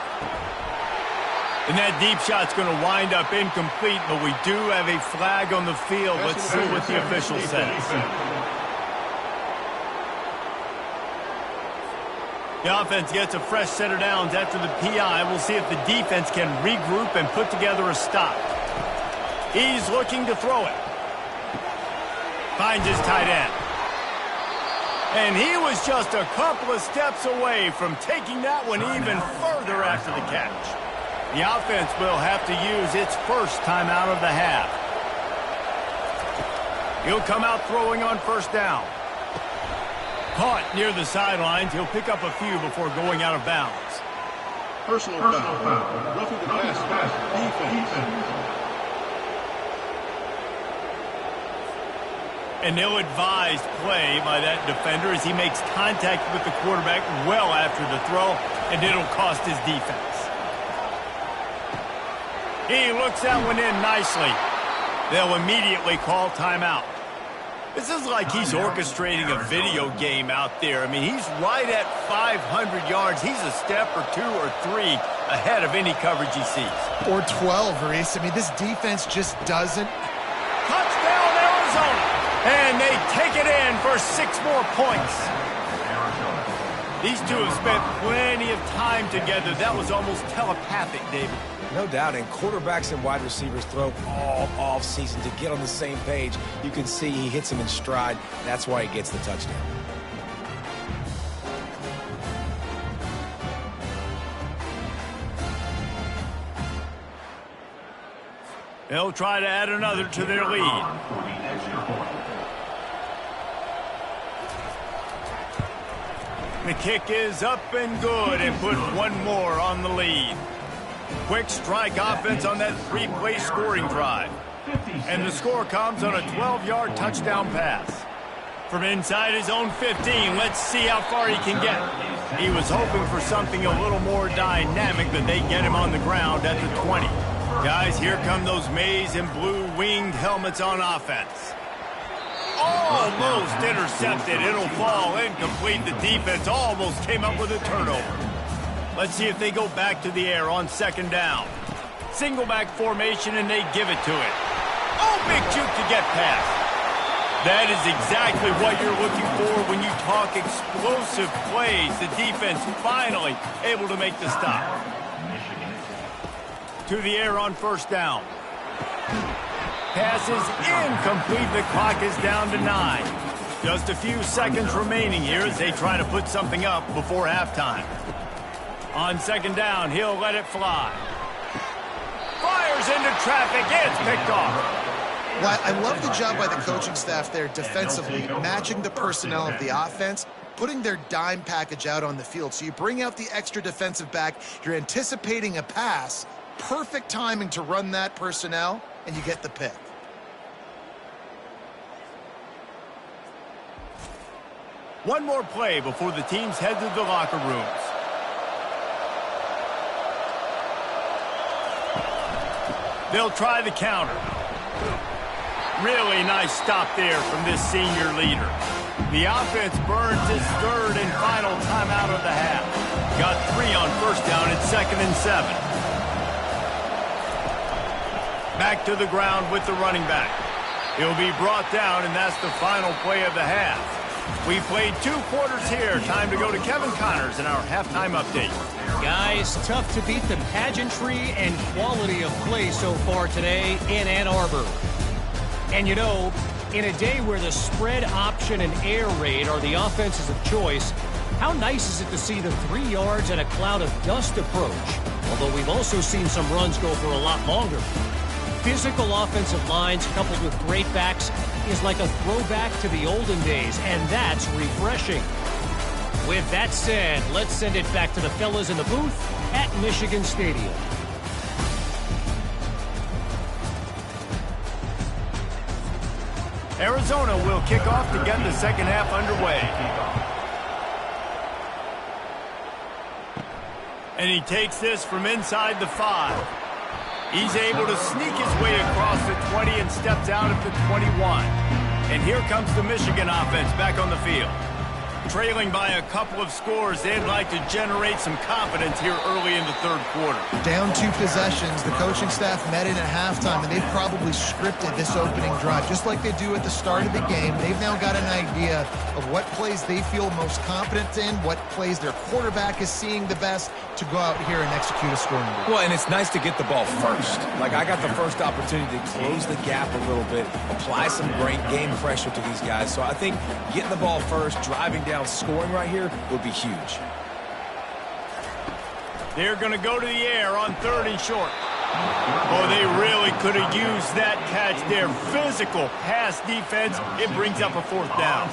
And that deep shot's going to wind up incomplete, but we do have a flag on the field. Let's see what the official says. The offense gets a fresh set of downs after the PI. We'll see if the defense can regroup and put together a stop. He's looking to throw it. Finds his tight end. And he was just a couple of steps away from taking that one even further after the catch. The offense will have to use its 1st timeout of the half. He'll come out throwing on 1st down. Caught near the sidelines. He'll pick up a few before going out of bounds. Personal foul. Roughing the pass. Defense. An ill-advised play by that defender as he makes contact with the quarterback well after the throw, and it'll cost his defense. He looks that one in nicely. They'll immediately call timeout. This is like he's orchestrating a video game out there. I mean, he's right at 500 yards. He's a step or 2 or 3 ahead of any coverage he sees. Or 12, Reese. I mean, this defense just doesn't. Touchdown, Arizona! And they take it in for 6 more points. These two have spent plenty of time together. That was almost telepathic, David. No doubt, and quarterbacks and wide receivers throw all off-season to get on the same page. You can see he hits him in stride. That's why he gets the touchdown. They'll try to add another to their lead. The kick is up and good and put one more on the lead. Quick strike offense on that 3-play scoring drive. And the score comes on a 12-yard touchdown pass. From inside his own 15, let's see how far he can get. He was hoping for something a little more dynamic, but they get him on the ground at the 20. Guys, here come those maize and blue winged helmets on offense. almost intercepted. It'll fall incomplete. The defense almost came up with a turnover. Let's see if they go back to the air on second down. Single back formation, and they give it to it. Oh, big juke to get past. That is exactly what you're looking for when you talk explosive plays. The defense finally able to make the stop. To the air on first down. Pass is incomplete. The clock is down to 9. Just a few seconds remaining here as they try to put something up before halftime. On second down, he'll let it fly. Fires into traffic. It's picked off. Well, I love the job by the coaching staff there defensively, matching the personnel of the offense, putting their dime package out on the field. So you bring out the extra defensive back, you're anticipating a pass, perfect timing to run that personnel, and you get the pick. One more play before the teams head to the locker rooms. They'll try the counter. Really nice stop there from this senior leader. The offense burns its third and final timeout of the half. Got 3 on first down. It's 2nd and 7. Back to the ground with the running back. He'll be brought down, and that's the final play of the half. We played 2 quarters here. Time to go to Kevin Connors in our halftime update. Guys, tough to beat the pageantry and quality of play so far today in Ann Arbor. And you know, in a day where the spread option and air raid are the offenses of choice, how nice is it to see the 3 yards and a cloud of dust approach? Although we've also seen some runs go for a lot longer. Physical offensive lines coupled with great backs is like a throwback to the olden days, and that's refreshing. With that said, let's send it back to the fellas in the booth at Michigan Stadium. Arizona will kick off to get the second half underway. And he takes this from inside the 5. He's able to sneak his way across the 20 and steps out at the 21. And here comes the Michigan offense back on the field. Trailing by a couple of scores, they'd like to generate some confidence here early in the third quarter. Down 2 possessions, the coaching staff met in at halftime, and they've probably scripted this opening drive, just like they do at the start of the game. They've now got an idea of what plays they feel most confident in, what plays their quarterback is seeing the best to go out here and execute a scoring move. Well, and it's nice to get the ball first. Like, I got the first opportunity to close the gap a little bit, apply some great game pressure to these guys. So I think getting the ball first, driving down, scoring right here would be huge. They're going to go to the air on 3rd and short. Oh, they really could have used that catch there. Physical pass defense. It brings up a 4th down.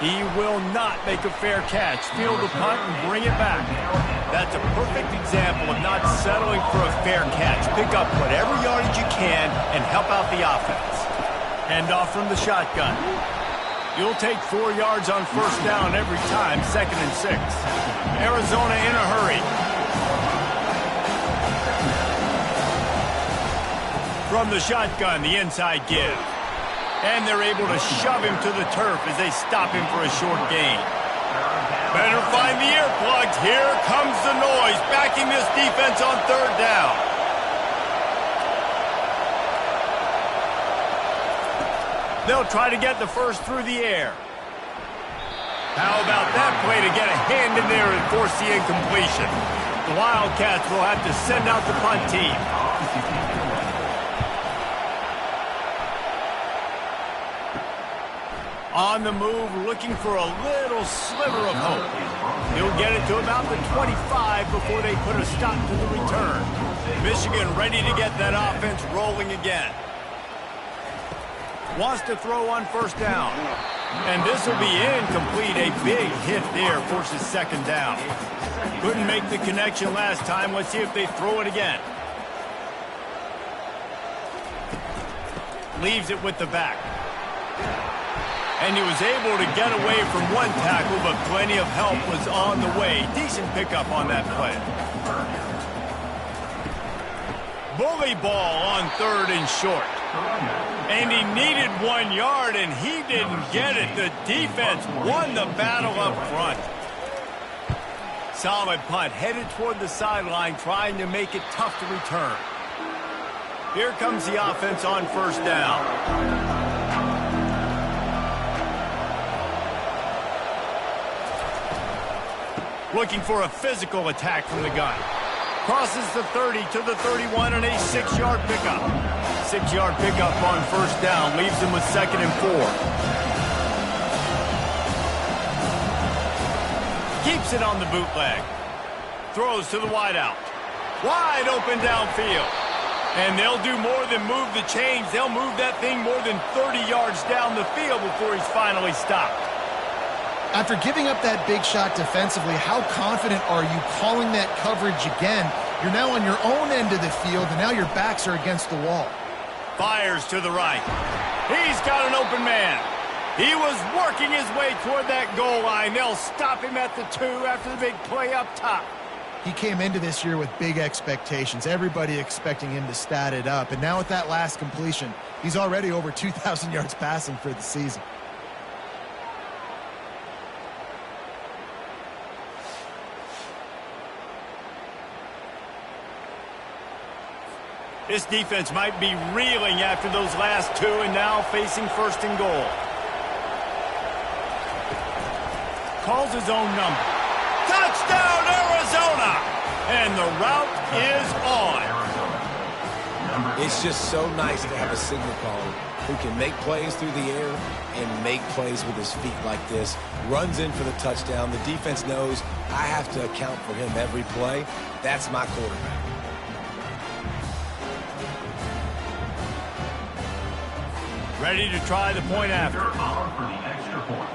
He will not make a fair catch. Field the punt and bring it back. That's a perfect example of not settling for a fair catch. Pick up whatever yardage you can and help out the offense. Hand off from the shotgun. You'll take 4 yards on first down every time, 2nd and 6. Arizona in a hurry. From the shotgun, the inside give. And they're able to shove him to the turf as they stop him for a short gain. Better find the earplugs. Here comes the noise, backing this defense on 3rd down. They'll try to get the first through the air. How about that play to get a hand in there and force the incompletion? The Wildcats will have to send out the punt team. On the move, looking for a little sliver of hope. He'll get it to about the 25 before they put a stop to the return. Michigan ready to get that offense rolling again. Wants to throw on first down. And this will be incomplete. A big hit there forces 2nd down. Couldn't make the connection last time. Let's see if they throw it again. Leaves it with the back. And he was able to get away from one tackle, but plenty of help was on the way. Decent pickup on that play. Bully ball on 3rd and short. And he needed 1 yard, and he didn't get it. The defense won the battle up front. Solid punt, headed toward the sideline, trying to make it tough to return. Here comes the offense on 1st down. Looking for a physical attack from the gun. Crosses the 30 to the 31 and a 6-yard pickup. 6-yard pickup on 1st down leaves him with 2nd and 4. Keeps it on the bootleg. Throws to the wideout. Wide open downfield. And they'll do more than move the chains. They'll move that thing more than 30 yards down the field before he's finally stopped. After giving up that big shot defensively, how confident are you calling that coverage again? You're now on your own end of the field, and now your backs are against the wall. Fires to the right. He's got an open man. He was working his way toward that goal line. They'll stop him at the 2 after the big play up top. He came into this year with big expectations. Everybody expecting him to stat it up. And now with that last completion, he's already over 2,000 yards passing for the season. This defense might be reeling after those last 2 and now facing 1st and goal. Calls his own number. Touchdown, Arizona! And the route is on. It's just so nice to have a signal caller who can make plays through the air and make plays with his feet like this. Runs in for the touchdown. The defense knows I have to account for him every play. That's my quarterback. Ready to try the point after. For the extra point.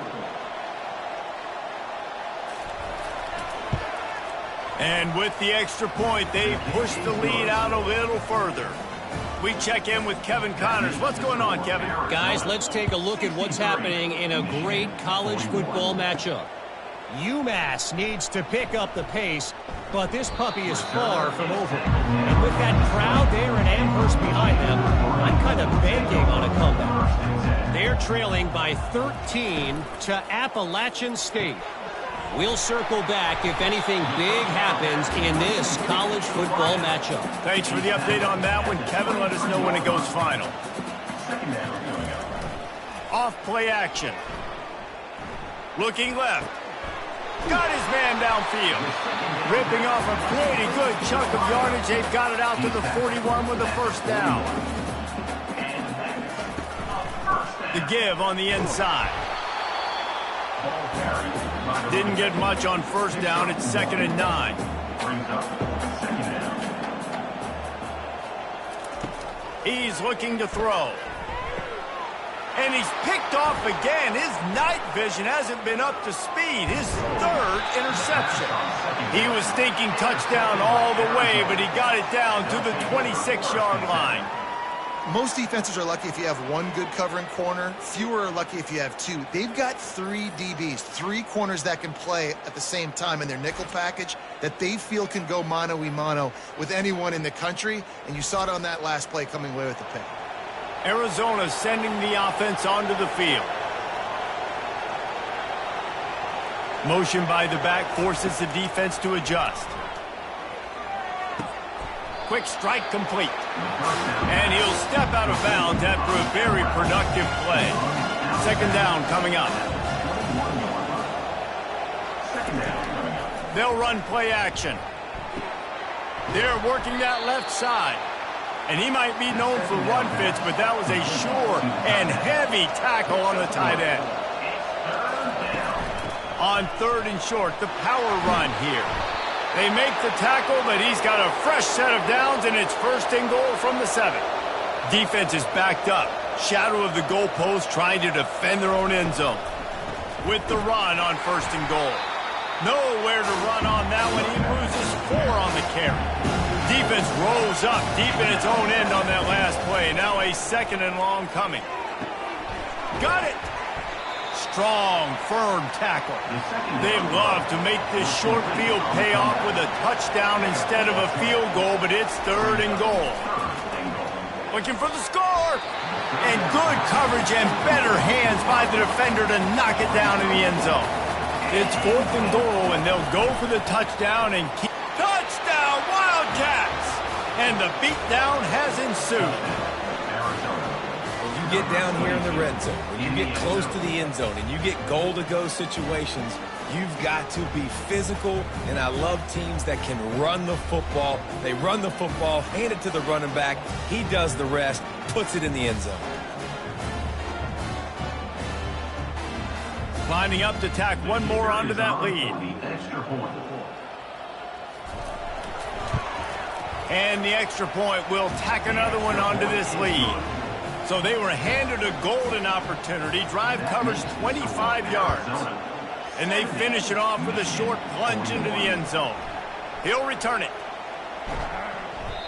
And with the extra point, they push the lead out a little further. We check in with Kevin Connors. What's going on, Kevin? Guys, let's take a look at what's happening in a great college football matchup. UMass needs to pick up the pace, but this puppy is far from over. And with that crowd there in Amherst behind them, I'm kind of banking on a comeback. They're trailing by 13 to Appalachian State. We'll circle back if anything big happens in this college football matchup. Thanks for the update on that one, Kevin. Let us know when it goes final. Off play action. Looking left. Got his man downfield. Ripping off a pretty good chunk of yardage. They've got it out to the 41 with the 1st down. The give on the inside. Didn't get much on 1st down. It's 2nd and 9. He's looking to throw. And he's picked off again. His night vision hasn't been up to speed. His 3rd interception. He was thinking touchdown all the way, but he got it down to the 26-yard line. Most defenses are lucky if you have one good covering corner. Fewer are lucky if you have 2. They've got 3 DBs, 3 corners that can play at the same time in their nickel package that they feel can go mano-a-mano with anyone in the country. And you saw it on that last play coming away with the pick. Arizona sending the offense onto the field. Motion by the back forces the defense to adjust. Quick strike complete. And he'll step out of bounds after a very productive play. 2nd down coming up. They'll run play action. They're working that left side. And he might be known for run fits, but that was a sure and heavy tackle on the tight end. On 3rd and short, the power run here. They make the tackle, but he's got a fresh set of downs, and it's 1st and goal from the 7. Defense is backed up. Shadow of the goalpost trying to defend their own end zone. With the run on 1st and goal. Nowhere to run on that one. He loses 4 on the carry. Defense rolls up deep in its own end on that last play. Now a 2nd and long coming. Got it. Strong, firm tackle. They love to make this short field pay off with a touchdown instead of a field goal, but it's 3rd and goal. Looking for the score. And good coverage and better hands by the defender to knock it down in the end zone. It's 4th and goal, and they'll go for the touchdown and keep... Touchdown, Wildcats! And the beatdown has ensued. When you get down here in the red zone, when you get close to the end zone, and you get goal-to-go situations, you've got to be physical, and I love teams that can run the football. They run the football, hand it to the running back. He does the rest, puts it in the end zone. Lining up to tack one more onto that lead. And the extra point will tack another one onto this lead. So they were handed a golden opportunity. Drive covers 25 yards. And they finish it off with a short plunge into the end zone. He'll return it.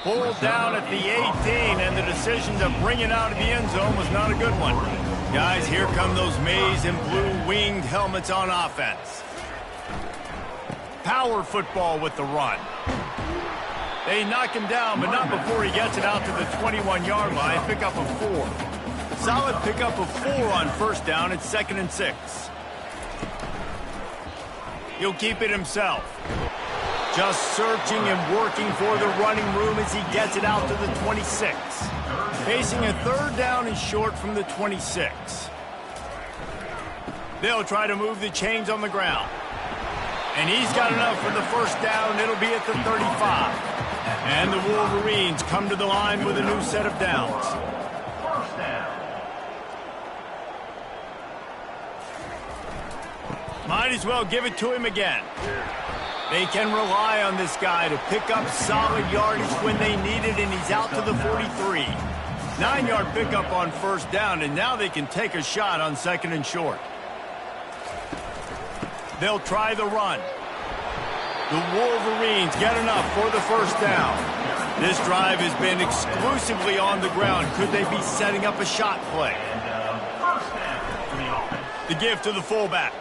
Pulled down at the 18, and the decision to bring it out of the end zone was not a good one. Guys, here come those maize and blue winged helmets on offense. Power football with the run. They knock him down, but not before he gets it out to the 21-yard line. Pick up a 4. Solid pickup of 4 on 1st down. It's 2nd and 6. He'll keep it himself. Just searching and working for the running room as he gets it out to the 26. Facing a 3rd down and short from the 26. They'll try to move the chains on the ground. And he's got enough for the 1st down. It'll be at the 35. And the Wolverines come to the line with a new set of downs. 1st down. Might as well give it to him again. They can rely on this guy to pick up solid yardage when they need it, and he's out to the 43. 9-yard pickup on 1st down, and now they can take a shot on 2nd and short. They'll try the run. The Wolverines get enough for the 1st down. This drive has been exclusively on the ground. Could they be setting up a shot play? The give to the fullback.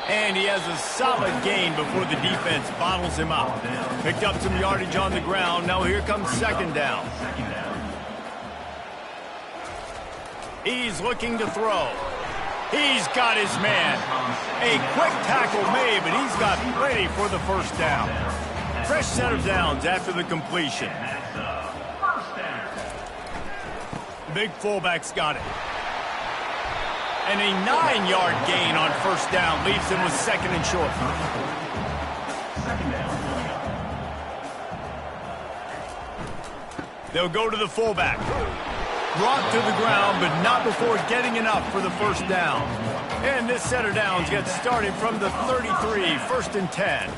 And he has a solid gain before the defense bottles him up. Picked up some yardage on the ground. Now here comes 2nd down. He's looking to throw. He's got his man. A quick tackle made, but he's got plenty for the 1st down. Fresh set of downs after the completion. The big fullback's got it. And a 9-yard gain on 1st down leaves him with 2nd and short. They'll go to the fullback. Brought to the ground, but not before getting enough for the 1st down. And this set of downs gets started from the 33, 1st and 10.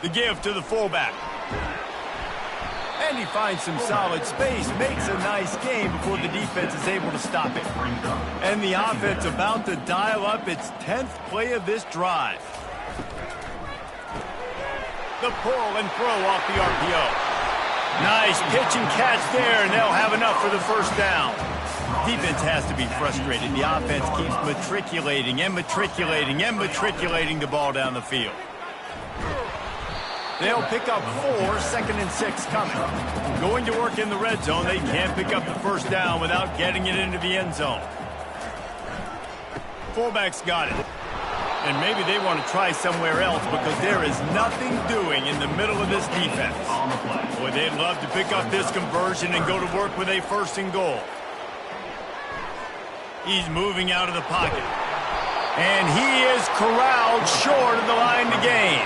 The give to the fullback. And he finds some solid space, makes a nice gain before the defense is able to stop it. And the offense about to dial up its 10th play of this drive. The pull and throw off the RPO. Nice pitch and catch there, and they'll have enough for the 1st down. Defense has to be frustrated. The offense keeps matriculating and matriculating and matriculating the ball down the field. They'll pick up 4, 2nd and 6 coming. Going to work in the red zone, they can't pick up the 1st down without getting it into the end zone. Fullback's got it. And maybe they want to try somewhere else because there is nothing doing in the middle of this defense. Boy, they'd love to pick up this conversion and go to work with a 1st and goal. He's moving out of the pocket. And he is corralled short of the line to gain.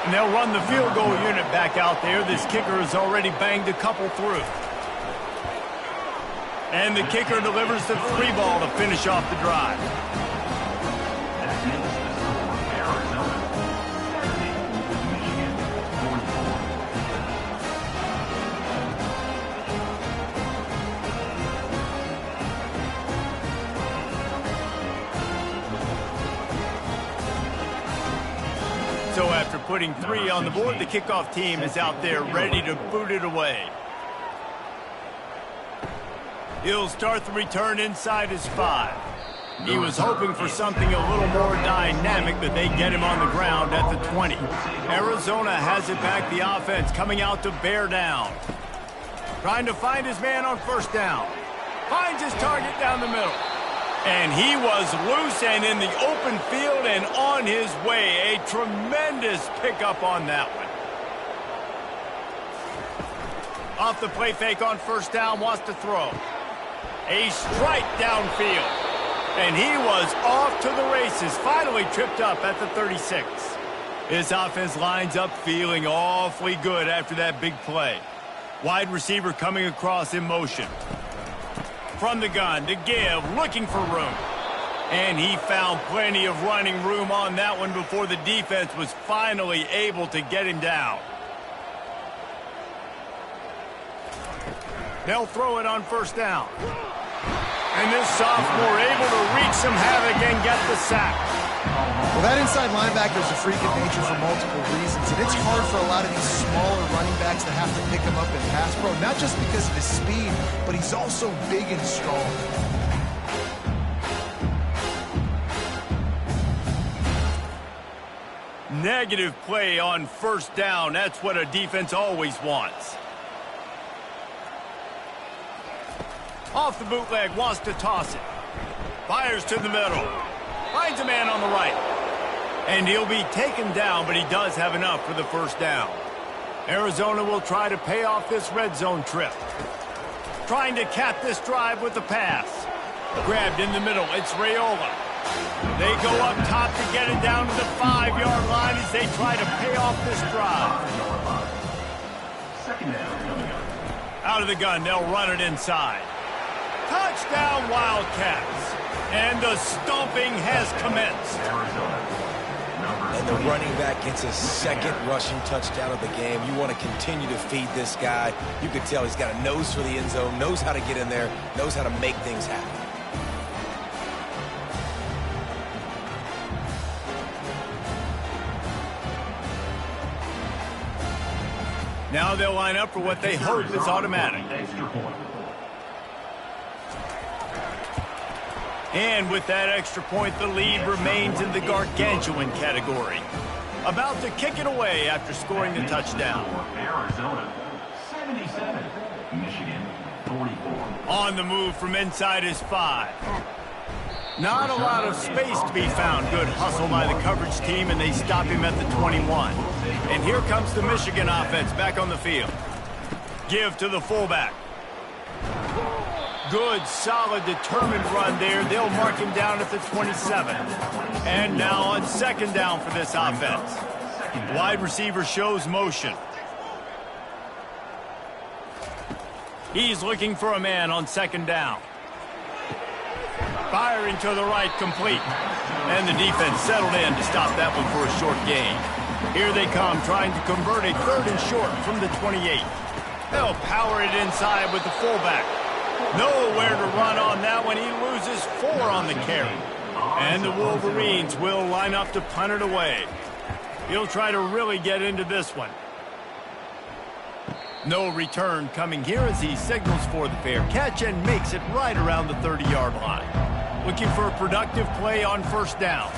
And they'll run the field goal unit back out there. This kicker has already banged a couple through. And the kicker delivers the free ball to finish off the drive. So after putting 3 on the board, the kickoff team is out there ready to boot it away. He'll start the return inside his 5. He was hoping for something a little more dynamic, but they get him on the ground at the 20. Arizona has it back, the offense coming out to bear down. Trying to find his man on first down. Finds his target down the middle. And he was loose and in the open field and on his way. A tremendous pickup on that one. Off the play fake on first down, wants to throw. A strike downfield. And he was off to the races, finally tripped up at the 36. His offense lines up feeling awfully good after that big play. Wide receiver coming across in motion. From the gun to give, looking for room. And he found plenty of running room on that one before the defense was finally able to get him down. They'll throw it on first down. And this sophomore able to wreak some havoc and get the sack. Well, that inside linebacker is a freak of nature for multiple reasons, and it's hard for a lot of these smaller running backs to have to pick him up in pass pro, not just because of his speed, but he's also big and strong. Negative play on first down. That's what a defense always wants. Off the bootleg, wants to toss it. Fires to the middle. Finds a man on the right. And he'll be taken down, but he does have enough for the first down. Arizona will try to pay off this red zone trip. Trying to cap this drive with the pass. Grabbed in the middle, it's Raiola. They go up top to get it down to the 5-yard line as they try to pay off this drive. Out of the gun, they'll run it inside. Touchdown, Wildcats. And the stomping has commenced. And the running back gets his second rushing touchdown of the game. You want to continue to feed this guy. You can tell he's got a nose for the end zone, knows how to get in there, knows how to make things happen. Now they'll line up for what they hope is automatic. And with that extra point, the lead remains in the gargantuan category. About to kick it away after scoring the touchdown. Arizona, 77. Michigan, 44. On the move from inside his 5. Not a lot of space to be found. Good hustle by the coverage team, and they stop him at the 21. And here comes the Michigan offense back on the field. Give to the fullback. Good, solid, determined run there. They'll mark him down at the 27. And now on second down for this offense. Wide receiver shows motion. He's looking for a man on second down. Firing to the right, complete. And the defense settled in to stop that one for a short gain. Here they come, trying to convert a third and short from the 28. They'll power it inside with the fullback. Nowhere to run on that one. He loses 4 on the carry. And the Wolverines will line up to punt it away. He'll try to really get into this one. No return coming here as he signals for the fair catch and makes it right around the 30-yard line. Looking for a productive play on first down.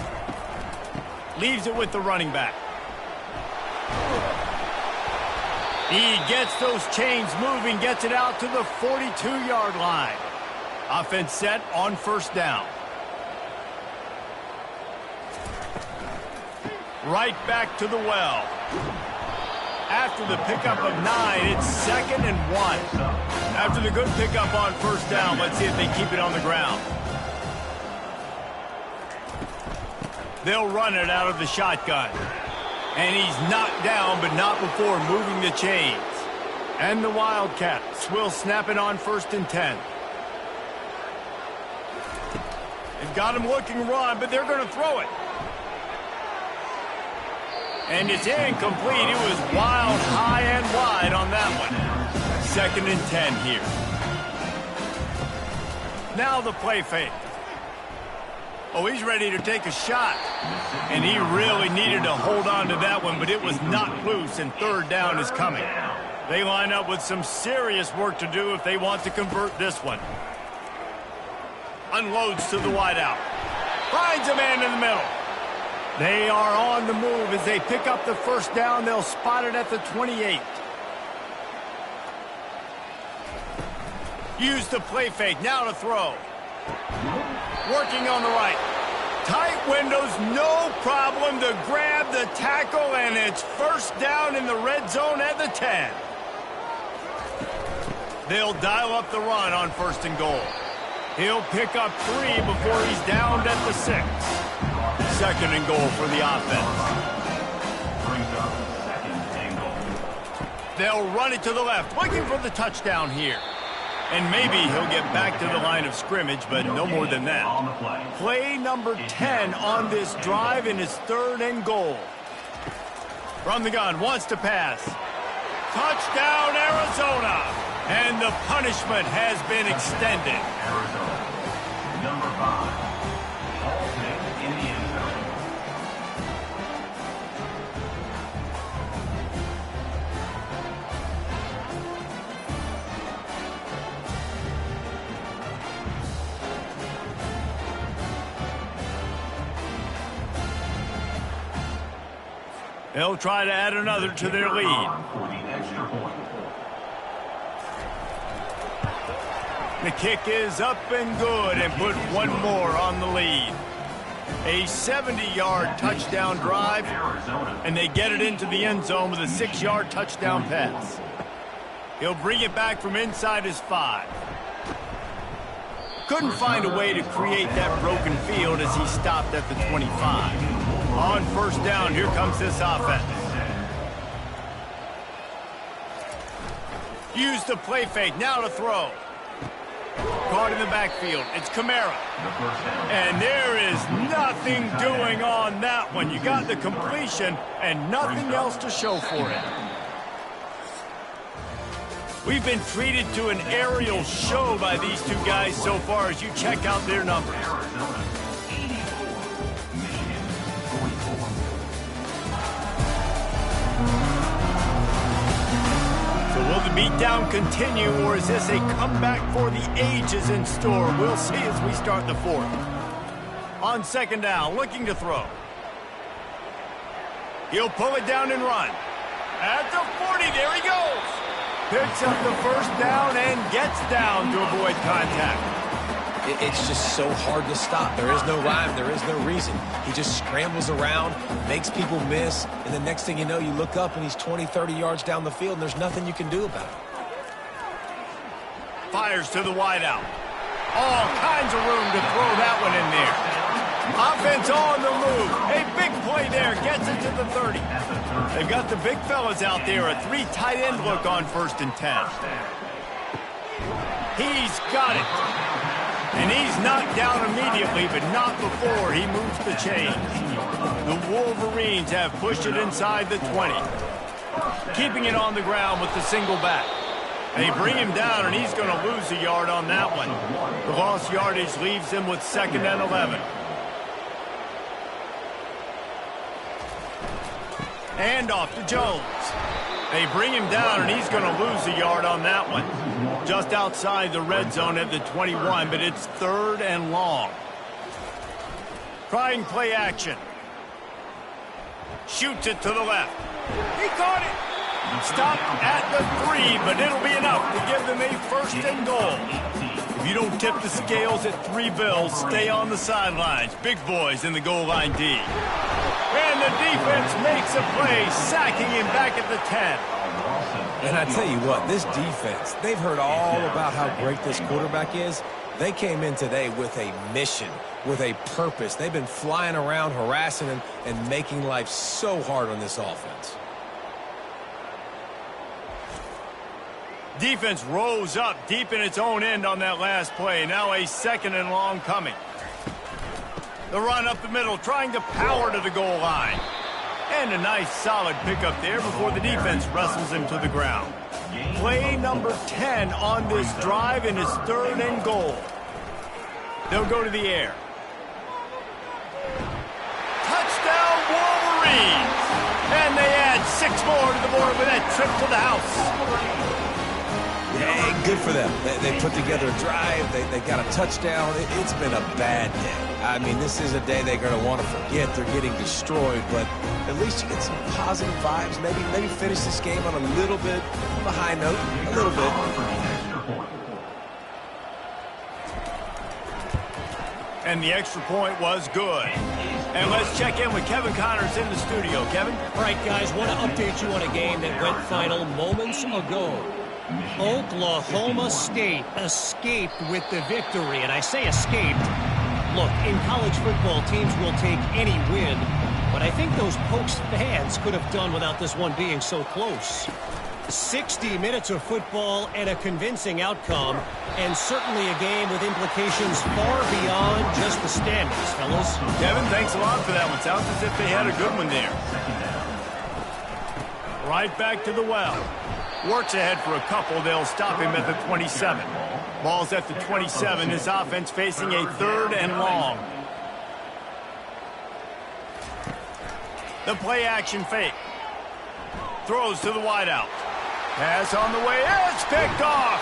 Leaves it with the running back. He gets those chains moving, gets it out to the 42-yard line. Offense set on first down. Right back to the well. After the pickup of 9, it's 2nd and 1. After the good pickup on first down, let's see if they keep it on the ground. They'll run it out of the shotgun. And he's knocked down, but not before moving the chains. And the Wildcats will snap it on 1st and 10. They've got him looking run, but they're going to throw it. And it's incomplete. It was wild, high and wide on that one. 2nd and 10 here. Now the play fake. Oh, he's ready to take a shot. And he really needed to hold on to that one, but it was not loose, and third down is coming. They line up with some serious work to do if they want to convert this one. Unloads to the wideout. Finds a man in the middle. They are on the move as they pick up the first down. They'll spot it at the 28. Use the play fake. Now to throw. Working on the right. Tight windows, no problem to grab the tackle, and it's first down in the red zone at the 10. They'll dial up the run on first and goal. He'll pick up 3 before he's downed at the 6. Second and goal for the offense. Brings up second and goal. They'll run it to the left, looking for the touchdown here. And maybe he'll get back to the line of scrimmage, but no more than that. Play number 10 on this drive in his third and goal. From the gun, wants to pass. Touchdown, Arizona! And the punishment has been extended. Arizona. Number 5. Ball pick in the end zone. They'll try to add another to their lead. For the extra point. The kick is up and good and put one more on the lead. A 70-yard touchdown drive, and they get it into the end zone with a 6-yard touchdown pass. He'll bring it back from inside his 5. Couldn't find a way to create that broken field as he stopped at the 25. On first down, here comes this offense. Use the play fake, now to throw. Caught in the backfield, it's Kamara. And there is nothing doing on that one. You got the completion and nothing else to show for it. We've been treated to an aerial show by these two guys so far as you check out their numbers. So will the beatdown continue, or is this a comeback for the ages in store? We'll see as we start the fourth. On second down, looking to throw. He'll pull it down and run. At the 40, there he goes. Picks up the first down and gets down to avoid contact. It's just so hard to stop. There is no rhyme. There is no reason. He just scrambles around, makes people miss, and the next thing you know, you look up and he's 20, 30 yards down the field, and there's nothing you can do about it. Fires to the wideout. All kinds of room to throw that one in there. Offense on the move. A big play there. Gets it to the 30. They've got the big fellas out there. A 3 tight end look on first and 10. He's got it. And he's knocked down immediately, but not before he moves the chains. The Wolverines have pushed it inside the 20. Keeping it on the ground with the single back. They bring him down, and he's going to lose a yard on that one. The lost yardage leaves him with second and 11. And off to Jones. They bring him down, and he's going to lose a yard on that one. Just outside the red zone at the 21, but it's third and long. Trying play action. Shoots it to the left. He caught it. Stopped at the 3, but it'll be enough to give them a first and goal. If you don't tip the scales at 3 bills, stay on the sidelines. Big boys in the goal line D. And the defense makes a play, sacking him back at the 10. And I tell you what, this defense, they've heard all about how great this quarterback is. They came in today with a mission, with a purpose. They've been flying around, harassing him, and making life so hard on this offense. Defense rose up deep in its own end on that last play. Now a second and long coming. The run up the middle, trying to power to the goal line. And a nice solid pickup there before the defense wrestles him to the ground. Play number 10 on this drive in his third and goal. They'll go to the air. Touchdown Wolverines! And they add 6 more to the board with that trip to the house. Yeah, good for them. They put together a drive. They got a touchdown. It's been a bad day. I mean, this is a day they're going to want to forget. They're getting destroyed, but at least you get some positive vibes. Maybe finish this game on a little bit of a high note, a little bit. And the extra point was good. And let's check in with Kevin Connors in the studio. Kevin? All right, guys, want to update you on a game that went final moments ago. Oklahoma State escaped with the victory, and I say escaped. Look, in college football, teams will take any win, but I think those Pokes fans could have done without this one being so close. 60 minutes of football and a convincing outcome, and certainly a game with implications far beyond just the standings, fellas. Kevin, thanks a lot for that one. Sounds as if they had a good one there. Right back to the well. Works ahead for a couple. They'll stop him at the 27. Ball's at the 27. His offense facing a 3rd and long. The play action fake. Throws to the wideout. Pass on the way. It's picked off.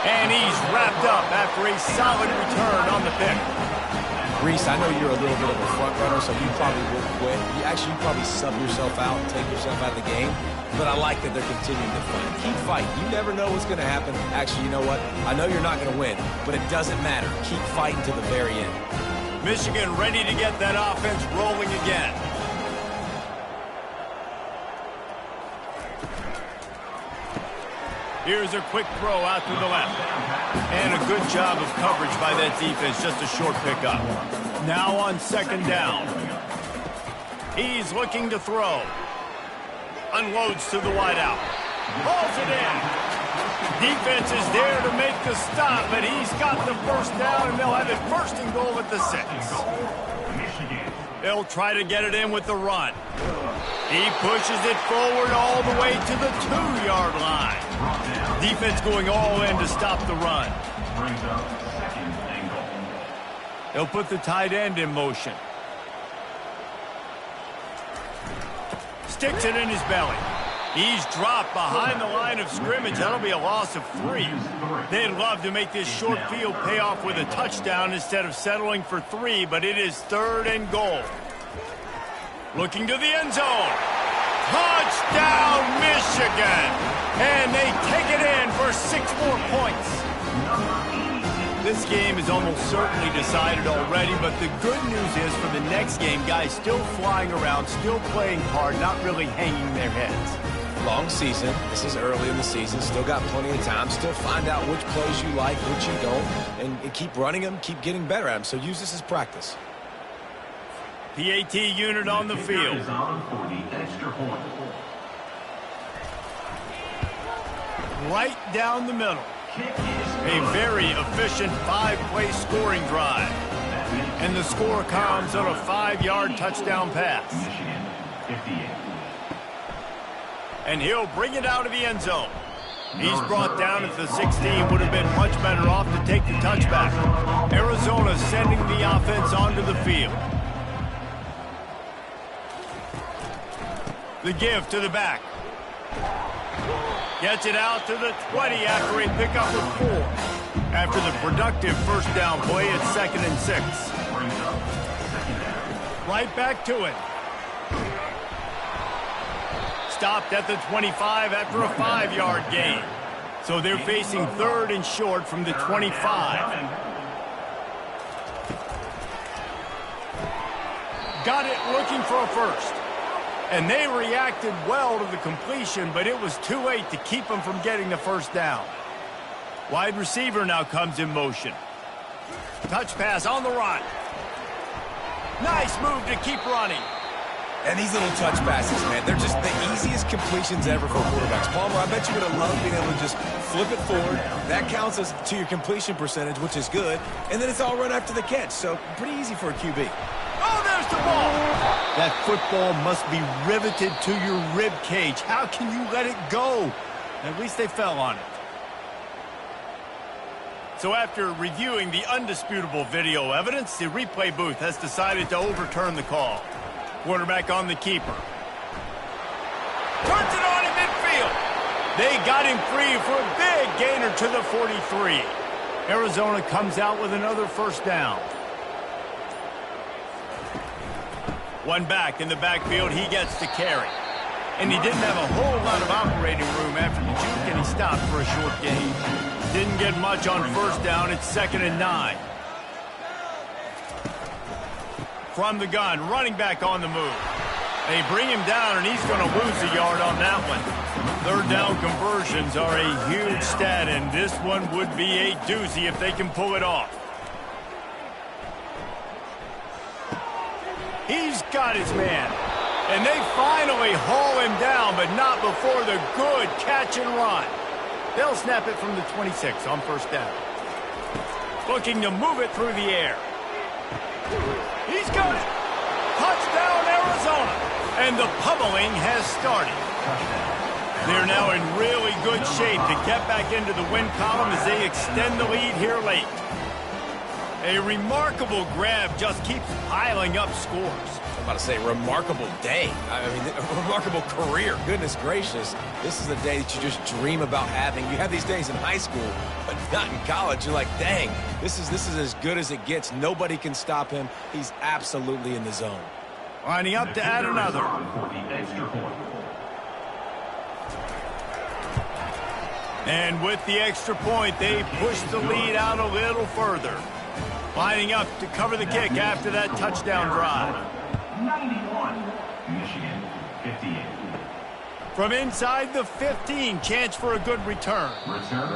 And he's wrapped up after a solid return on the pick. Reese, I know you're a little bit of a front runner, so you probably would quit. You probably sub yourself out and take yourself out of the game. But I like that they're continuing to fight. Keep fighting. You never know what's going to happen. Actually, you know what? I know you're not going to win, but it doesn't matter. Keep fighting to the very end. Michigan ready to get that offense rolling again. Here's a quick throw out to the left. And a good job of coverage by that defense. Just a short pickup. Now on 2nd down. He's looking to throw. Unloads to the wideout. Hauls it in. Defense is there to make the stop, but he's got the 1st down, and they'll have it 1st and goal at the 6. They'll try to get it in with the run. He pushes it forward all the way to the 2-yard line. Defense going all in to stop the run. They'll put the tight end in motion. Sticks it in his belly. He's dropped behind the line of scrimmage. That'll be a loss of 3. They'd love to make this short field pay off with a touchdown instead of settling for 3, but it is 3rd and goal. Looking to the end zone. Touchdown, Michigan! And they take it in for 6 more points. This game is almost certainly decided already, but the good news is for the next game, guys still flying around, still playing hard, not really hanging their heads. Long season. This is early in the season. Still got plenty of time. Still find out which plays you like, which you don't, and keep running them, keep getting better at them. So use this as practice. PAT unit on the field. Right down the middle. A very efficient 5-play scoring drive. And the score comes on a 5-yard touchdown pass. And he'll bring it out of the end zone. He's brought down at the 16. Would have been much better off to take the touchback. Arizona sending the offense onto the field. The give to the back. Gets it out to the 20 after a pickup of 4. After the productive 1st down play, it's 2nd and 6. Right back to it. Stopped at the 25 after a 5-yard gain. So they're facing 3rd and short from the 25. Got it looking for a 1st. And they reacted well to the completion, but it was too late to keep them from getting the 1st down. Wide receiver now comes in motion. Touch pass on the run. Nice move to keep running. And these little touch passes, man, they're just the easiest completions ever for quarterbacks. Palmer, I bet you're going to love being able to just flip it forward. That counts as to your completion percentage, which is good. And then it's all run after the catch, so pretty easy for a QB. Oh, there's the ball. That football must be riveted to your rib cage. How can you let it go? At least they fell on it. So after reviewing the undisputable video evidence, the replay booth has decided to overturn the call. Quarterback on the keeper. Turns it on in midfield. They got him free for a big gainer to the 43. Arizona comes out with another first down. One back in the backfield, he gets to carry. And he didn't have a whole lot of operating room after the juke, and he stopped for a short gain. Didn't get much on first down. It's 2nd and 9. From the gun, running back on the move. They bring him down, and he's going to lose a yard on that one. 3rd down conversions are a huge stat, and this one would be a doozy if they can pull it off. He's got his man. And they finally haul him down, but not before the good catch and run. They'll snap it from the 26 on first down. Looking to move it through the air. He's got it. Touchdown, Arizona. And the pummeling has started. They're now in really good shape to get back into the win column as they extend the lead here late. A remarkable grab just keeps piling up scores. I'm about to say, remarkable day. I mean, a remarkable career. Goodness gracious. This is the day that you just dream about having. You have these days in high school, but not in college. You're like, dang, this is as good as it gets. Nobody can stop him. He's absolutely in the zone. Lining up to add another. And with the extra point, they push the lead out a little further. Lining up to cover the kick after that touchdown drive. 91, Michigan, 58. From inside the 15, chance for a good return.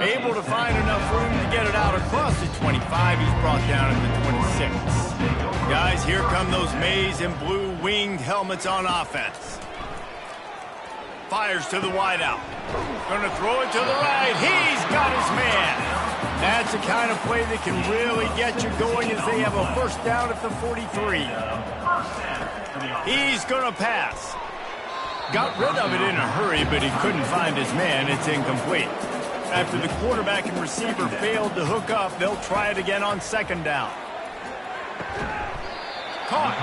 Able to find enough room to get it out across the 25. He's brought down at the 26. Guys, here come those maize and blue winged helmets on offense. Fires to the wideout. Going to throw it to the right. He's got his man. That's the kind of play that can really get you going as they have a first down at the 43. He's going to pass. Got rid of it in a hurry, but he couldn't find his man. It's incomplete. After the quarterback and receiver failed to hook up, they'll try it again on 2nd down. Caught.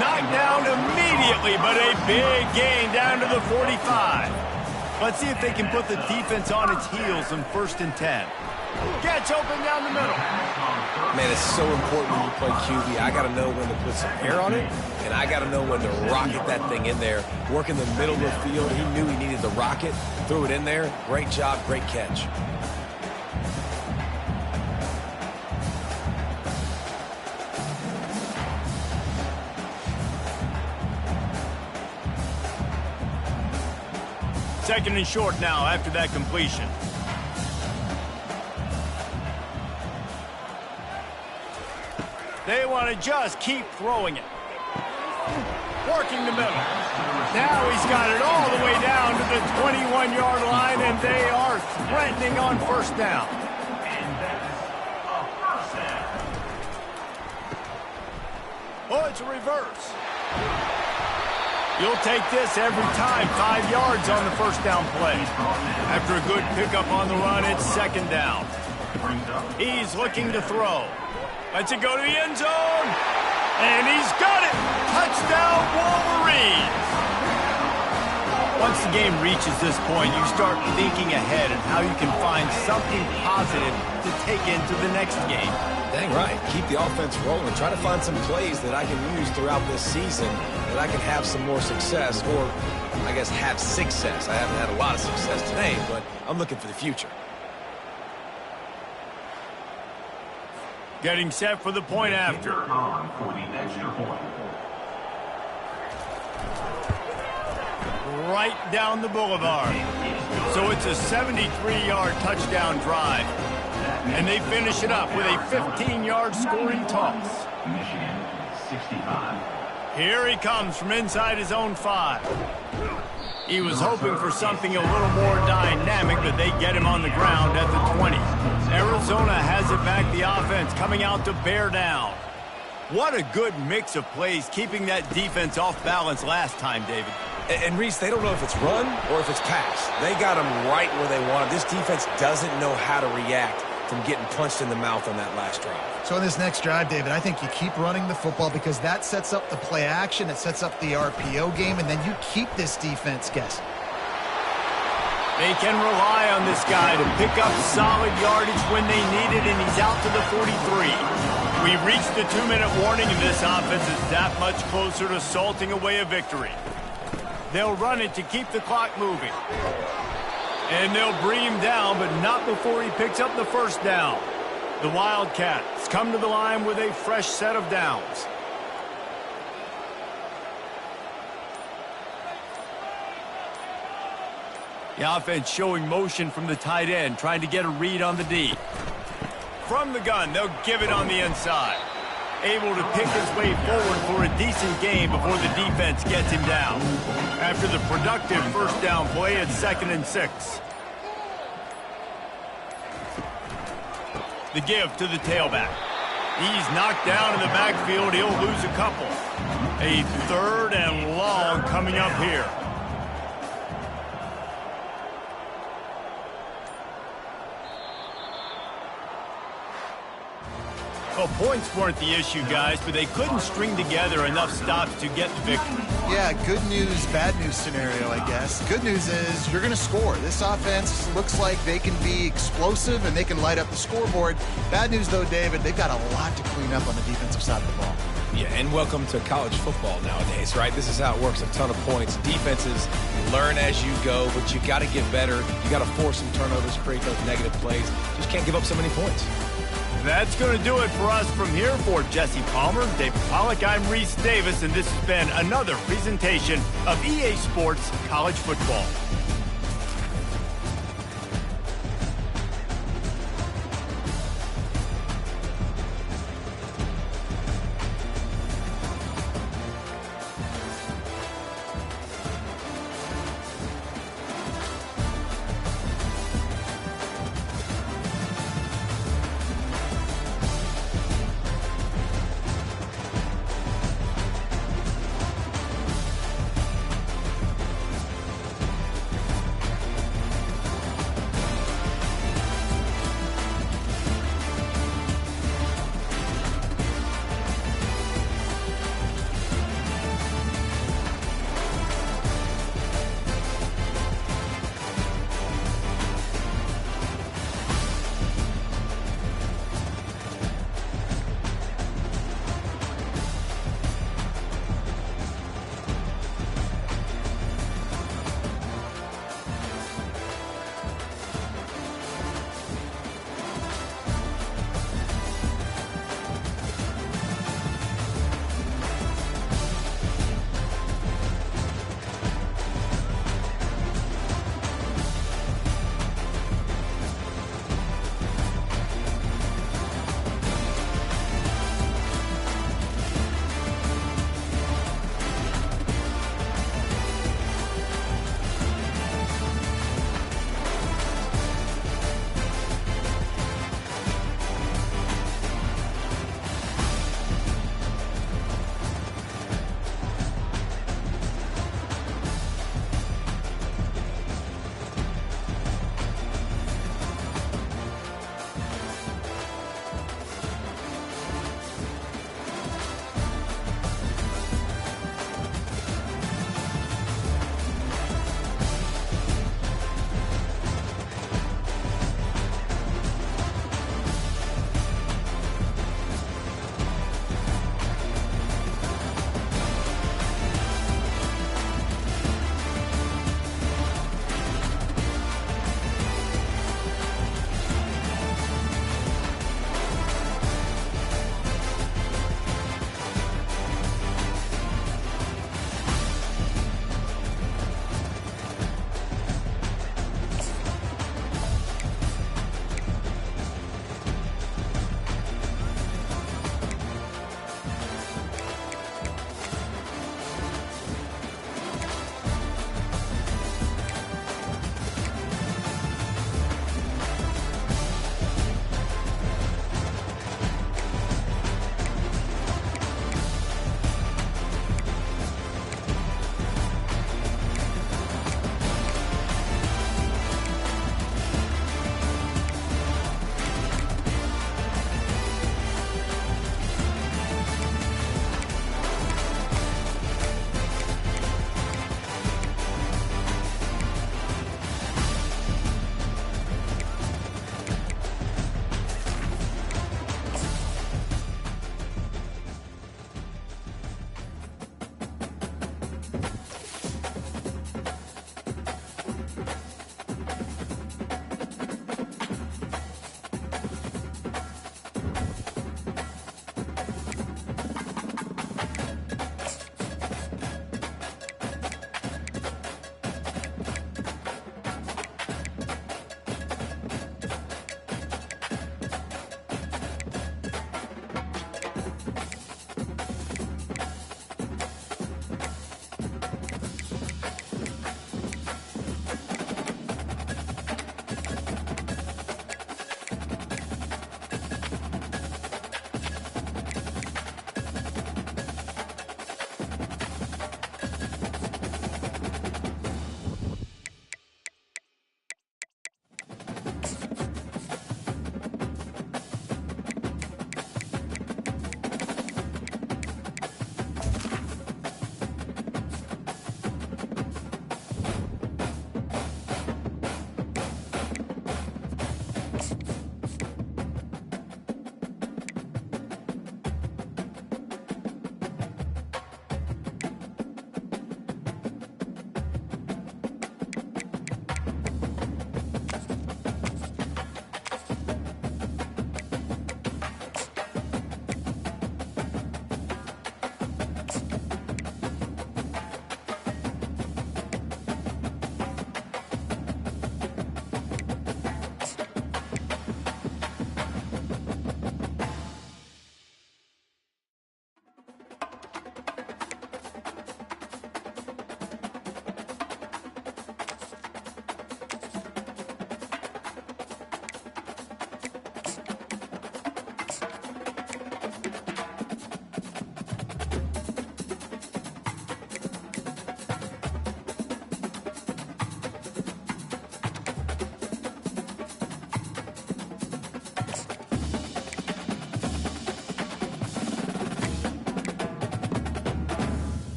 Knocked down immediately, but a big gain down to the 45. Let's see if they can put the defense on its heels on 1st and 10. Gets open down the middle. Man, it's so important when you play QB. I got to know when to put some air on it, and I got to know when to rocket that thing in there. Work in the middle of the field. He knew he needed the rocket. Threw it in there. Great job, great catch. Second and short now after that completion. They want to just keep throwing it. Working the middle. Now he's got it all the way down to the 21-yard line, and they are threatening on first down. Oh, it's a reverse. You'll take this every time. 5 yards on the first down play. After a good pickup on the run, it's 2nd down. He's looking to throw. Lets it go to the end zone. And he's got it. Touchdown, Wolverines. Once the game reaches this point, you start thinking ahead and how you can find something positive to take into the next game. Dang right. Keep the offense rolling. Try to find some plays that I can use throughout this season that I can have some more success, or I guess have success. I haven't had a lot of success today, but I'm looking for the future. Getting set for the point after. On for the extra point. Right down the boulevard. So it's a 73-yard touchdown drive. And they finish it up with a 15-yard scoring toss. Michigan, 65. Here he comes from inside his own 5. He was hoping for something a little more dynamic, but they get him on the ground at the 20. Arizona has it back, the offense coming out to bear down. What a good mix of plays, keeping that defense off balance last time, David. And Reese, they don't know if it's run or if it's pass. They got him right where they want him. This defense doesn't know how to react from getting punched in the mouth on that last drive. So in this next drive, David, I think you keep running the football because that sets up the play action, it sets up the RPO game, and then you keep this defense guessing. They can rely on this guy to pick up solid yardage when they need it, and he's out to the 43. We've reached the 2-minute warning, and this offense is that much closer to salting away a victory. They'll run it to keep the clock moving. And they'll bring him down, but not before he picks up the first down. The Wildcats come to the line with a fresh set of downs. The offense showing motion from the tight end, trying to get a read on the D. From the gun, they'll give it on the inside. Able to pick his way forward for a decent gain before the defense gets him down. After the productive first down play, it's 2nd and 6. The give to the tailback. He's knocked down in the backfield. He'll lose a couple. A 3rd and long coming up here. Well, points weren't the issue, guys, but they couldn't string together enough stops to get the victory. Yeah, good news, bad news scenario, I guess. Good news is you're going to score. This offense looks like they can be explosive and they can light up the scoreboard. Bad news, though, David, they've got a lot to clean up on the defensive side of the ball. Yeah, and welcome to college football nowadays, right? This is how it works. A ton of points. Defenses learn as you go, but you got to get better. You got to force some turnovers, create those negative plays. Just can't give up so many points. That's going to do it for us from here. For Jesse Palmer, David Pollack, I'm Reese Davis, and this has been another presentation of EA Sports College Football.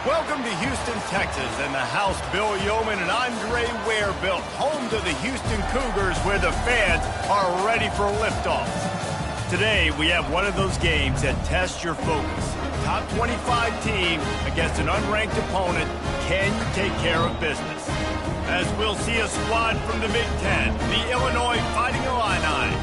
Welcome to Houston, Texas, and the house Bill Yeoman and Andre Ware built, home to the Houston Cougars, where the fans are ready for liftoff. Today, we have one of those games that tests your focus. Top 25 team against an unranked opponent. Can you take care of business? As we'll see a squad from the Big Ten, the Illinois Fighting Illini,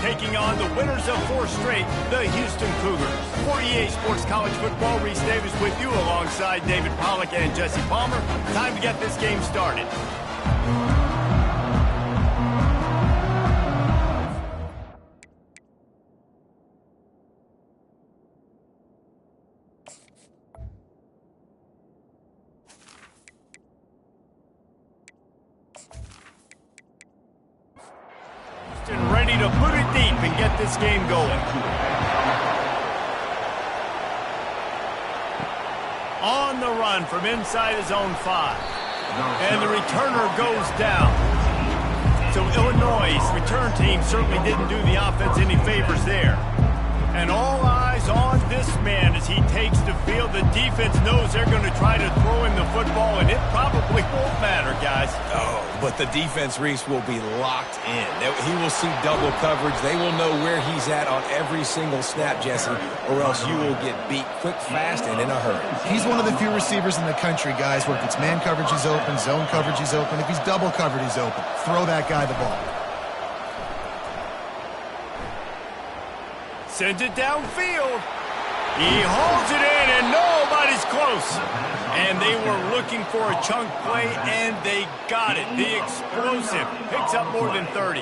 taking on the winners of 4 straight, the Houston Cougars. For EA Sports College Football, Reese Davis with you alongside David Pollack and Jesse Palmer. Time to get this game started. Ready to put it deep and get this game going. On the run from inside his own 5. And the returner goes down. So Illinois' return team certainly didn't do the offense any favors there. And all eyes on this man as he takes the field. The defense knows they're going to try to throw him the football, and it probably won't matter, guys. Oh, but the defense, Reese, will be locked in. He will see double coverage. They will know where he's at on every single snap, Jesse, or else you will get beat quick, fast, and in a hurry. He's one of the few receivers in the country, guys, where if it's man coverage, he's open, zone coverage, he's open. If he's double covered, he's open. Throw that guy the ball. Sends it downfield. He hauls it in, and nobody's close. And they were looking for a chunk play, and they got it. The explosive picks up more than 30.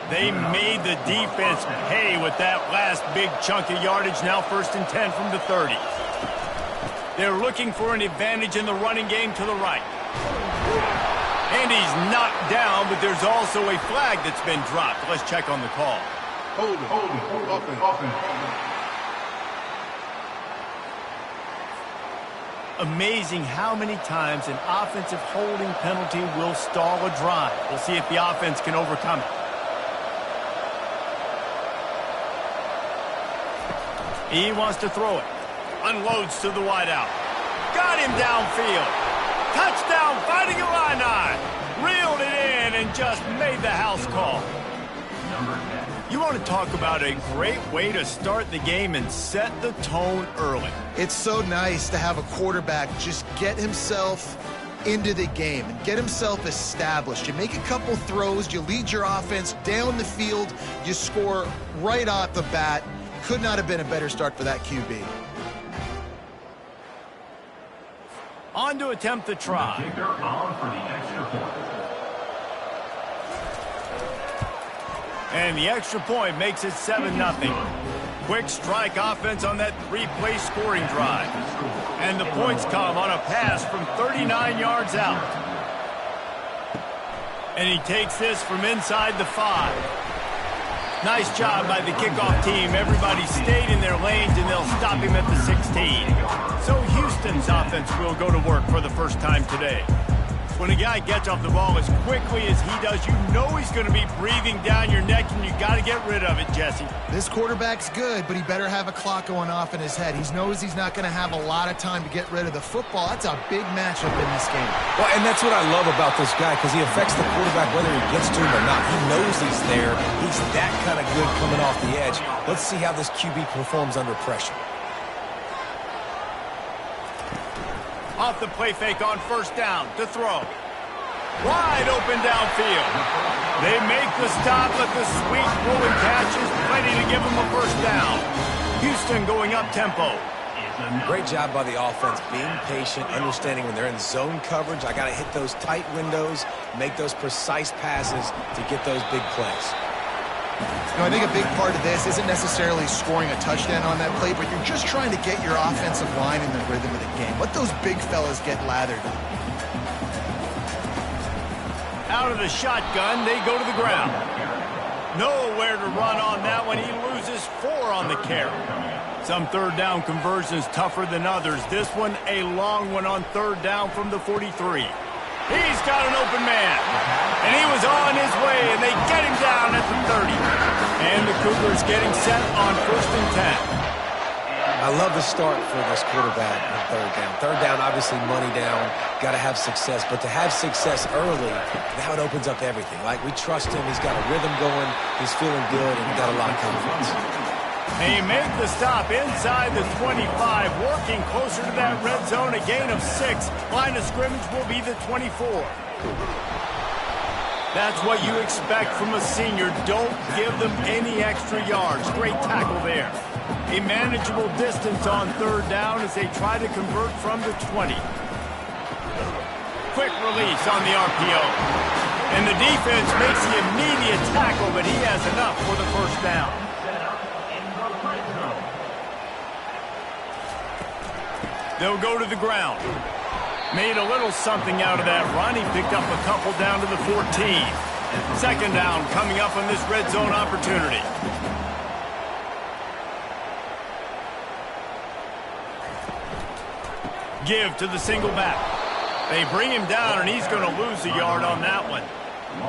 They made the defense pay with that last big chunk of yardage. Now 1st and 10 from the 30. They're looking for an advantage in the running game to the right. And he's knocked down, but there's also a flag that's been dropped. Let's check on the call. Hold it. Offense. Amazing how many times an offensive holding penalty will stall a drive. We'll see if the offense can overcome it. He wants to throw it. Unloads to the wideout. Got him downfield. Touchdown, Fighting Illini. Reeled it in and just made the house call. You want to talk about a great way to start the game and set the tone early. It's so nice to have a quarterback just get himself into the game and get himself established. You make a couple throws, you lead your offense down the field, you score right off the bat. Could not have been a better start for that QB. On to attempt the try. Kicker on for the extra point. And the extra point makes it 7-0. Quick strike offense on that 3-play scoring drive. And the points come on a pass from 39 yards out. And he takes this from inside the 5. Nice job by the kickoff team. Everybody stayed in their lanes, and they'll stop him at the 16. So Houston's offense will go to work for the first time today. When a guy gets off the ball as quickly as he does, you know he's going to be breathing down your neck, and you got to get rid of it, Jesse. This quarterback's good, but he better have a clock going off in his head. He knows he's not going to have a lot of time to get rid of the football. That's a big matchup in this game. Well, and that's what I love about this guy, because he affects the quarterback whether he gets to him or not. He knows he's there. He's that kind of good coming off the edge. Let's see how this QB performs under pressure. Off the play fake on 1st down to throw. Wide open downfield. They make the stop, but the sweet rolling catch is plenty to give them a 1st down. Houston going up tempo. Great job by the offense, being patient, understanding when they're in zone coverage, I got to hit those tight windows, make those precise passes to get those big plays. You know, I think a big part of this isn't necessarily scoring a touchdown on that play, but you're just trying to get your offensive line in the rhythm of the game. Let those big fellas get lathered up. Out of the shotgun, they go to the ground. Nowhere to run on that one. He loses 4 on the carry. Some 3rd down conversions tougher than others. This one, a long one on 3rd down from the 43. He's got an open man. And he was on his way, and they get him down at the 30. And the Cougars getting set on 1st and 10. I love the start for this quarterback on third down. Third down, obviously money down, got to have success. But to have success early, now it opens up everything. Like, we trust him. He's got a rhythm going. He's feeling good, and he's got a lot of confidence. They make the stop inside the 25, working closer to that red zone, a gain of 6. Line of scrimmage will be the 24. That's what you expect from a senior. Don't give them any extra yards. Great tackle there. A manageable distance on third down as they try to convert from the 20. Quick release on the RPO. And the defense makes the immediate tackle, but he has enough for the first down. They'll go to the ground. Made a little something out of that run. He picked up a couple down to the 14. Second down coming up on this red zone opportunity. Give to the single back. They bring him down, and he's going to lose a yard on that one.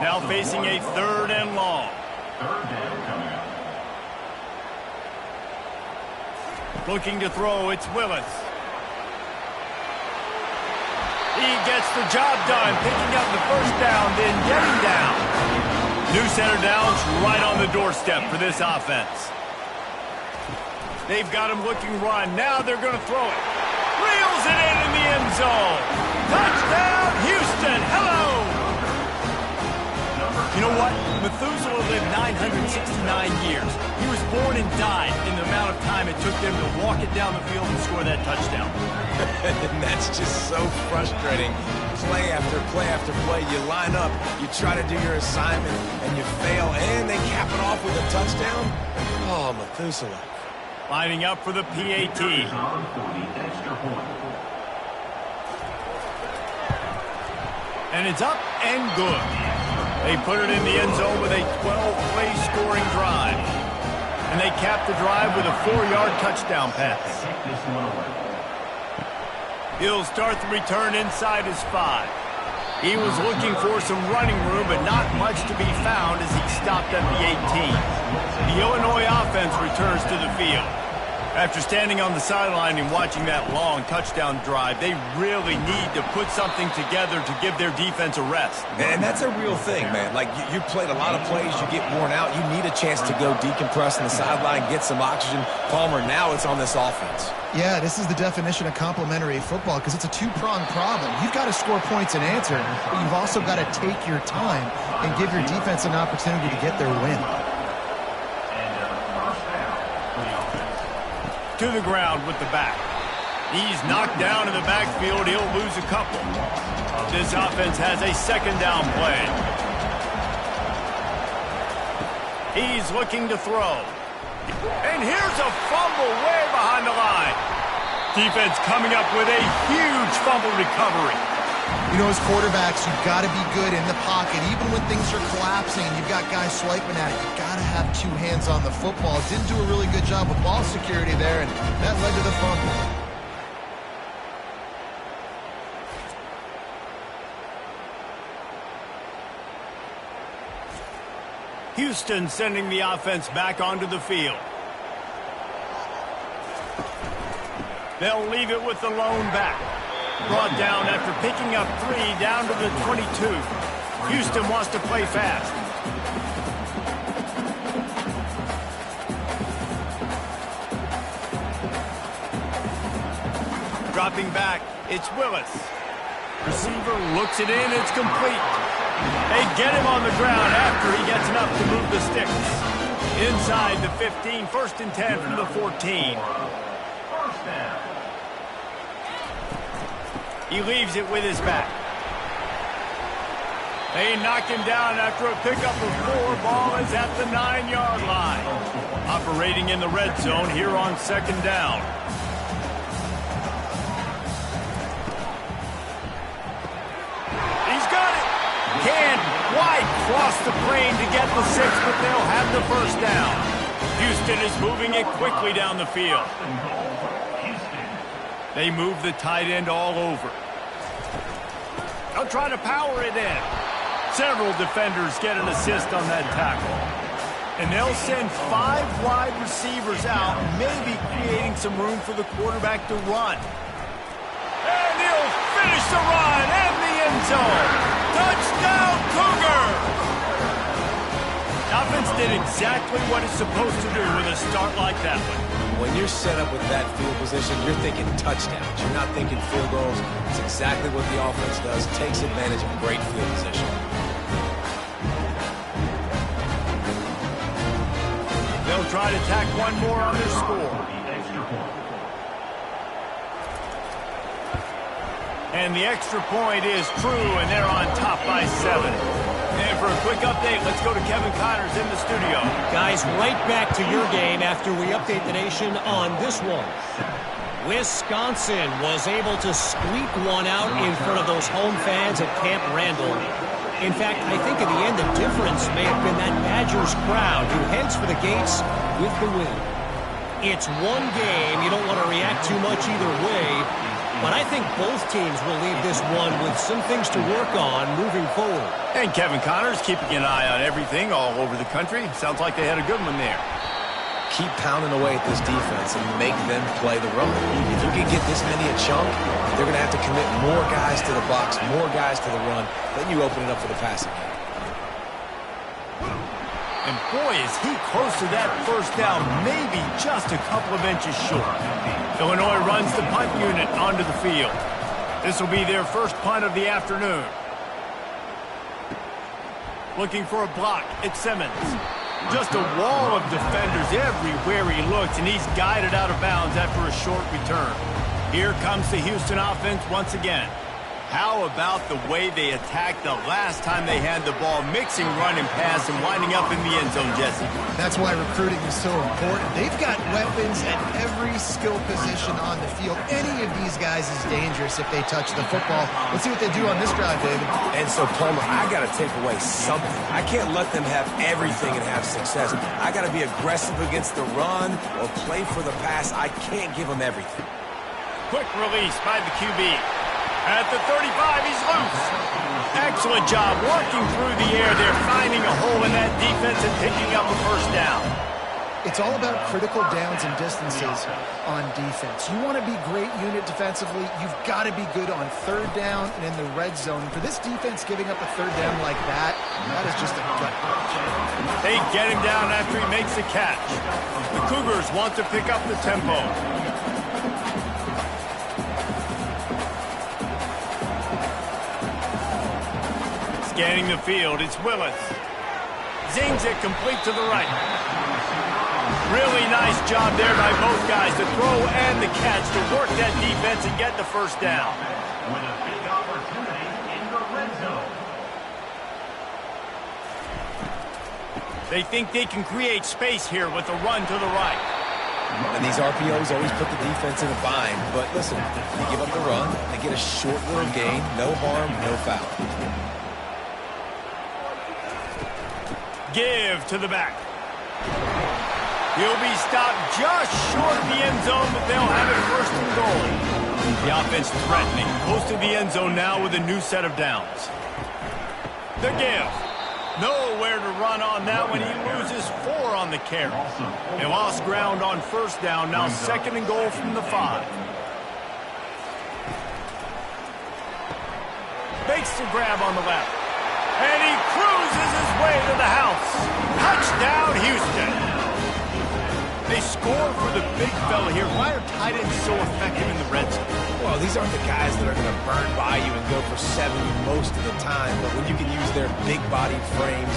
Now facing a third and long. Third down coming up. Looking to throw, it's Willis. He gets the job done, picking up the first down, then getting down. New center downs right on the doorstep for this offense. They've got him looking run. Now they're going to throw it. Reels it in the end zone. Touchdown, Houston. Hello. You know what? Methuselah lived 969 years. He was born and died in the amount of time it took them to walk it down the field and score that touchdown. And that's just so frustrating. Play after play after play. You line up, you try to do your assignment, and you fail, and they cap it off with a touchdown? Oh, Methuselah. Lining up for the PAT. And it's up and good. They put it in the end zone with a 12-play scoring drive. And they cap the drive with a 4-yard touchdown pass. He'll start the return inside his 5. He was looking for some running room, but not much to be found as he stopped at the 18. The Illinois offense returns to the field. After standing on the sideline and watching that long touchdown drive, they really need to put something together to give their defense a rest. And that's a real thing, man. Like, you played a lot of plays, you get worn out, you need a chance to go decompress on the sideline, get some oxygen. Palmer, now it's on this offense. Yeah, this is the definition of complementary football because it's a two-pronged problem. You've got to score points and answer, but you've also got to take your time and give your defense an opportunity to get their win. To the ground with the back. He's knocked down in the backfield. He'll lose a couple. This offense has a second down play. He's looking to throw. And here's a fumble way behind the line. Defense coming up with a huge fumble recovery. You know, as quarterbacks, you've got to be good in the pocket. Even when things are collapsing and you've got guys swiping at it, you've got to have two hands on the football. Didn't do a really good job with ball security there, and that led to the fumble. Houston sending the offense back onto the field. They'll leave it with the lone back. Brought down after picking up 3 down to the 22. Houston wants to play fast. Dropping back, it's Willis. Receiver looks it in, it's complete. They get him on the ground after he gets enough to move the sticks. Inside the 15, 1st and 10 from the 14. First down. He leaves it with his back. They knock him down after a pickup of 4. Ball is at the 9-yard line. Operating in the red zone here on second down. He's got it. Can't quite cross the plane to get the 6, but they'll have the first down. Houston is moving it quickly down the field. They move the tight end all over. They'll try to power it in. Several defenders get an assist on that tackle. And they'll send 5 wide receivers out, maybe creating some room for the quarterback to run. And he'll finish the run in the end zone. Touchdown, Cougar! The offense did exactly what it's supposed to do with a start like that one. When you're set up with that field position, you're thinking touchdowns. You're not thinking field goals. It's exactly what the offense does. Takes advantage of great field position. They'll try to tack one more on their score. And the extra point is true, and they're on top by 7. And for a quick update, let's go to Kevin Connors in the studio. Guys, right back to your game after we update the nation on this one. Wisconsin was able to squeak one out in front of those home fans at Camp Randall. In fact, I think in the end the difference may have been that Badgers crowd who heads for the gates with the win. It's one game. You don't want to react too much either way. But I think both teams will leave this one with some things to work on moving forward. And Kevin Connors keeping an eye on everything all over the country. Sounds like they had a good one there. Keep pounding away at this defense and make them play the run. If you can get this many a chunk, they're going to have to commit more guys to the box, more guys to the run. Then you open it up for the passing game. And boy, is he close to that first down, maybe just a couple of inches short. Illinois runs the punt unit onto the field. This will be their first punt of the afternoon. Looking for a block, it's Simmons. Just a wall of defenders everywhere he looks, and he's guided out of bounds after a short return. Here comes the Houston offense once again. How about the way they attacked the last time they had the ball, mixing run and pass and winding up in the end zone, Jesse? That's why recruiting is so important. They've got weapons at every skill position on the field. Any of these guys is dangerous if they touch the football. Let's see what they do on this drive, David. And so, Palmer, I got to take away something. I can't let them have everything and have success. I got to be aggressive against the run or play for the pass. I can't give them everything. Quick release by the QB. At the 35, he's loose. Excellent job working through the air. They're finding a hole in that defense and picking up a first down. It's all about critical downs and distances on defense. You want to be great unit defensively. You've got to be good on third down and in the red zone. For this defense giving up a third down like that, that is just a gut punch. They get him down after he makes the catch. The Cougars want to pick up the tempo. Scanning the field, it's Willis. Zings it complete to the right. Really nice job there by both guys, the throw and the catch to work that defense and get the first down. With a big opportunity in the red zone. They think they can create space here with a run to the right. And these RPOs always put the defense in a bind. But listen, you give up the run, they get a short little gain, no harm, no foul. Give to the back. He'll be stopped just short of the end zone, but they'll have it first and goal. The offense threatening, close to the end zone now with a new set of downs. The give. Nowhere to run on that one. He loses 4 on the carry. They lost ground on first down, now second and goal from the 5. Makes the grab on the left. And he cruises his way to the house. Touchdown, Houston. They score for the big fella here. Why are tight ends so effective in the red zone? Well, these aren't the guys that are going to burn by you and go for 70 most of the time. But when you can use their big-bodied frames,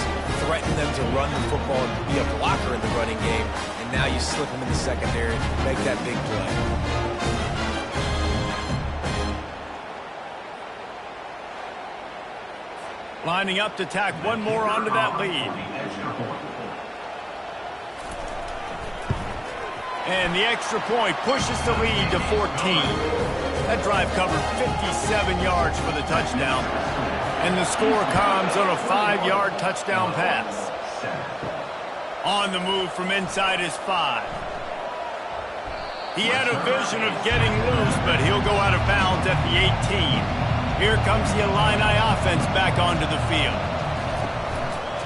threaten them to run the football and be a blocker in the running game, and now you slip them in the secondary, make that big play. Lining up to tack one more onto that lead. And the extra point pushes the lead to 14. That drive covered 57 yards for the touchdown. And the score comes on a 5-yard touchdown pass. On the move from inside his 5. He had a vision of getting loose, but he'll go out of bounds at the 18. Here comes the Illini offense back onto the field.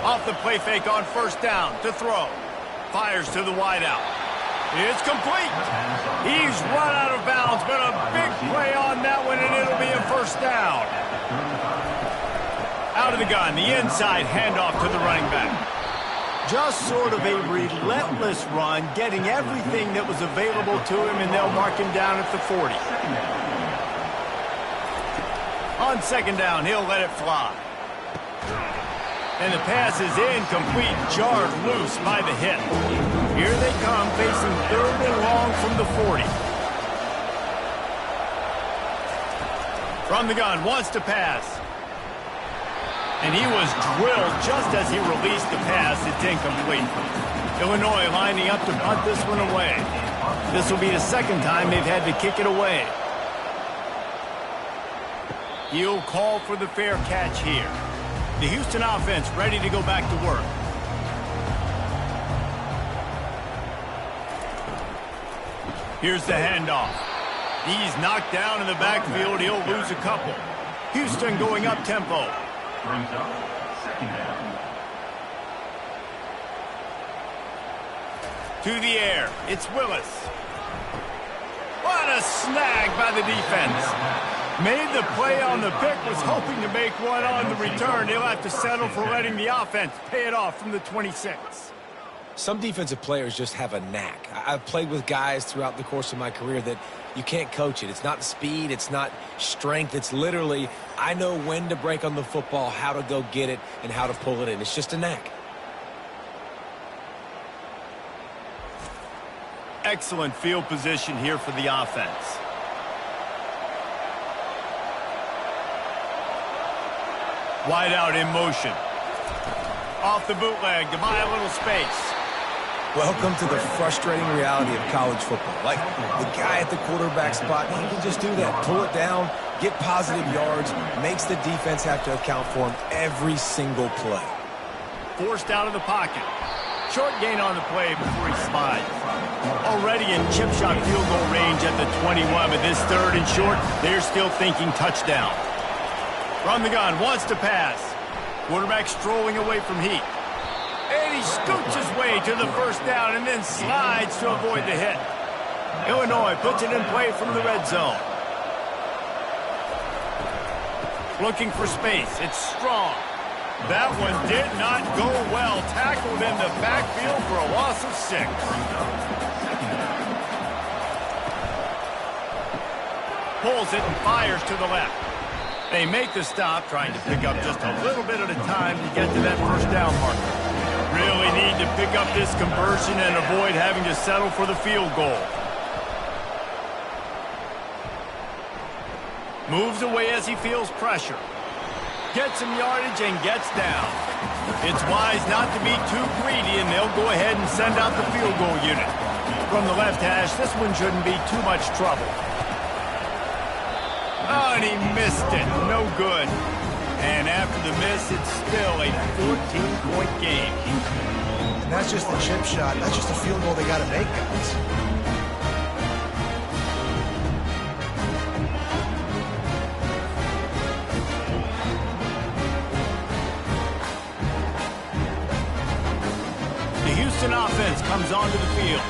Off the play fake on first down to throw. Fires to the wideout. It's complete. He's run out of bounds, but a big play on that one, and it'll be a first down. Out of the gun, the inside handoff to the running back. Just sort of a relentless run, getting everything that was available to him, and they'll mark him down at the 40. On second down, he'll let it fly. And the pass is incomplete, jarred loose by the hit. Here they come, facing third and long from the 40. From the gun, wants to pass. And he was drilled just as he released the pass. It's incomplete. Illinois lining up to punt this one away. This will be the second time they've had to kick it away. He'll call for the fair catch here. The Houston offense ready to go back to work. Here's the handoff. He's knocked down in the backfield. He'll lose a couple. Houston going up tempo. Brings up second down. To the air. It's Willis. What a snag by the defense. Made the play on the pick, was hoping to make one on the return. He'll have to settle for letting the offense pay it off from the 26. Some defensive players just have a knack. I've played with guys throughout the course of my career that you can't coach it. It's not speed, it's not strength. It's literally, I know when to break on the football, how to go get it, and how to pull it in. It's just a knack. Excellent field position here for the offense. Wide out in motion. Off the bootleg to buy a little space. Welcome to the frustrating reality of college football. Like, the guy at the quarterback spot, he can just do that. Pull it down, get positive yards, makes the defense have to account for him every single play. Forced out of the pocket. Short gain on the play before he slides. Already in chip shot field goal range at the 21, but this third and short, they're still thinking touchdown. From the gun, wants to pass. Quarterback strolling away from heat. And he scoots his way to the first down and then slides to avoid the hit. Illinois puts it in play from the red zone. Looking for space. It's Strong. That one did not go well. Tackled in the backfield for a loss of 6. Pulls it and fires to the left. They make the stop, trying to pick up just a little bit at a time to get to that first down marker. Really need to pick up this conversion and avoid having to settle for the field goal. Moves away as he feels pressure. Gets some yardage and gets down. It's wise not to be too greedy, and they'll go ahead and send out the field goal unit. From the left hash, this one shouldn't be too much trouble. Oh, and he missed it. No good. And after the miss, it's still a 14-point game. And that's just the chip shot. That's just a field goal they got to make, guys. The Houston offense comes onto the field.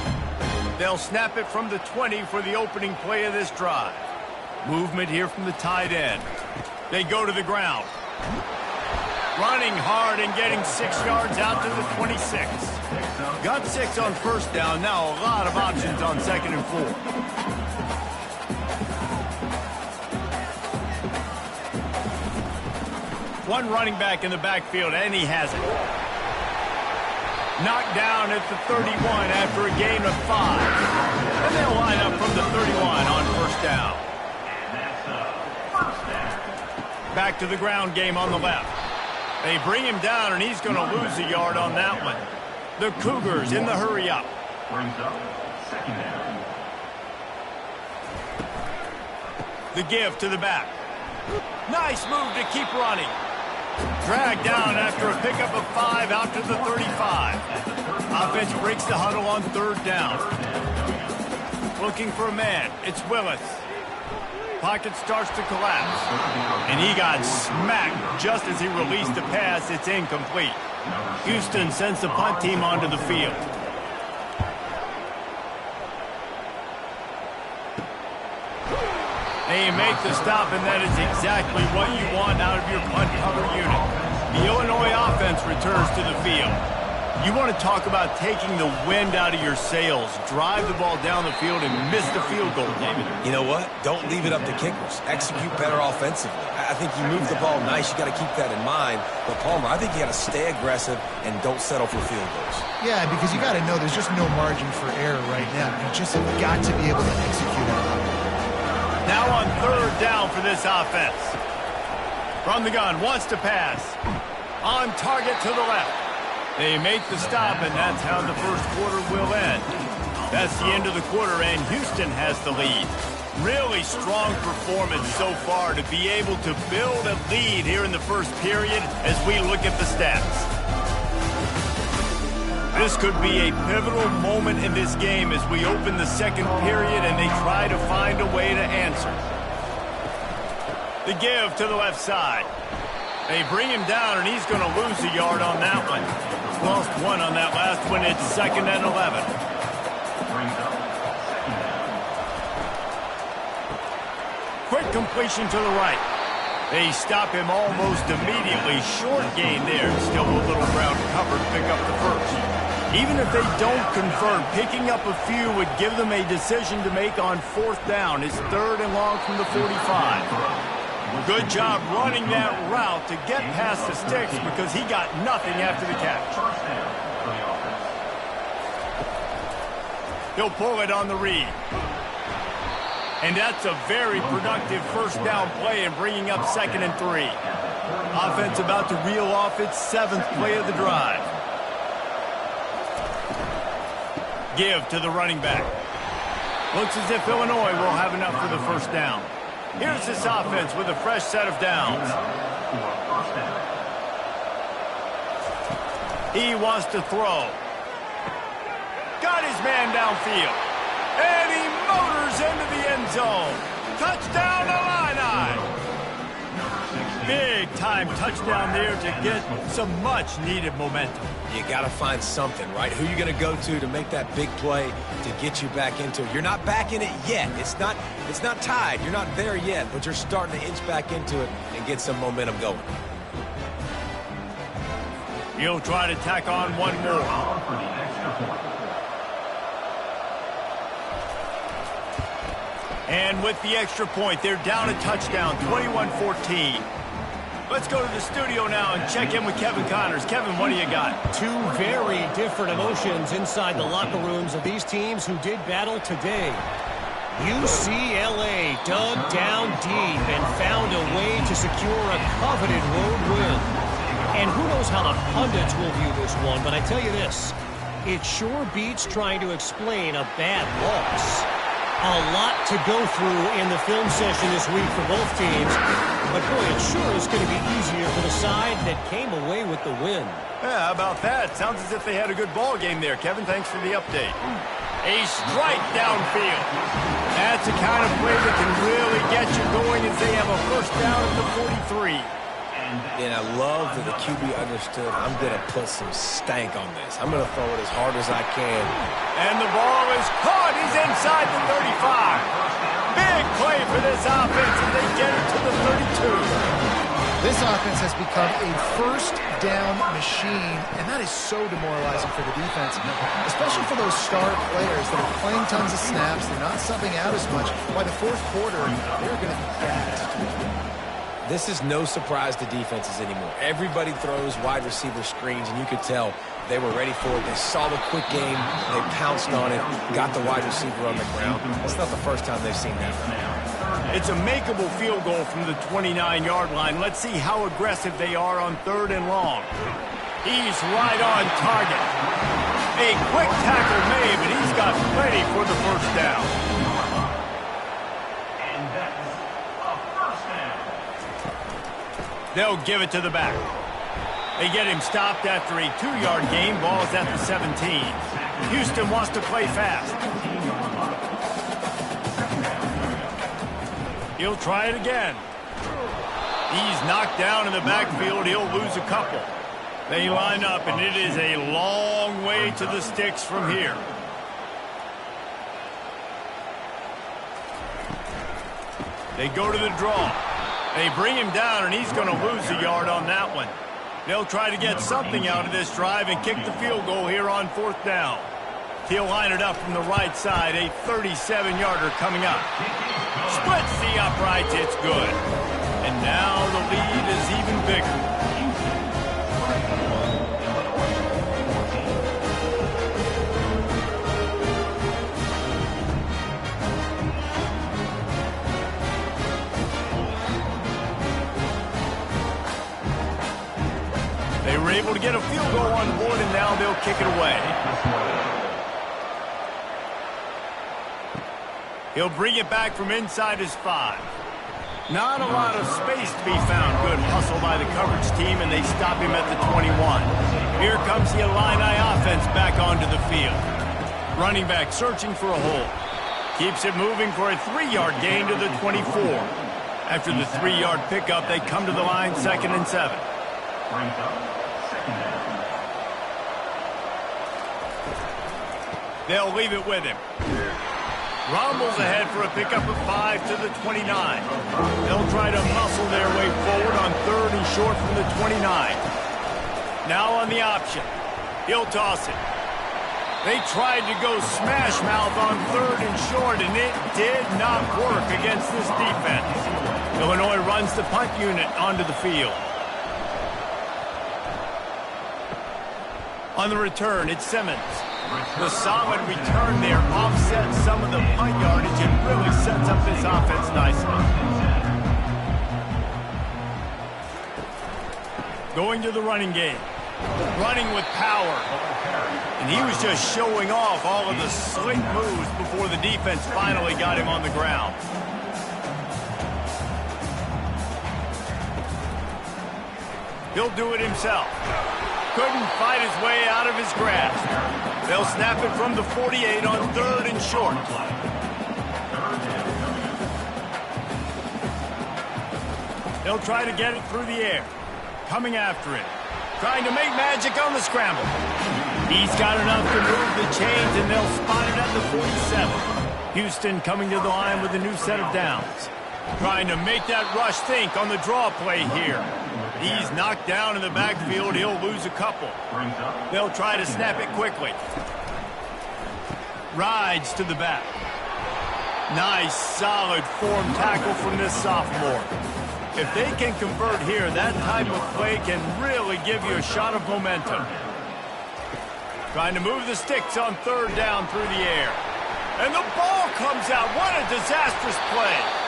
They'll snap it from the 20 for the opening play of this drive. Movement here from the tight end. They go to the ground. Running hard and getting 6 yards out to the 26. Got 6 on first down. Now a lot of options on second and 4. One running back in the backfield, and he has it. Knocked down at the 31 after a gain of 5. And they'll line up from the 31 on first down. Back to the ground game on the left. They bring him down, and he's going to lose a yard on that one. The Cougars in the hurry up. Brings up second down. The give to the back. Nice move to keep running. Dragged down after a pickup of 5 out to the 35. Offense breaks the huddle on third down. Looking for a man. It's Willis. pocket starts to collapse. And he got smacked just as he released the pass. It's incomplete. Houston sends the punt team onto the field. They make the stop, and that is exactly what you want out of your punt cover unit. The Illinois offense returns to the field. You want to talk about taking the wind out of your sails. Drive the ball down the field and miss the field goal, David. You know what? Don't leave it up to kickers. Execute better offensively. I think you move the ball nice. You got to keep that in mind. But, Palmer, I think you got to stay aggressive and don't settle for field goals. Yeah, because you got to know there's just no margin for error right now. You just have got to be able to execute it. Now on third down for this offense. From the gun, wants to pass. On target to the left. They make the stop, and that's how the first quarter will end. That's the end of the quarter, and Houston has the lead. Really strong performance so far to be able to build a lead here in the first period as we look at the stats. This could be a pivotal moment in this game as we open the second period and they try to find a way to answer. The give to the left side. They bring him down, and he's going to lose a yard on that one. Lost one on that last one. It's 2nd and 11. Quick completion to the right. They stop him almost immediately. Short gain there. Still a little ground covered. Pick up the first. Even if they don't convert, picking up a few would give them a decision to make on 4th down. It's 3rd and long from the 45. Good job running that route to get past the sticks because he got nothing after the catch. He'll pull it on the read. And that's a very productive first down play and bringing up 2nd and 3. Offense about to reel off its 7th play of the drive. Give to the running back. Looks as if Illinois will have enough for the first down. Here's this offense with a fresh set of downs. He wants to throw. Got his man downfield. And he motors into the end zone. Touchdown, Illini! Big-time touchdown there to get some much-needed momentum. You got to find something, right? Who you going to go to make that big play to get you back into it? You're not back in it yet. It's not tied. You're not there yet, but you're starting to inch back into it and get some momentum going. He'll try to tack on one more. And with the extra point, they're down a touchdown, 21-14. Let's go to the studio now and check in with Kevin Connors. Kevin, what do you got? Two very different emotions inside the locker rooms of these teams who did battle today. UCLA dug down deep and found a way to secure a coveted road win. And who knows how the pundits will view this one, but I tell you this, it sure beats trying to explain a bad loss. A lot to go through in the film session this week for both teams. But, boy, it sure is going to be easier for the side that came away with the win. Yeah, how about that? Sounds as if they had a good ball game there. Kevin, thanks for the update. A strike downfield. That's the kind of play that can really get you going as they have a first down at the 43. And I love that the QB understood I'm going to put some stank on this. I'm going to throw it as hard as I can. And the ball is caught. He's inside the 35. Big play for this offense as they get it to the 32. This offense has become a first down machine, and that is so demoralizing for the defense, especially for those star players that are playing tons of snaps. They're not subbing out as much. By the fourth quarter, they're going to be gassed. This is no surprise to defenses anymore. Everybody throws wide receiver screens, and you could tell they were ready for it. They saw the quick game. They pounced on it, got the wide receiver on the ground. That's not the first time they've seen that. It's a makeable field goal from the 29-yard line. Let's see how aggressive they are on 3rd and long. He's right on target. A quick tackle made, but he's got plenty for the first down. They'll give it to the back. They get him stopped after a 2-yard gain. Ball's at the 17. Houston wants to play fast. He'll try it again. He's knocked down in the backfield. He'll lose a couple. They line up, and it is a long way to the sticks from here. They go to the draw. They bring him down, and he's going to lose a yard on that one. They'll try to get something out of this drive and kick the field goal here on 4th down. He'll line it up from the right side, a 37-yarder coming up. Splits the uprights, it's good. And now the lead is even bigger. They were able to get a field goal on board, and now they'll kick it away. He'll bring it back from inside his 5. Not a lot of space to be found. Good hustle by the coverage team, and they stop him at the 21. Here comes the Illini offense back onto the field. Running back searching for a hole. Keeps it moving for a 3-yard gain to the 24. After the 3-yard pickup, they come to the line 2nd and 7. They'll leave it with him. Rumbles ahead for a pickup of 5 to the 29. They'll try to muscle their way forward on 3rd and short from the 29. Now on the option. He'll toss it. They tried to go smash mouth on 3rd and short, and it did not work against this defense. Illinois runs the punt unit onto the field. On the return, it's Simmons. The solid return there offsets some of the punt yardage and really sets up this offense nicely. Going to the running game. Running with power. And he was just showing off all of the slick moves before the defense finally got him on the ground. He'll do it himself. Couldn't fight his way out of his grasp. They'll snap it from the 48 on 3rd and short. They'll try to get it through the air. Coming after it. Trying to make magic on the scramble. He's got enough to move the chains, and they'll spot it at the 47. Houston coming to the line with a new set of downs. Trying to make that rush think on the draw play here. He's knocked down in the backfield. He'll lose a couple. They'll try to snap it quickly. Rides to the back. Nice, solid form tackle from this sophomore. If they can convert here, that type of play can really give you a shot of momentum. Trying to move the sticks on 3rd down through the air. And the ball comes out. What a disastrous play.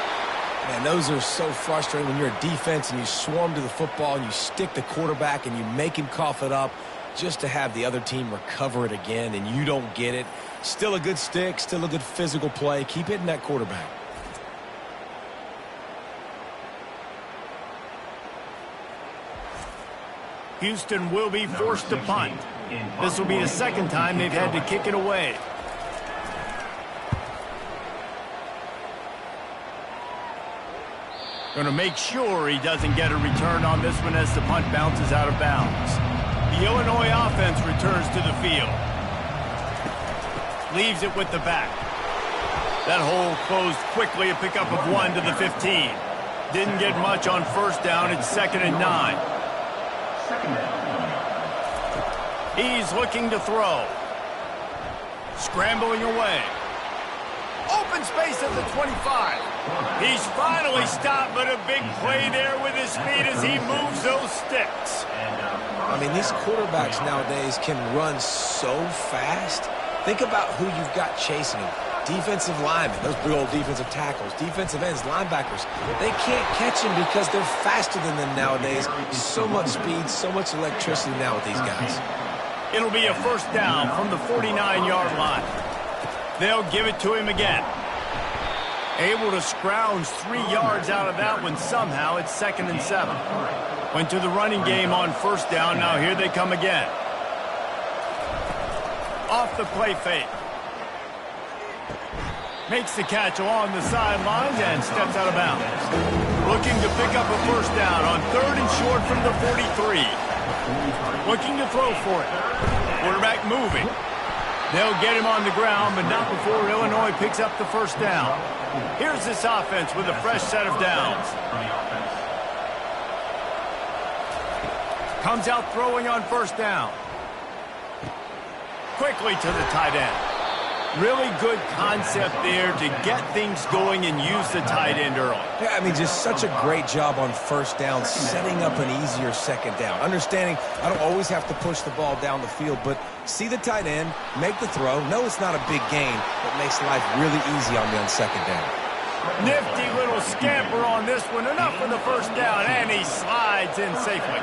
Man, those are so frustrating when you're a defense and you swarm to the football and you stick the quarterback and you make him cough it up just to have the other team recover it again and you don't get it. Still a good stick, still a good physical play. Keep hitting that quarterback. Houston will be forced to punt. This will be the 2nd time they've had to kick it away. Going to make sure he doesn't get a return on this one as the punt bounces out of bounds. The Illinois offense returns to the field. Leaves it with the back. That hole closed quickly, a pickup of 1 to the 15. Didn't get much on 1st down. It's 2nd and 9. He's looking to throw. Scrambling away. Open space at the 25. He's finally stopped, but a big play there with his feet as he moves those sticks. I mean, these quarterbacks nowadays can run so fast. Think about who you've got chasing him. Defensive linemen, those big old defensive tackles, defensive ends, linebackers. They can't catch him because they're faster than them nowadays. So much speed, so much electricity now with these guys. It'll be a 1st down from the 49-yard line. They'll give it to him again. Able to scrounge 3 yards out of that one somehow. It's 2nd and 7. Went to the running game on 1st down. Now here they come again. Off the play fake. Makes the catch along the sidelines and steps out of bounds. Looking to pick up a first down on 3rd and short from the 43. Looking to throw for it. Quarterback moving. They'll get him on the ground, but not before Illinois picks up the first down. Here's this offense with a fresh set of downs. Comes out throwing on first down. Quickly to the tight end. Really good concept there to get things going and use the tight end early. Yeah, I mean, just such a great job on first down, setting up an easier second down. Understanding I don't always have to push the ball down the field, but see the tight end, make the throw. No, it's not a big gain, but makes life really easy on me on second down. Nifty little scamper on this one. Enough for the first down, and he slides in safely.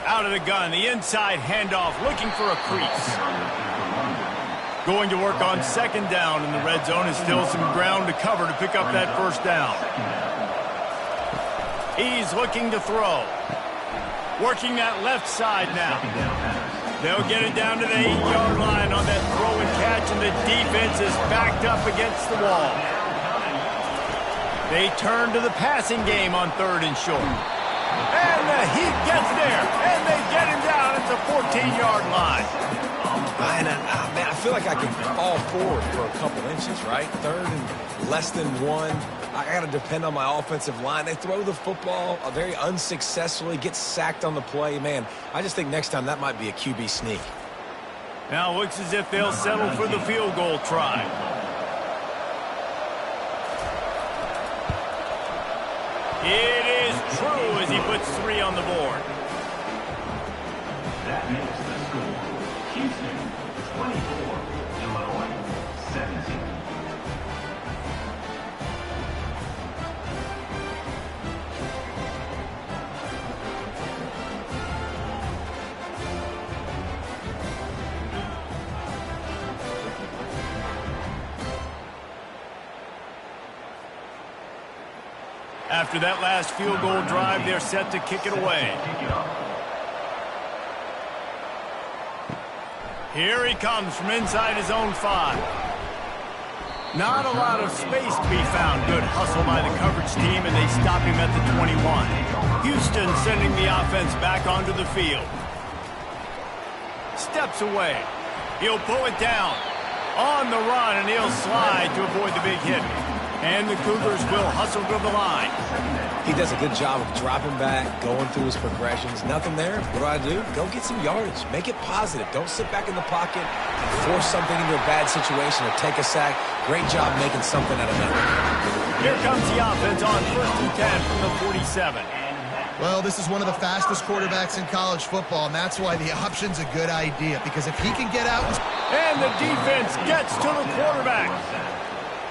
Out of the gun, the inside handoff, looking for a crease. Going to work on second down in the red zone, and still some ground to cover to pick up that first down. He's looking to throw. Working that left side now. They'll get it down to the 8-yard line on that throw and catch, and the defense is backed up against the wall. They turn to the passing game on 3rd and short. And the heat gets there, and they get him down at the 14-yard line. Man, I feel like I can fall forward for a couple inches, right? 3rd and less than 1. I got to depend on my offensive line. They throw the football very unsuccessfully, get sacked on the play. Man, I just think next time that might be a QB sneak. Now it looks as if they'll settle for the field goal try. It is true as he puts 3 on the board. That makes the score. Houston, 24. Illinois, 17. After that last field goal drive, they're set to kick it away. Here he comes from inside his own 5. Not a lot of space to be found. Good hustle by the coverage team, and they stop him at the 21. Houston sending the offense back onto the field. Steps away. He'll pull it down. On the run, and he'll slide to avoid the big hit. And the Cougars will hustle to the line. He does a good job of dropping back, going through his progressions. Nothing there. What do? Go get some yardage. Make it positive. Don't sit back in the pocket and force something into a bad situation or take a sack. Great job making something out of nothing. Here comes the offense on 1st and 10 from the 47. Well, this is one of the fastest quarterbacks in college football, and that's why the option's a good idea, because if he can get out... And the defense gets to the quarterback.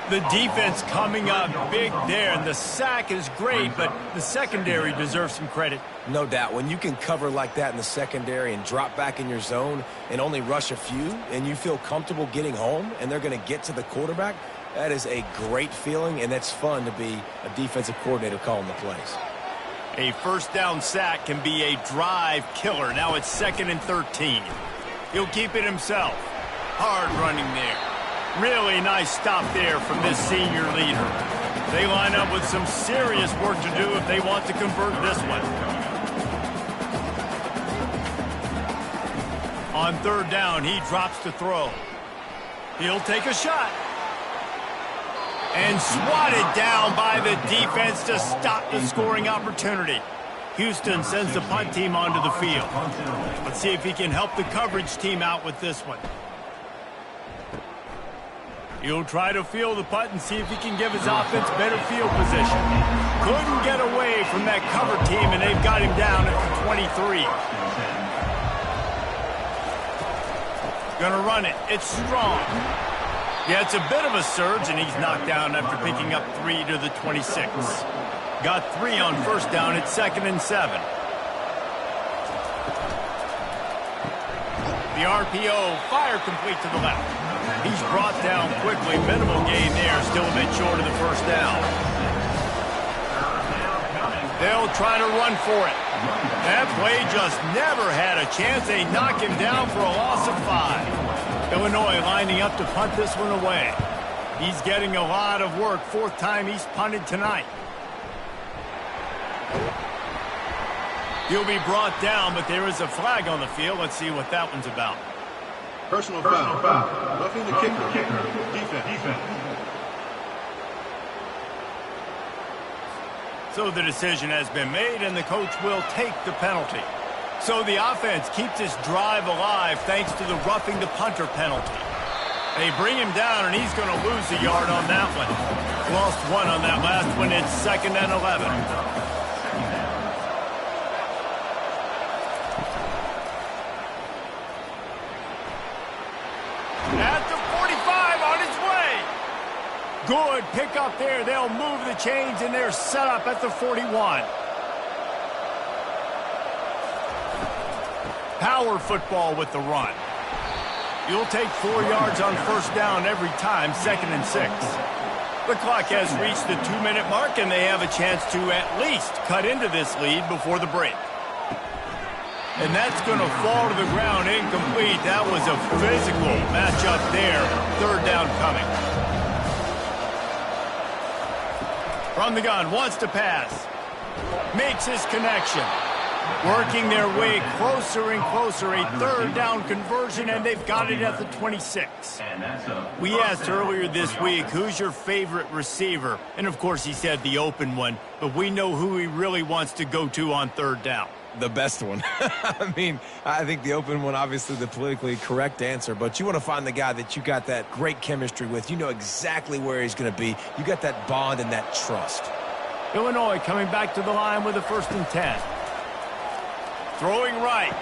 The defense coming up big there, and the sack is great, but the secondary deserves some credit. No doubt. When you can cover like that in the secondary and drop back in your zone and only rush a few, and you feel comfortable getting home, and they're going to get to the quarterback, that is a great feeling, and that's fun to be a defensive coordinator calling the plays. A first down sack can be a drive killer. Now it's 2nd and 13. He'll keep it himself. Hard running there. Really nice stop there from this senior leader. They line up with some serious work to do if they want to convert this one. On 3rd down, he drops to throw. He'll take a shot. And swatted down by the defense to stop the scoring opportunity. Houston sends the punt team onto the field. Let's see if he can help the coverage team out with this one. He'll try to field the punt and see if he can give his offense better field position. Couldn't get away from that cover team, and they've got him down at the 23. Gonna run it. It's strong. Yeah, it's a bit of a surge, and he's knocked down after picking up 3 to the 26. Got 3 on first down at 2nd and 7. The RPO, fire complete to the left. He's brought down quickly. Minimal gain there. Still a bit short of the first down. They'll try to run for it. That play just never had a chance. They knock him down for a loss of 5. Illinois lining up to punt this one away. He's getting a lot of work. 4th time he's punted tonight. He'll be brought down, but there is a flag on the field. Let's see what that one's about. Personal foul. Roughing the kicker. Defense. So the decision has been made, and the coach will take the penalty. So the offense keeps this drive alive thanks to the roughing the punter penalty. They bring him down, and he's going to lose a yard on that one. Lost 1 on that last one. It's 2nd and 11. At the 45, on his way. Good pick up there. They'll move the chains, and they're set up at the 41. Power football with the run. You'll take 4 yards on 1st down every time, 2nd and 6. The clock has reached the 2-minute mark, and they have a chance to at least cut into this lead before the break. And that's going to fall to the ground incomplete. That was a physical matchup there. 3rd down coming. From the gun, wants to pass. Makes his connection. Working their way closer and closer. A 3rd down conversion, and they've got it at the 26. We asked earlier this week, who's your favorite receiver? And, of course, he said the open one. But we know who he really wants to go to on 3rd down. The best one. I mean, I think the open one, obviously the politically correct answer, but you want to find the guy that you got that great chemistry with. You know exactly where he's going to be. You got that bond and that trust. Illinois coming back to the line with a 1st and 10. Throwing right.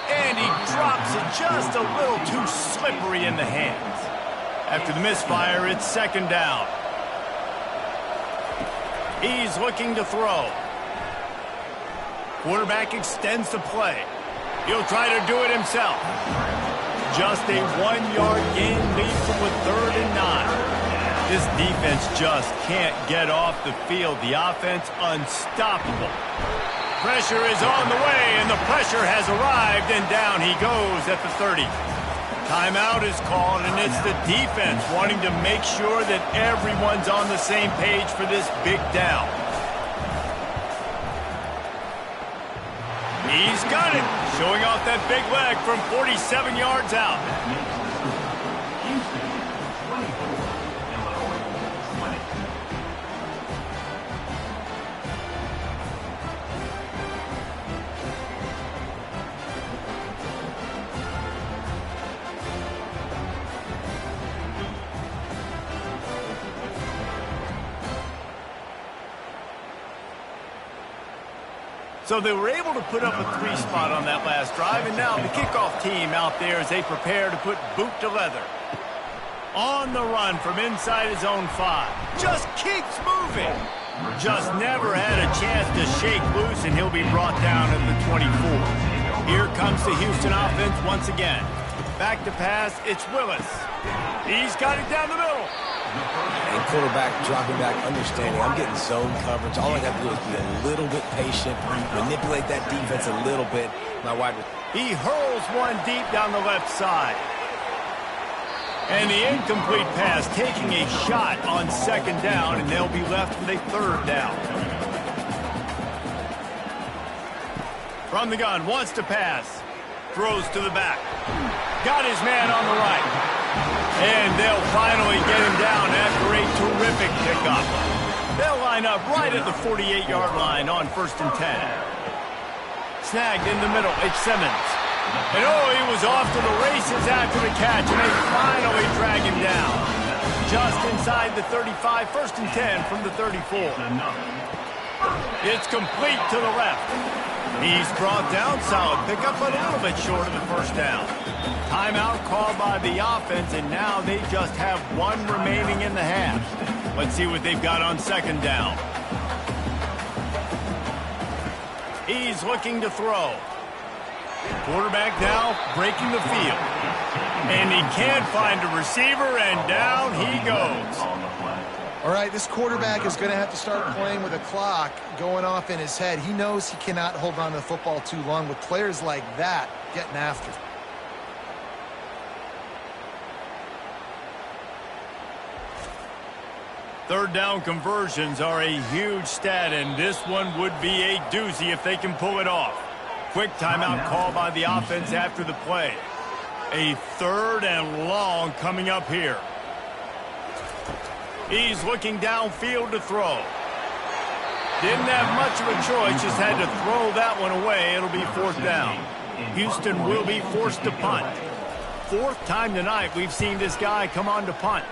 And he drops it just a little too slippery in the hands. After the misfire, it's 2nd down. He's looking to throw. Quarterback extends the play. He'll try to do it himself. Just a 1-yard gain leads him with 3rd and 9. This defense just can't get off the field. The offense unstoppable. Pressure is on the way, and the pressure has arrived, and down he goes at the 30. Timeout is called, and it's the defense wanting to make sure that everyone's on the same page for this big down. He's got it, showing off that big leg from 47 yards out. So they were able to put up a 3 spot on that last drive, and now the kickoff team out there as they prepare to put boot to leather. On the run from inside his own 5. Just keeps moving. Just never had a chance to shake loose, and he'll be brought down at the 24. Here comes the Houston offense once again. Back to pass, it's Willis. He's got it down the middle. And quarterback dropping back, understanding I'm getting zone coverage. All I got to do is be a little bit patient, manipulate that defense a little bit. He hurls one deep down the left side. And the incomplete pass taking a shot on 2nd down, and they'll be left with a 3rd down. From the gun, wants to pass. Throws to the back. Got his man on the right. And they'll finally get him down after a terrific pickup. They'll line up right at the 48-yard line on 1st and 10. Snagged in the middle, it's Simmons. And he was off to the races after the catch, and they finally drag him down. Just inside the 35, 1st and 10 from the 34. It's complete to the left. He's brought down, solid pickup, but a little bit short of the 1st down. Timeout called by the offense, and now they just have 1 remaining in the half. Let's see what they've got on 2nd down. He's looking to throw. Quarterback now breaking the field. And he can't find a receiver, and down he goes. All right, this quarterback is going to have to start playing with a clock going off in his head. He knows he cannot hold on to the football too long with players like that getting after him. Third down conversions are a huge stat, and this one would be a doozy if they can pull it off. Quick timeout call by the offense after the play. A 3rd and long coming up here. He's looking downfield to throw. Didn't have much of a choice, just had to throw that one away. It'll be 4th down. Houston will be forced to punt. 4th time tonight we've seen this guy come on to punt.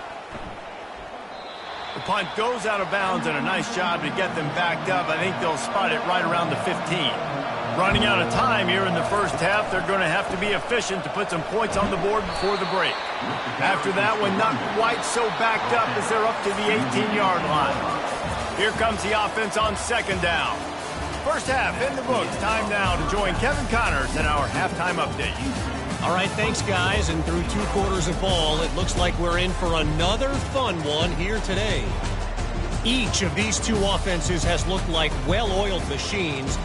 The punt goes out of bounds, and a nice job to get them backed up. I think they'll spot it right around the 15. Running out of time here in the first half, they're going to have to be efficient to put some points on the board before the break. After that one, not quite so backed up as they're up to the 18-yard line. Here comes the offense on 2nd down. First half in the books. Time now to join Kevin Connors in our halftime update. All right, thanks, guys. And through 2 quarters of ball, it looks like we're in for another fun one here today. Each of these 2 offenses has looked like well-oiled machines,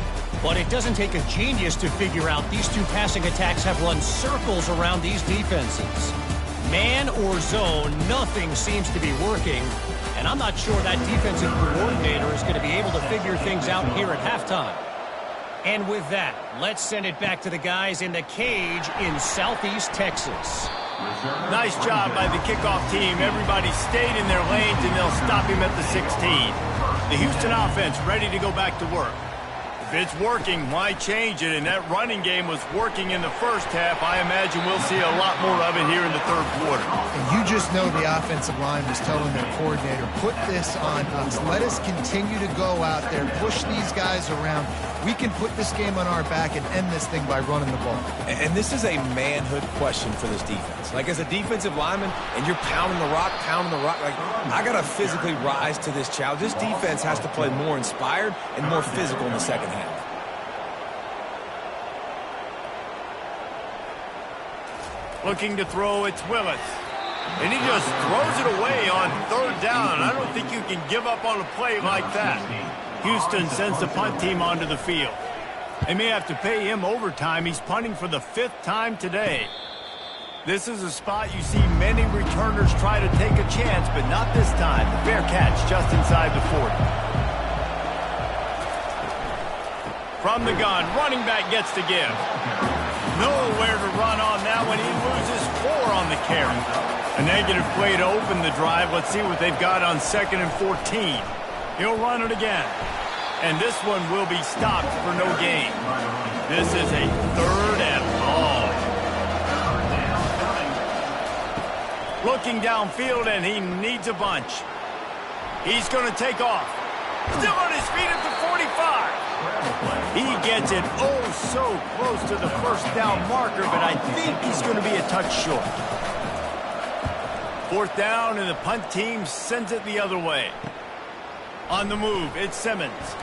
but it doesn't take a genius to figure out these 2 passing attacks have run circles around these defenses. Man or zone, nothing seems to be working, and I'm not sure that defensive coordinator is going to be able to figure things out here at halftime. And with that, let's send it back to the guys in the cage in Southeast Texas. Nice job by the kickoff team. Everybody stayed in their lanes, and they'll stop him at the 16. The Houston offense ready to go back to work. If it's working, why change it? And that running game was working in the first half. I imagine we'll see a lot more of it here in the 3rd quarter. And you just know the offensive line was telling their coordinator, put this on us. Let us continue to go out there, push these guys around. We can put this game on our back and end this thing by running the ball. And this is a manhood question for this defense. Like, as a defensive lineman, and you're pounding the rock, like, I got to physically rise to this challenge. This defense has to play more inspired and more physical in the second half. Looking to throw, it's Willis. And he just throws it away on 3rd down. I don't think you can give up on a play like that. Houston sends the punt team onto the field. They may have to pay him overtime. He's punting for the 5th time today. This is a spot you see many returners try to take a chance, but not this time. The fair catch just inside the 40. From the gun, running back gets to give. Nowhere to run on that one. He loses 4 on the carry. A negative play to open the drive. Let's see what they've got on 2nd and 14. He'll run it again. And this one will be stopped for no gain. This is a 3rd and long. Looking downfield, and he needs a bunch. He's going to take off. Still on his feet at the 45. He gets it so close to the 1st down marker, but I think he's going to be a touch short. 4th down, and the punt team sends it the other way. On the move, it's Simmons.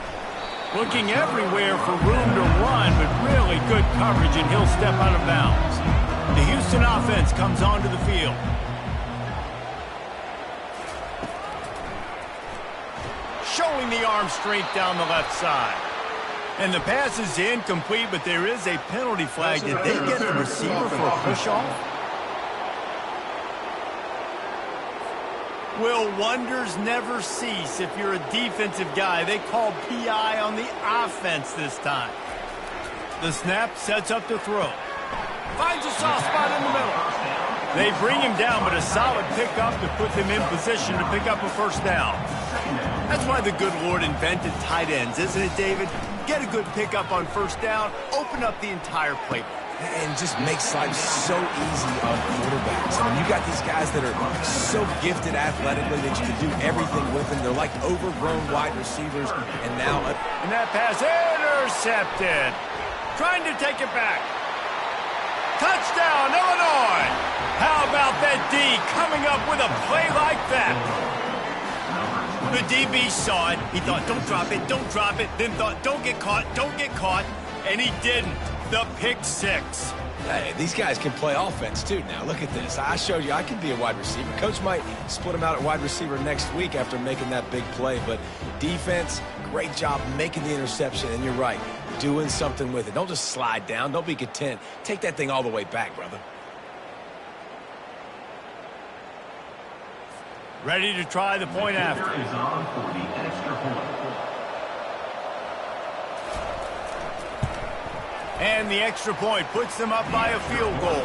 Looking everywhere for room to run, but really good coverage, and he'll step out of bounds. The Houston offense comes onto the field. Showing the arm strength down the left side. And the pass is incomplete, but there is a penalty flag. Did they get the receiver for a push-off? Will wonders never cease if you're a defensive guy? They called PI on the offense this time. The snap sets up the throw. Finds a soft spot in the middle. They bring him down, but a solid pickup to put them in position to pick up a 1st down. That's why the good Lord invented tight ends, isn't it, David? Get a good pickup on 1st down, open up the entire playbook. And just makes life so easy on quarterbacks. I mean, you got these guys that are so gifted athletically that you can do everything with them. They're like overgrown wide receivers, and now... And that pass intercepted. Trying to take it back. Touchdown, Illinois! How about that D coming up with a play like that? The DB saw it. He thought, don't drop it, don't drop it. Then thought, don't get caught, and he didn't. The pick 6. Hey, these guys can play offense, too, now. Look at this. I showed you I can be a wide receiver. Coach might split him out at wide receiver next week after making that big play. But defense, great job making the interception. And you're right, doing something with it. Don't just slide down. Don't be content. Take that thing all the way back, brother. Ready to try the point after. Is on for the extra point. And the extra point puts them up by a field goal.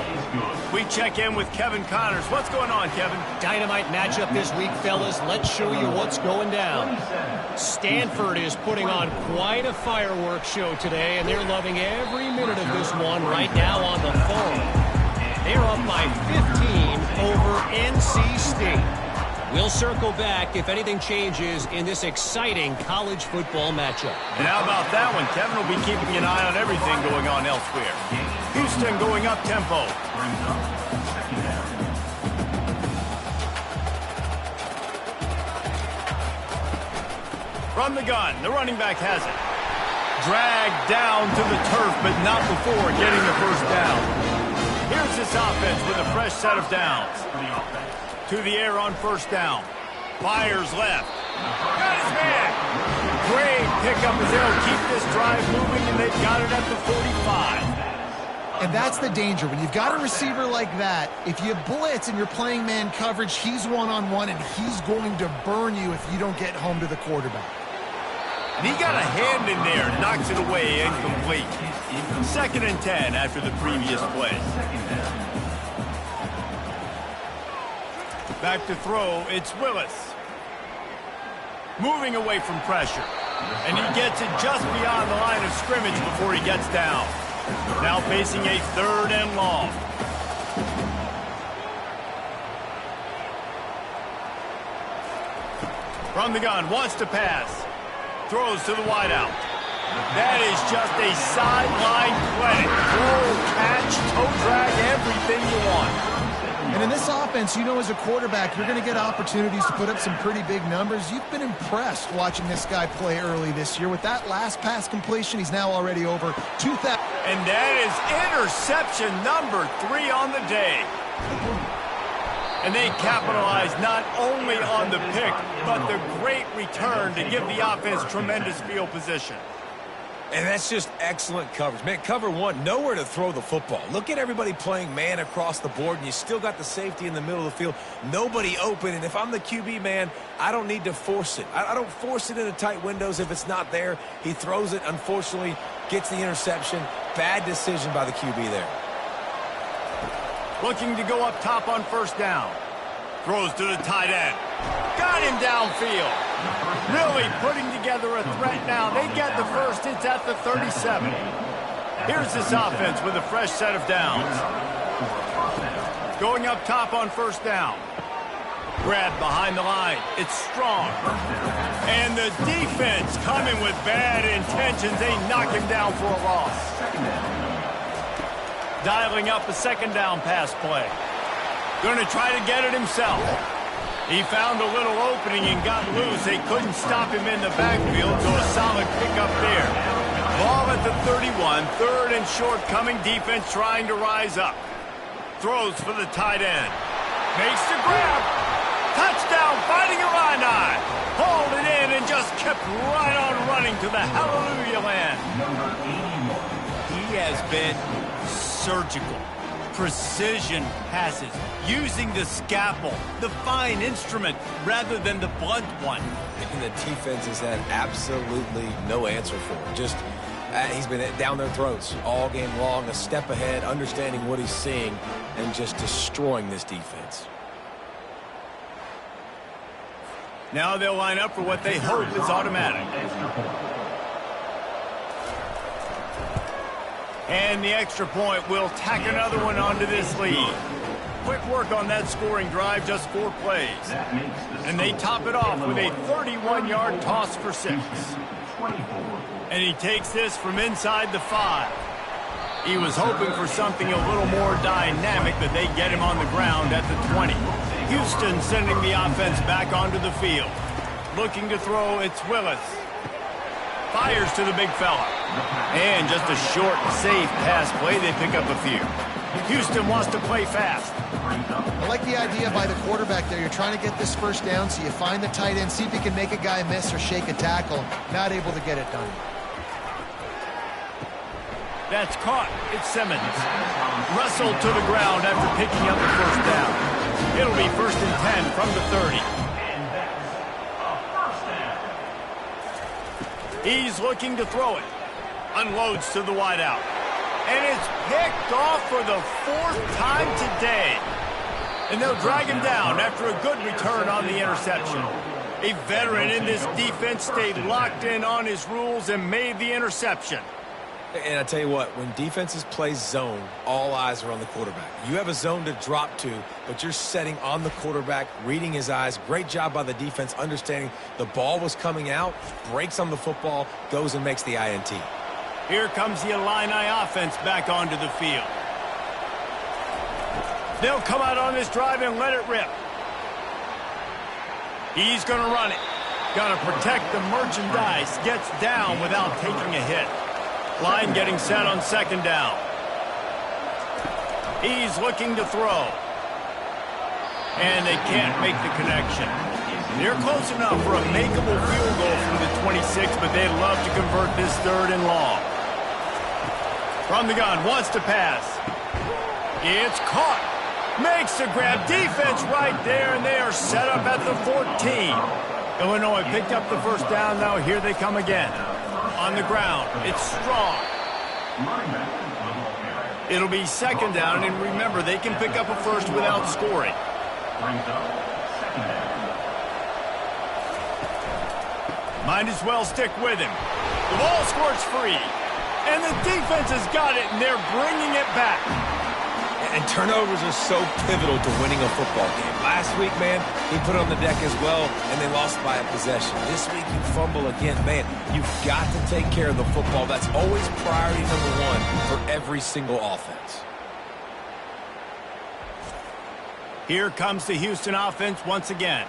We check in with Kevin Connors. What's going on, Kevin? Dynamite matchup this week, fellas. Let's show you what's going down. Stanford is putting on quite a fireworks show today, and they're loving every minute of this one right now on the phone. They're up by 15 over NC State. We'll circle back if anything changes in this exciting college football matchup. And how about that one? Kevin will be keeping an eye on everything going on elsewhere. Houston going up tempo. From the gun, the running back has it. Dragged down to the turf, but not before getting the first down. Here's this offense with a fresh set of downs. To the air on first down. Fires left. Got his man. Great pickup as they'll keep this drive moving, and they've got it at the 45. And that's the danger. When you've got a receiver like that, if you blitz and you're playing man coverage, he's one-on-one, and he's going to burn you if you don't get home to the quarterback. And he got a hand in there, knocks it away, incomplete. 2nd and 10 after the previous play. Back to throw, it's Willis. Moving away from pressure. And he gets it just beyond the line of scrimmage before he gets down. Now facing a 3rd and long. From the gun, wants to pass. Throws to the wideout. That is just a sideline clinic. Throw, catch, toe drag, everything you want. And in this offense, you know, as a quarterback, you're going to get opportunities to put up some pretty big numbers. You've been impressed watching this guy play early this year. With that last pass completion, he's now already over 2,000. And that is interception number 3 on the day. And they capitalize not only on the pick, but the great return to give the offense tremendous field position. And that's just excellent coverage. Man, cover one, nowhere to throw the football. Look at everybody playing man across the board, and you still got the safety in the middle of the field. Nobody open, and if I'm the QB, man, I don't need to force it. I don't force it into tight windows if it's not there. He throws it, unfortunately, gets the interception. Bad decision by the QB there. Looking to go up top on first down. Throws to the tight end. Got him downfield. Really putting together a threat now. They get the first. It's at the 37. Here's this offense with a fresh set of downs. Going up top on first down. Grab behind the line. It's strong. And the defense coming with bad intentions. They knock him down for a loss. Dialing up a 2nd down pass play. Going to try to get it himself. He found a little opening and got loose. They couldn't stop him in the backfield, so a solid pickup there. Ball at the 31, 3rd and short coming. Defense trying to rise up. Throws for the tight end. Makes the grab. Touchdown, fighting Illini. Hauled it in and just kept right on running to the hallelujah land. He has been surgical. Precision passes, using the scalpel, the fine instrument, rather than the blunt one. And the defense has had absolutely no answer for him. Just, he's been down their throats all game long, a step ahead, understanding what he's seeing, and just destroying this defense. Now they'll line up for what they hope is automatic. And the extra point will tack another one onto this lead. Quick work on that scoring drive, just 4 plays. And they top it off with a 31-yard toss for 6. And he takes this from inside the 5. He was hoping for something a little more dynamic, but they get him on the ground at the 20. Houston sending the offense back onto the field. Looking to throw, it's Willis. Fires to the big fella. And just a short, safe pass play. They pick up a few. Houston wants to play fast. I like the idea by the quarterback there. You're trying to get this first down, so you find the tight end, see if you can make a guy miss or shake a tackle. Not able to get it done. That's caught. It's Simmons. Wrestled to the ground after picking up the first down. It'll be 1st and 10 from the 30. And that's a first down. He's looking to throw it. Unloads to the wideout. And it's picked off for the 4th time today. And they'll drag him down after a good return on the interception. A veteran in this defense stayed locked in on his rules and made the interception. And I tell you what, when defenses play zone, all eyes are on the quarterback. You have a zone to drop to, but you're setting on the quarterback, reading his eyes. Great job by the defense, understanding the ball was coming out, breaks on the football, goes and makes the INT. Here comes the Illini offense back onto the field. They'll come out on this drive and let it rip. He's going to run it. Got to protect the merchandise. Gets down without taking a hit. Line getting set on 2nd down. He's looking to throw. And they can't make the connection. They're close enough for a makeable field goal from the 26, but they'd love to convert this 3rd and long. From the gun, wants to pass. It's caught. Makes the grab. Defense right there, and they are set up at the 14. Illinois picked up the first down. Now here they come again. On the ground. It's strong. It'll be 2nd down, and remember, they can pick up a first without scoring. Might as well stick with him. The ball squirts free. And the defense has got it, and they're bringing it back. And turnovers are so pivotal to winning a football game. Last week, man, he put on the deck as well, and they lost by a possession. This week, you fumble again. Man, you've got to take care of the football. That's always priority #1 for every single offense. Here comes the Houston offense once again.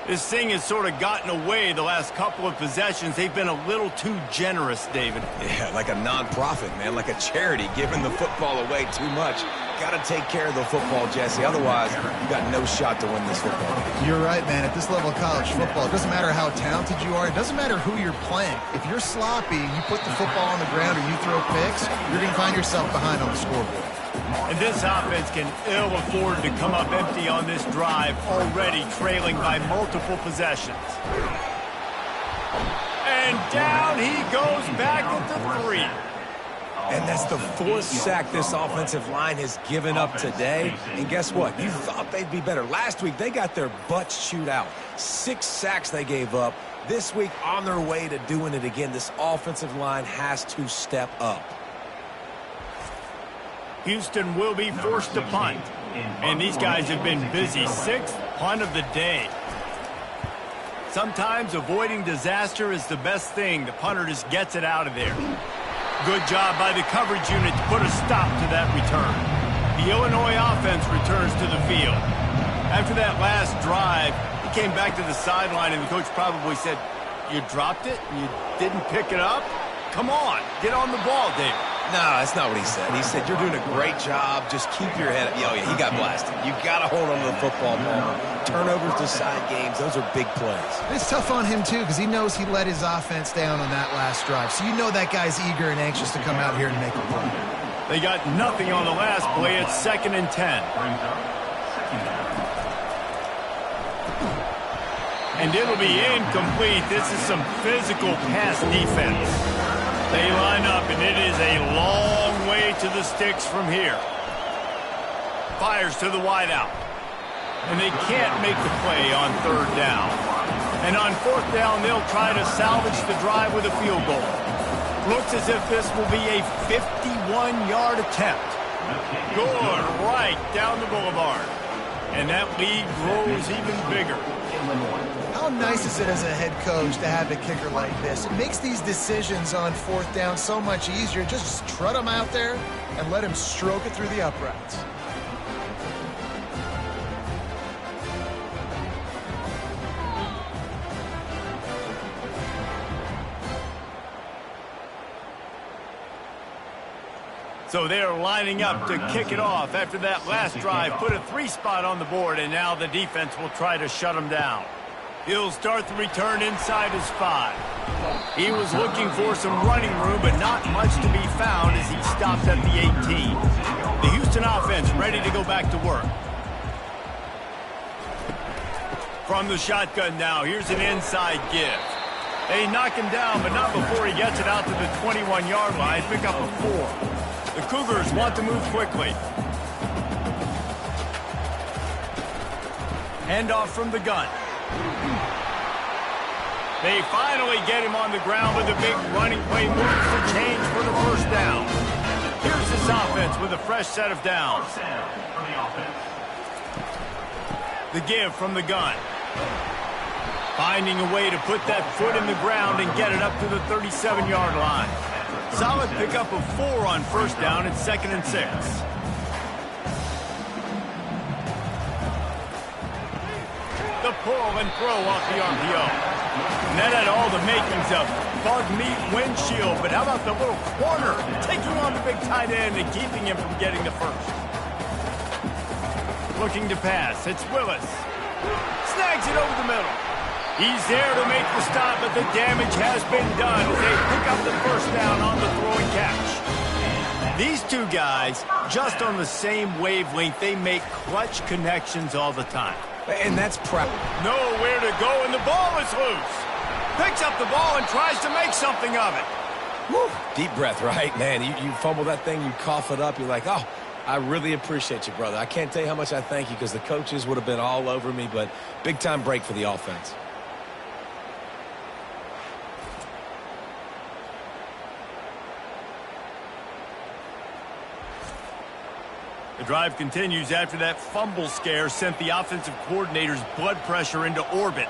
This thing has sort of gotten away the last couple of possessions. They've been a little too generous, David. Yeah, like a non-profit, man, like a charity, giving the football away too much. Got to take care of the football, Jesse. Otherwise, you got no shot to win this football game. You're right, man. At this level of college football, it doesn't matter how talented you are. It doesn't matter who you're playing. If you're sloppy, you put the football on the ground or you throw picks, you're going to find yourself behind on the scoreboard. And this offense can ill afford to come up empty on this drive, already trailing by multiple possessions. And down he goes back at the 3. And that's the 4th sack this offensive line has given up today. And guess what? You thought they'd be better. Last week, they got their butts chewed out. 6 sacks they gave up. This week, on their way to doing it again, this offensive line has to step up. Houston will be forced to punt. And these guys have been busy. 6th punt of the day. Sometimes avoiding disaster is the best thing. The punter just gets it out of there. Good job by the coverage unit to put a stop to that return. The Illinois offense returns to the field. After that last drive, he came back to the sideline, and the coach probably said, "You dropped it? You didn't pick it up? Come on, get on the ball, David." No, that's not what he said. He said, "You're doing a great job. Just keep your head up." Oh, yeah, he got blasted. You got to hold on to the football ball. Turnovers decide games. Those are big plays. It's tough on him, too, because he knows he let his offense down on that last drive. So you know that guy's eager and anxious to come out here and make a play. They got nothing on the last play. It's 2nd and 10. And it'll be incomplete. This is some physical pass defense. They line up, and it is a long way to the sticks from here. Fires to the wideout. And they can't make the play on 3rd down. And on 4th down, they'll try to salvage the drive with a field goal. Looks as if this will be a 51-yard attempt. Good, right down the boulevard. And that lead grows even bigger. How nice is it as a head coach to have a kicker like this? It makes these decisions on 4th down so much easier. Just trot him out there and let him stroke it through the uprights. So they're lining up to kick it off after that last drive. Put a 3-spot on the board, and now the defense will try to shut them down. He'll start the return inside his 5. He was looking for some running room, but not much to be found as he stopped at the 18. The Houston offense ready to go back to work. From the shotgun now, here's an inside give. They knock him down, but not before he gets it out to the 21-yard line. Pick up a 4. The Cougars want to move quickly. Handoff from the gun. They finally get him on the ground with a big running play, moves the change for the first down. Here's this offense with a fresh set of downs. The give from the gun. Finding a way to put that foot in the ground and get it up to the 37-yard line. Solid pickup of 4 on first down. It's 2nd and 6. The pull and throw off the RPO. And that had all the makings of bug meat windshield, but how about the little corner taking on the big tight end and keeping him from getting the first? Looking to pass. It's Willis. Snags it over the middle. He's there to make the stop, but the damage has been done as they pick up the first down on the throwing catch. These two guys, just on the same wavelength, they make clutch connections all the time. And that's prep. Nowhere to go, and the ball is loose. Picks up the ball and tries to make something of it. Woo. Deep breath, right? Man, you fumble that thing, you cough it up, you're like, oh, I really appreciate you, brother. I can't tell you how much I thank you because the coaches would have been all over me, but big-time break for the offense. The drive continues after that fumble scare sent the offensive coordinator's blood pressure into orbit.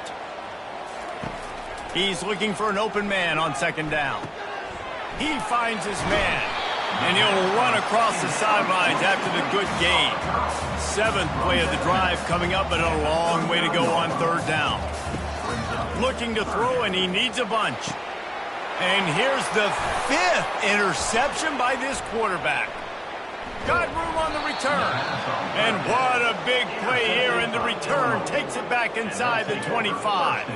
He's looking for an open man on 2nd down. He finds his man, and he'll run across the sidelines after the good gain. 7th play of the drive coming up, but a long way to go on 3rd down. Looking to throw, and he needs a bunch. And here's the 5th interception by this quarterback. Got room on the return. And what a big play here, and the return takes it back inside the 25.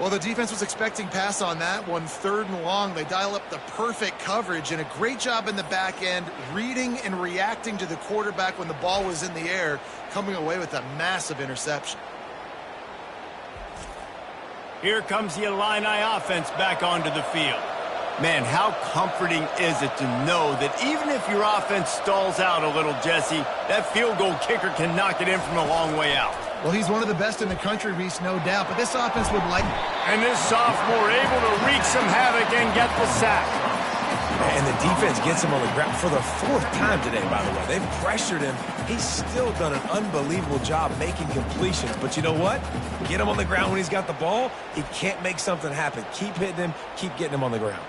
Well, the defense was expecting pass on that one. 3rd and long. They dial up the perfect coverage and a great job in the back end, reading and reacting to the quarterback when the ball was in the air, coming away with a massive interception. Here comes the Illini offense back onto the field. Man, how comforting is it to know that even if your offense stalls out a little, Jesse, that field goal kicker can knock it in from a long way out. Well, he's one of the best in the country, Reese, no doubt, but this offense would like... And this sophomore able to wreak some havoc and get the sack. And the defense gets him on the ground for the 4th time today, by the way. They've pressured him. He's still done an unbelievable job making completions. But you know what? Get him on the ground when he's got the ball. He can't make something happen. Keep hitting him. Keep getting him on the ground.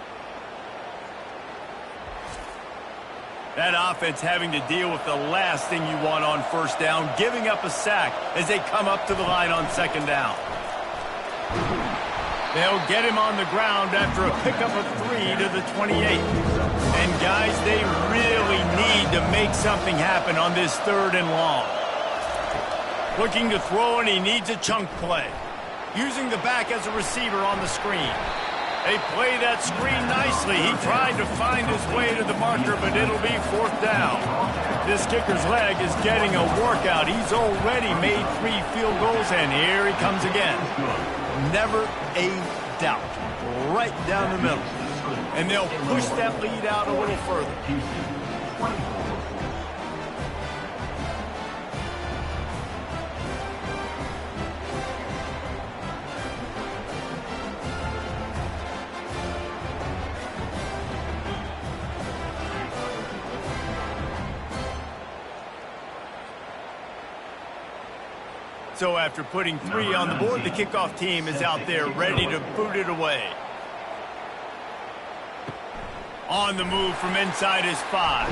That offense having to deal with the last thing you want on 1st down, giving up a sack as they come up to the line on 2nd down. They'll get him on the ground after a pickup of 3 to the 28. And guys, they really need to make something happen on this 3rd and long. Looking to throw, and he needs a chunk play. Using the back as a receiver on the screen. They play that screen nicely. He tried to find his way to the marker, but it'll be 4th down. This kicker's leg is getting a workout. He's already made 3 field goals, and here he comes again. Never a doubt. Right down the middle. And they'll push that lead out a little further. So after putting 3 on the board, the kickoff team is out there ready to boot it away. On the move from inside his 5.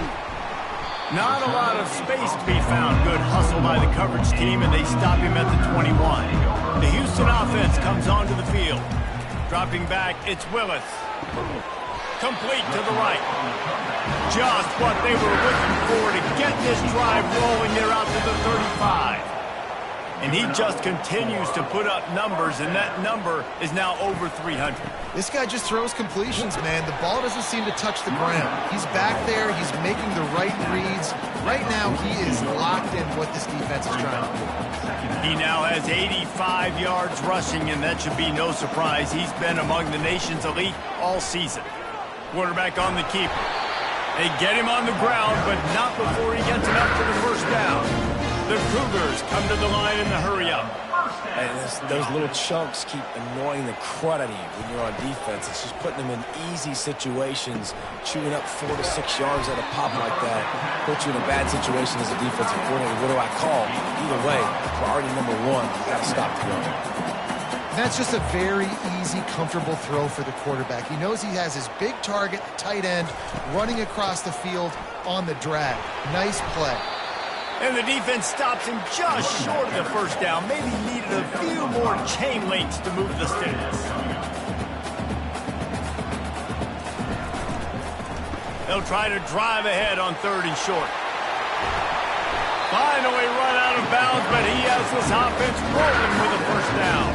Not a lot of space to be found. Good hustle by the coverage team, and they stop him at the 21. The Houston offense comes onto the field. Dropping back, it's Willis. Complete to the right. Just what they were looking for to get this drive rolling there out to the 35. And he just continues to put up numbers, and that number is now over 300. This guy just throws completions, man. The ball doesn't seem to touch the ground. He's back there. He's making the right reads. Right now, he is locked in what this defense is trying to do. He now has 85 yards rushing, and that should be no surprise. He's been among the nation's elite all season. Quarterback on the keeper. They get him on the ground, but not before he gets enough for the first down. The Cougars come to the line in the hurry-up. And those little chunks keep annoying the crud out of you when you're on defense. It's just putting them in easy situations, chewing up 4 to 6 yards at a pop like that. Put you in a bad situation as a defensive coordinator. What do I call? Either way, priority number one, you got to stop the run. That's just a very easy, comfortable throw for the quarterback. He knows he has his big target, tight end, running across the field on the drag. Nice play. And the defense stops him just short of the first down. Maybe needed a few more chain links to move the sticks. They'll try to drive ahead on 3rd and short. Finally run out of bounds, but he has this offense rolling with a first down.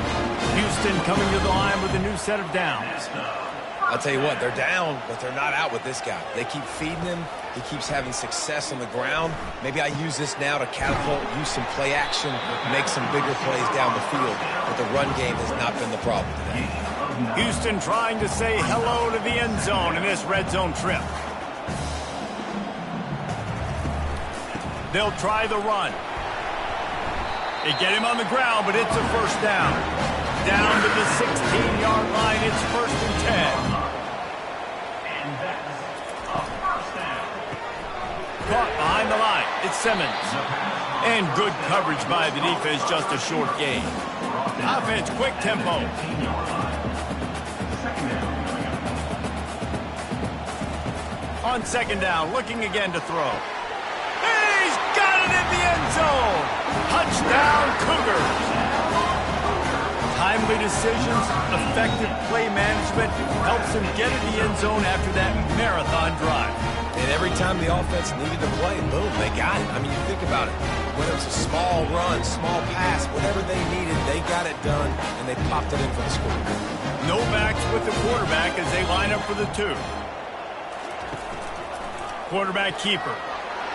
Houston coming to the line with a new set of downs. I'll tell you what, they're down, but they're not out with this guy. They keep feeding him. He keeps having success on the ground. Maybe I use this now to catapult, use some play action, make some bigger plays down the field. But the run game has not been the problem today. Houston trying to say hello to the end zone in this red zone trip. They'll try the run. They get him on the ground, but it's a first down. Down to the 16-yard line, it's 1st and 10. And that's a first down. Caught behind the line, it's Simmons. And good coverage by the defense, just a short gain. Offense, quick tempo. On 2nd down, looking again to throw. He's got it in the end zone. Touchdown, Cougars. Timely decisions, effective play management helps them get in the end zone after that marathon drive. And every time the offense needed to play, boom, they got it. I mean, you think about it. Whether it's a small run, small pass, whatever they needed, they got it done, and they popped it in for the score. No backs with the quarterback as they line up for the 2. Quarterback keeper.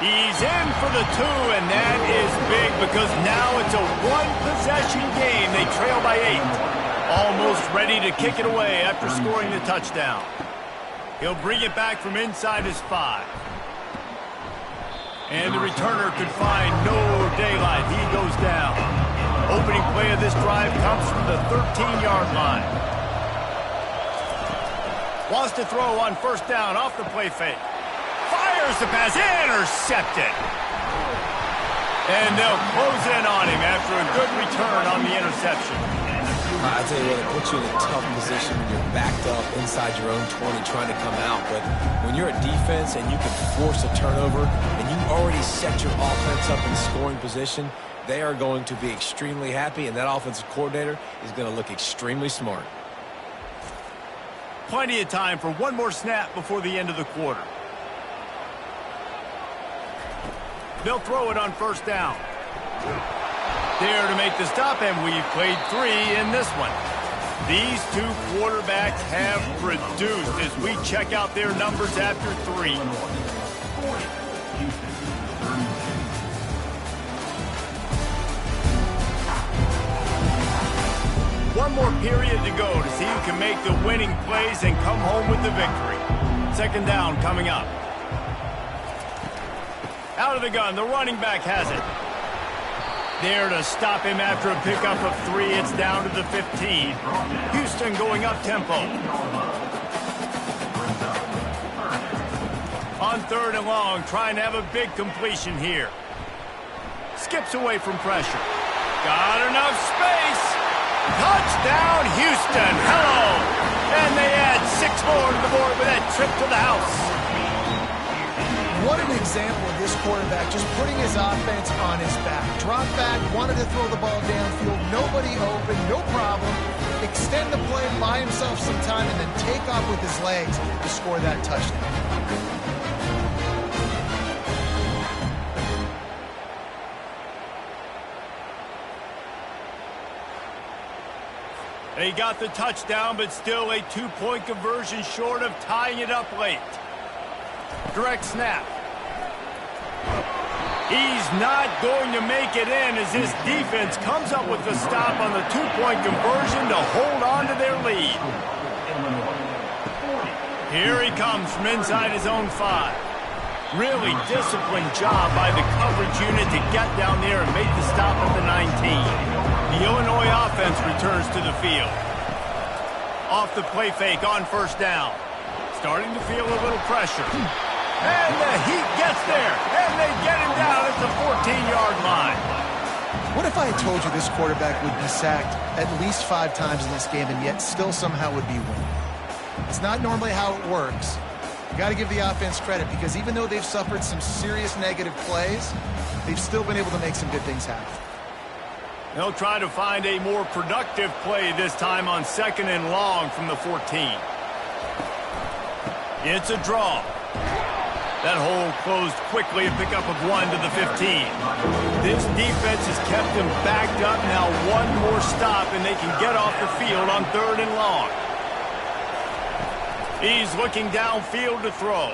He's in for the 2, and that is big because now it's a one-possession game. They trail by 8. Almost ready to kick it away after scoring the touchdown. He'll bring it back from inside his 5. And the returner could find no daylight. He goes down. Opening play of this drive comes from the 13-yard line. Wants to throw on 1st down off the play fake. Fires the pass, intercepted. And they'll close in on him after a good return on the interception. I tell you what, it puts you in a tough position when you're backed up inside your own 20 trying to come out. But when you're a defense and you can force a turnover and you already set your offense up in scoring position, they are going to be extremely happy, and that offensive coordinator is going to look extremely smart. Plenty of time for one more snap before the end of the quarter. They'll throw it on 1st down. There to make the stop, and we've played 3 in this one. These 2 quarterbacks have produced as we check out their numbers after 3. One more period to go to see who can make the winning plays and come home with the victory. 2nd down coming up. Out of the gun, the running back has it. There to stop him after a pickup of 3. It's down to the 15. Houston going up tempo. On 3rd and long, trying to have a big completion here. Skips away from pressure. Got enough space. Touchdown, Houston. Hello. And they add 6 more to the board with that trip to the house. What an example of this quarterback just putting his offense on his back. Drop back, wanted to throw the ball downfield, nobody open, no problem. Extend the play, buy himself some time, and then take off with his legs to score that touchdown. They got the touchdown, but still a 2-point conversion short of tying it up late. Direct snap. He's not going to make it in as his defense comes up with the stop on the 2-point conversion to hold on to their lead. Here he comes from inside his own 5. Really disciplined job by the coverage unit to get down there and make the stop at the 19. The Illinois offense returns to the field. Off the play fake on first down. Starting to feel a little pressure. And the Heat gets there, and they get him down at the 14-yard line. What if I had told you this quarterback would be sacked at least 5 times in this game and yet still somehow would be winning? It's not normally how it works. You got to give the offense credit because even though they've suffered some serious negative plays, they've still been able to make some good things happen. They'll try to find a more productive play this time on 2nd and long from the 14. It's a draw. That hole closed quickly, a pickup of 1 to the 15. This defense has kept them backed up. Now one more stop, and they can get off the field on 3rd and long. He's looking downfield to throw.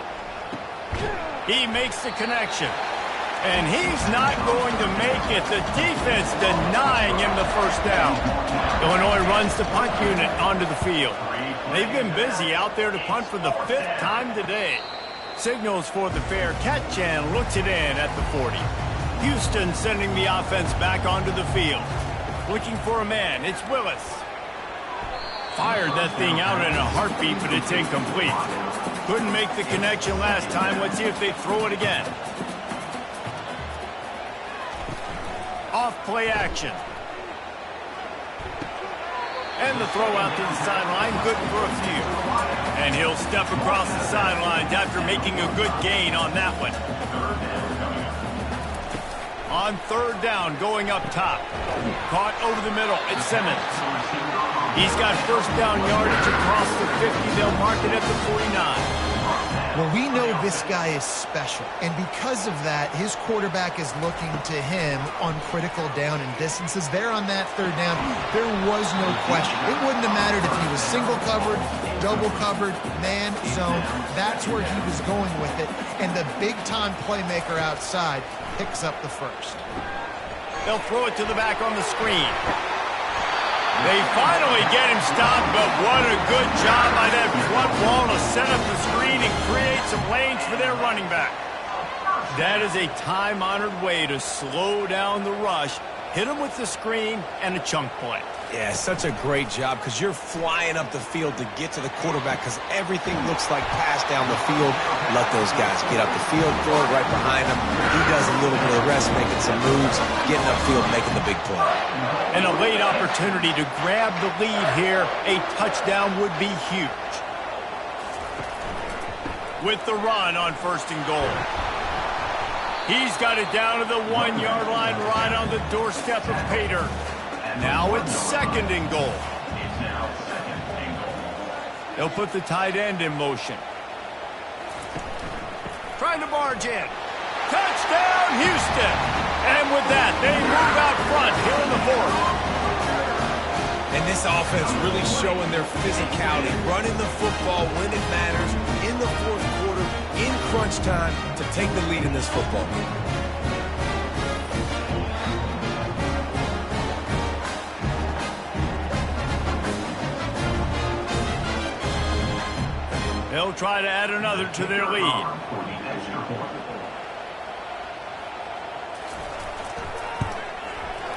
He makes the connection. And he's not going to make it. The defense denying him the first down. Illinois runs the punt unit onto the field. They've been busy out there to punt for the 5th time today. Signals for the fair catch and looks it in at the 40. Houston sending the offense back onto the field. Looking for a man. It's Willis. Fired that thing out in a heartbeat, but it's incomplete. Couldn't make the connection last time. Let's see if they throw it again. Off play action. And the throw out to the sideline, good for a few. And he'll step across the sidelines after making a good gain on that one. On 3rd down, going up top. Caught over the middle, it's Simmons. He's got first down yardage across the 50. They'll mark it at the 49. Well, we know this guy is special, and because of that, his quarterback is looking to him on critical down and distances. There on that 3rd down, there was no question. It wouldn't have mattered if he was single covered, double covered, man, zone. That's where he was going with it, and the big-time playmaker outside picks up the first. They'll throw it to the back on the screen. They finally get him stopped, but what a good job by that front wall to set up the screen and create some lanes for their running back. That is a time-honored way to slow down the rush, hit him with the screen, and a chunk play. Yeah, such a great job because you're flying up the field to get to the quarterback because everything looks like pass down the field. Let those guys get up the field, throw it right behind him. He does a little bit of rest, making some moves, getting upfield, making the big play. And a late opportunity to grab the lead here. A touchdown would be huge. With the run on 1st and goal. He's got it down to the 1-yard line right on the doorstep of Pater. Now it's 2nd and goal. They'll put the tight end in motion. Trying to barge in. Touchdown, Houston! And with that, they move out front here in the 4th. And this offense really showing their physicality, running the football when it matters, in the 4th quarter, in crunch time, to take the lead in this football game. They'll try to add another to their lead.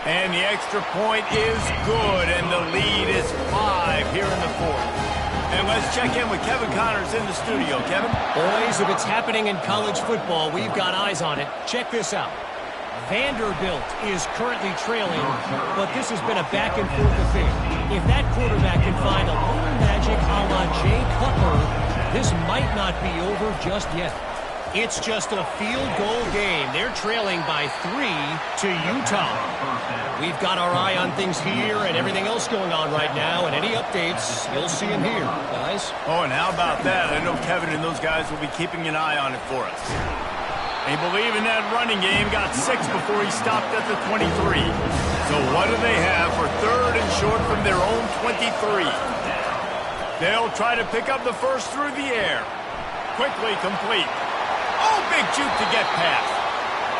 And the extra point is good, and the lead is 5 here in the 4th. And let's check in with Kevin Connors in the studio. Kevin? Boys, if it's happening in college football, we've got eyes on it. Check this out. Vanderbilt is currently trailing, but this has been a back-and-forth affair. If that quarterback can find a little magic a la Jay Cutler, this might not be over just yet. It's just a field goal game. They're trailing by 3 to Utah. We've got our eye on things here and everything else going on right now, and any updates, you'll see them here, guys. Oh, and how about that? I know Kevin and those guys will be keeping an eye on it for us. They believe in that running game, got 6 before he stopped at the 23. So what do they have for 3rd and short from their own 23? They'll try to pick up the first through the air. Quickly complete. Oh, big juke to get past.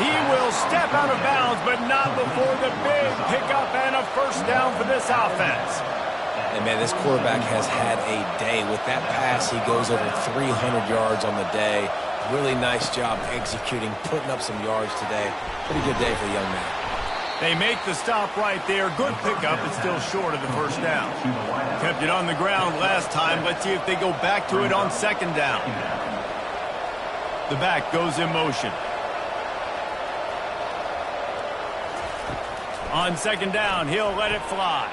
He will step out of bounds, but not before the big pickup and a first down for this offense. And, man, this quarterback has had a day. With that pass, he goes over 300 yards on the day. Really nice job executing, putting up some yards today. Pretty good day for the young man. They make the stop right there. Good pickup. It's still short of the first down. Kept it on the ground last time. Let's see if they go back to it on 2nd down. The back goes in motion. On 2nd down, he'll let it fly.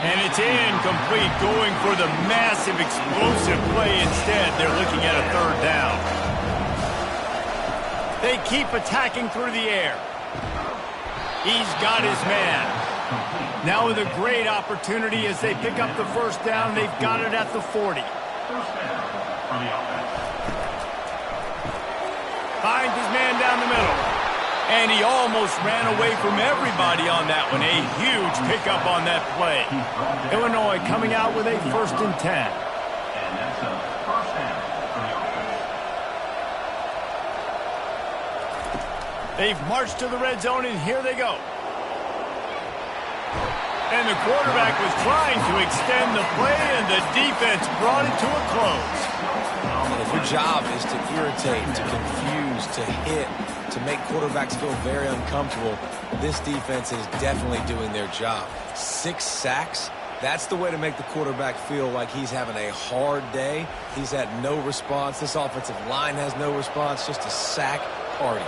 And it's incomplete, going for the massive explosive play instead. They're looking at a 3rd down. They keep attacking through the air. He's got his man. Now with a great opportunity as they pick up the first down. They've got it at the 40. Finds his man down the middle. And he almost ran away from everybody on that one. A huge pickup on that play. Illinois coming out with a 1st and 10. And that's a first down for the offense. They've marched to the red zone, and here they go. And the quarterback was trying to extend the play, and the defense brought it to a close. Your job is to irritate, to confuse, to hit, to make quarterbacks feel very uncomfortable. This defense is definitely doing their job. 6 sacks, that's the way to make the quarterback feel like he's having a hard day. He's had no response. This offensive line has no response, just a sack party.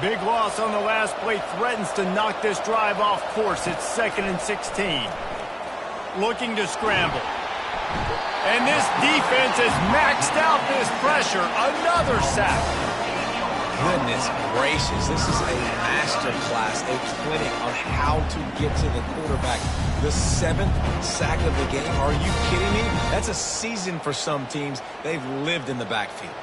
Big loss on the last play, threatens to knock this drive off course. It's 2nd and 16. Looking to scramble. And this defense has maxed out this pressure. Another sack. Goodness gracious, this is a master class, a clinic on how to get to the quarterback. The 7th sack of the game, are you kidding me? That's a season for some teams. They've lived in the backfield.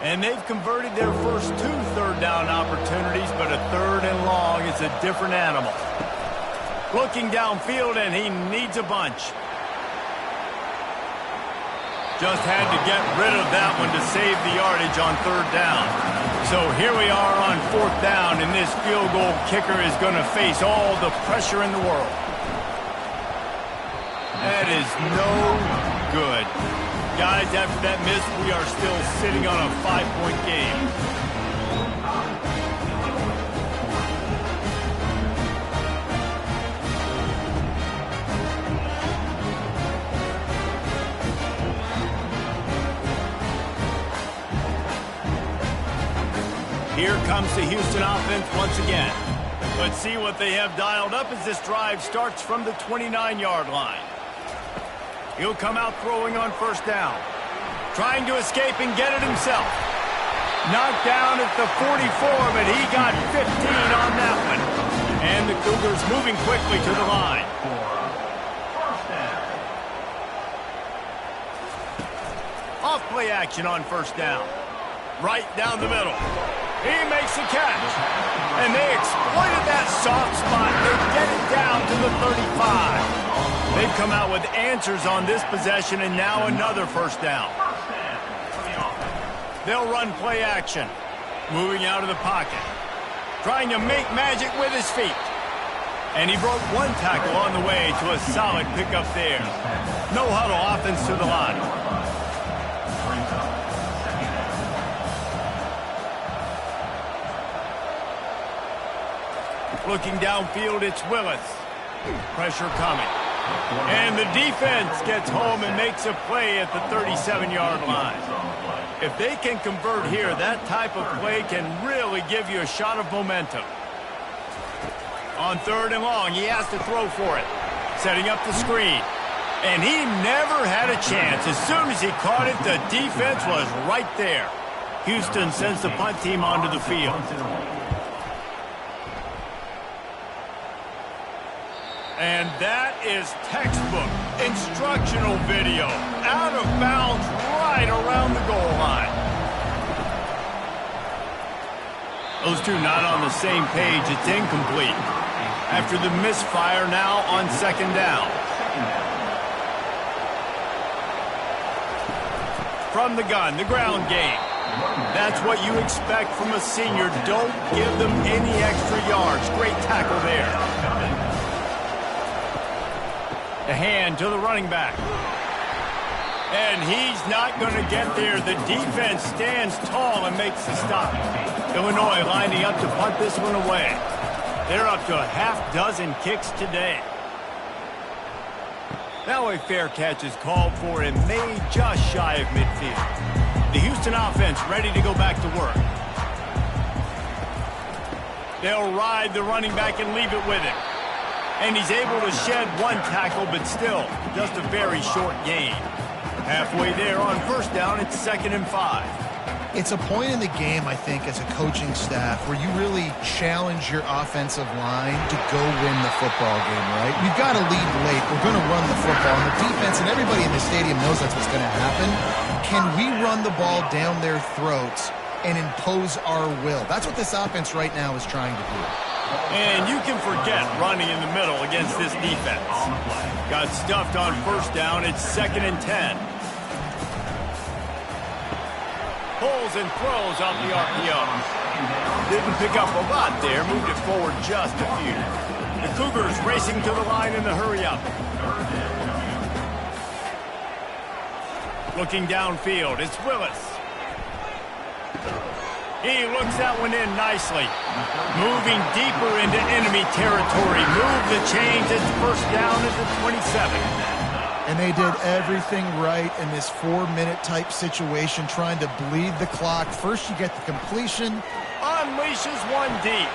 And they've converted their first 2 3rd down opportunities, but a 3rd and long is a different animal. Looking downfield, and he needs a bunch. Just had to get rid of that one to save the yardage on 3rd down. So here we are on 4th down, and this field goal kicker is going to face all the pressure in the world. That is no good. Guys, after that miss, we are still sitting on a 5-point game. Here comes the Houston offense once again. Let's see what they have dialed up as this drive starts from the 29-yard line. He'll come out throwing on 1st down. Trying to escape and get it himself. Knocked down at the 44, but he got 15 on that one. And the Cougars moving quickly to the line. Off play action on 1st down. Right down the middle. He makes the catch. And they exploited that soft spot. They get it down to the 35. They've come out with answers on this possession, and now another 1st down. They'll run play action. Moving out of the pocket. Trying to make magic with his feet. And he broke 1 tackle on the way to a solid pickup there. No huddle offense to the line. Looking downfield, it's Willis. Pressure coming. And the defense gets home and makes a play at the 37-yard line. If they can convert here, that type of play can really give you a shot of momentum. On 3rd and long, he has to throw for it. Setting up the screen. And he never had a chance. As soon as he caught it, the defense was right there. Houston sends the punt team onto the field. And that is textbook instructional video. Out of bounds right around the goal line. Those two not on the same page. It's incomplete. After the misfire, now on second down. From the gun, the ground game. That's what you expect from a senior. Don't give them any extra yards. Great tackle there. The hand to the running back. And he's not going to get there. The defense stands tall and makes the stop. Illinois lining up to punt this one away. They're up to a half-dozen kicks today. Now a fair catch is called for and made just shy of midfield. The Houston offense ready to go back to work. They'll ride the running back and leave it with him. And he's able to shed one tackle, but still just a very short gain. Halfway there on first down, it's 2nd and 5. It's a point in the game, I think, as a coaching staff where you really challenge your offensive line to go win the football game, right? We've got to lead late. We're going to run the football. And the defense and everybody in the stadium knows that's what's going to happen. Can we run the ball down their throats and impose our will? That's what this offense right now is trying to do. And you can forget running in the middle against this defense. Got stuffed on first down. It's 2nd and 10. Pulls and throws off the RPO. Didn't pick up a lot there. Moved it forward just a few. The Cougars racing to the line in the hurry-up. Looking downfield, it's Willis. He looks that one in nicely. Moving deeper into enemy territory. Move the chains. It's first down at the 27. And they did everything right in this 4-minute type situation, trying to bleed the clock. First you get the completion. Unleashes one deep.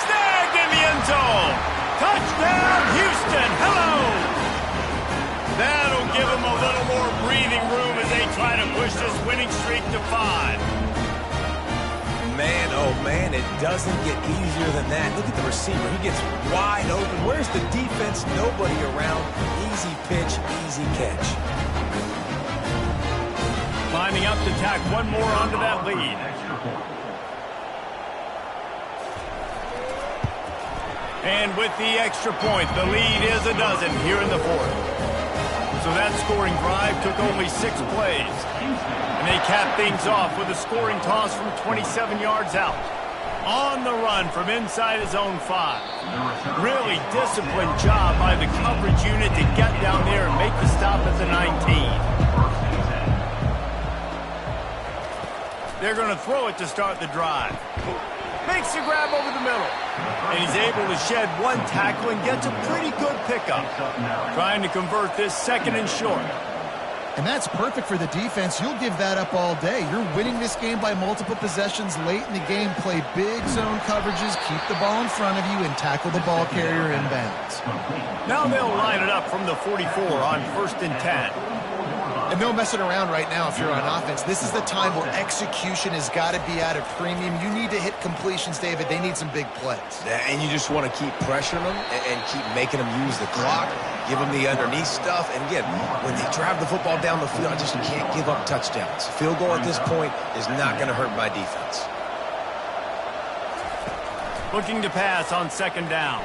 Snagged in the end zone. Touchdown, Houston. Hello. That'll give them a little more breathing room as they try to push this winning streak to 5. Man, oh man, it doesn't get easier than that. Look at the receiver. He gets wide open. Where's the defense? Nobody around. Easy pitch, easy catch. Lining up to tack one more onto that lead. And with the extra point, the lead is a dozen here in the 4th. So that scoring drive took only 6 plays. And they cap things off with a scoring toss from 27 yards out. On the run from inside his own 5. Really disciplined job by the coverage unit to get down there and make the stop at the 19. They're going to throw it to start the drive. Makes the grab over the middle. And he's able to shed one tackle and gets a pretty good pickup. Trying to convert this 2nd and short. And that's perfect for the defense. You'll give that up all day. You're winning this game by multiple possessions late in the game. Play big zone coverages, keep the ball in front of you, and tackle the ball carrier inbounds. Now they'll line it up from the 44 on 1st and 10. And no messing around right now if you're on offense. This is the time where execution has got to be at a premium. You need to hit completions, David. They need some big plays. And you just want to keep pressuring them and keep making them use the clock, give them the underneath stuff. And again, when they drive the football down the field, I just can't give up touchdowns. Field goal at this point is not going to hurt my defense. Looking to pass on 2nd down.